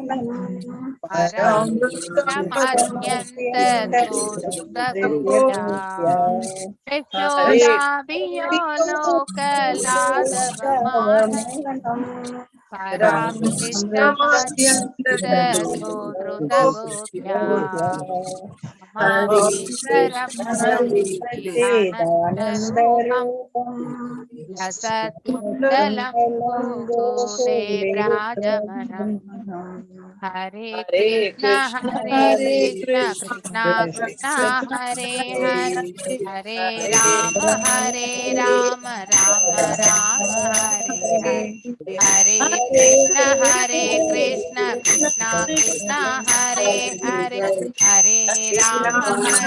S1: Hare
S9: Hare
S1: Krishna,
S9: Krishna,
S1: Hare
S9: Krishna,
S1: Krishna, Krishna
S9: Krishna,
S1: Hare
S9: Hare
S1: Hare, Hare Rama, Hare Rama, Rama Rama, Hare Hare. Hare Krishna, Hare Krishna, Krishna Krishna, Hare Hare, Hare Rama, Hare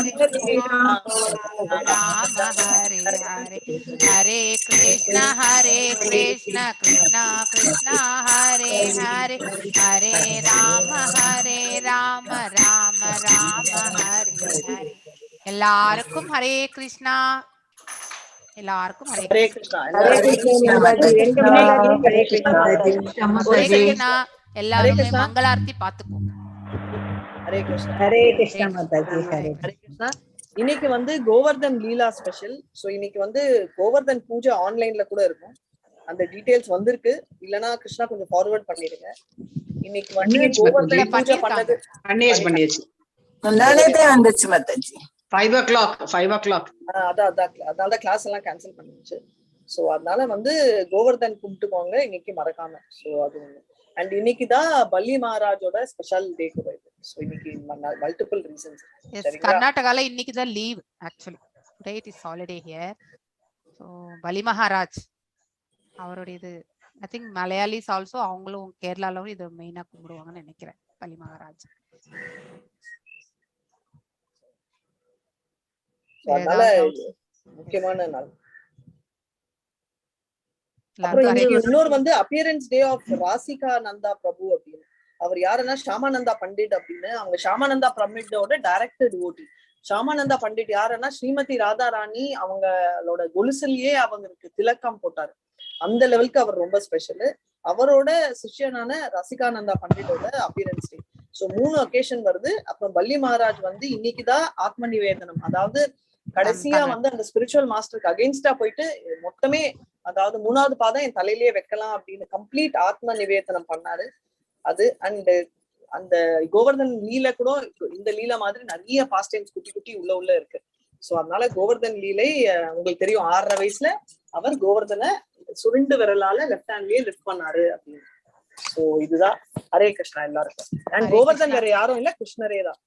S1: Rama, Hare Hare. Hare Krishna, Krishna Krishna, Hare Hare, Hare Rama, Rama Rama, Hare Hare. எல்லாருக்கும் ஹரே கிருஷ்ணா. எல்லாருக்கும் Hare
S9: Hare
S1: Krishna.
S9: Krishna.
S2: Hare Krishna Mataji. Hare Krishna Mataji.
S1: Hare Krishna. எல்லாருமே
S9: கிருஷ்ணா.
S1: மங்களார்த்தி பாத்துக்கோ.
S9: Hare Krishna.
S2: Hare Krishna Mataji.
S9: Hare Krishna. இன்னைக்கு வந்து கோவர்தன் லீலா special. So இன்னைக்கு வந்து கோவர்தன் பூஜை ஆன்லைன்ல கூட இருக்கும். அந்த டீடைல்ஸ் வந்திருக்கு. இல்லனா கிருஷ்ணா கொஞ்சம் ஃபார்வர்ட் பண்ணிடுங்க. இன்னைக்கு வந்து கோவர்தன் பூஜை பண்ணது
S10: பண்ணியாச்சு.
S2: முன்னாடியே வந்துச்சு மத்தாஜி.
S10: 5 o'clock.
S9: அதனால கிளாஸ் எல்லாம் கேன்சல் பண்ணிடுச்சு. சோ அதனால வந்து கோவர்தன் கும்பிட்டுக்கோங்க இன்னைக்கு மறக்காம. சோ அது ஒண்ணு. அண்ட் இன்னைக்கு தான் பல்லி மகாராஜோட ஸ்பெஷல் டே கூட இது. சோ இன்னைக்கு மல்டிபிள் ரீசன்ஸ்.
S1: கர்நாடகால இன்னைக்கு தான் leave actually. Today it is holiday here. So பலி மகாராஜ் அவருடைய இது ஐ திங்க் மலையாளிஸ் ஆல்சோ அவங்களும் கேரளாலும் இது மெயினா கும்பிடுவாங்கன்னு நினைக்கிறேன். பலி மகாராஜ்.
S9: அதனால முக்கியமான நாள். அப்புறம் இன்னொரு வந்து அப்பியரன்ஸ் டே ஆஃப் ராசிகா நந்தா பிரபு அப்படின்னு. அவர் யாருன்னா ஷாமானந்தா பண்டிட் அப்படின்னு. அவங்க ஷாமானந்தா பண்டிட்டோட டைரக்டர் டிவோட்டி. ஷாமானந்தா பண்டிட் யாருன்னா ஸ்ரீமதி ராதாராணி அவங்களோட கொலுசிலேயே அவங்களுக்கு திலக்கம் போட்டாரு. அந்த லெவலுக்கு அவர் ரொம்ப ஸ்பெஷல். அவரோட சிஷ்யனான ரசிகானந்தா பண்டிட்டோட அப்பியரன்ஸ் டே. சோ 3 ஒகேஷன் வருது. அப்புறம் பல்லி மகாராஜ் வந்து இன்னைக்குதான் ஆத்ம நிவேதனம், அதாவது கடைசியா வந்து அந்த ஸ்பிரிச்சுவல் மாஸ்டருக்கு அகைன்ஸ்டா போயிட்டு மொத்தமே, அதாவது 3வது பாதம் என் தலையிலேயே வைக்கலாம் அப்படின்னு கம்ப்ளீட் ஆத்ம நிவேதனம் பண்ணாரு. அது அண்ட் அந்த கோவர்தன் லீலை கூட இந்த லீலை மாதிரி நிறைய பாஸ்ட் டைம்ஸ் குட்டி குட்டி உள்ள இருக்கு. சோ அதனால கோவர்தன் லீலை உங்களுக்கு தெரியும் 6.5 வயசுல அவர் கோவர்தனை சுருண்டு விரலால லெஃப்ட் ஹேண்ட்லயே லிஃப்ட் பண்ணாரு அப்படின்னு. சோ இதுதான் ஹரே கிருஷ்ணா எல்லாருக்கும். அண்ட் கோவர்தன் வேற யாரும் இல்ல, கிருஷ்ணரே தான்.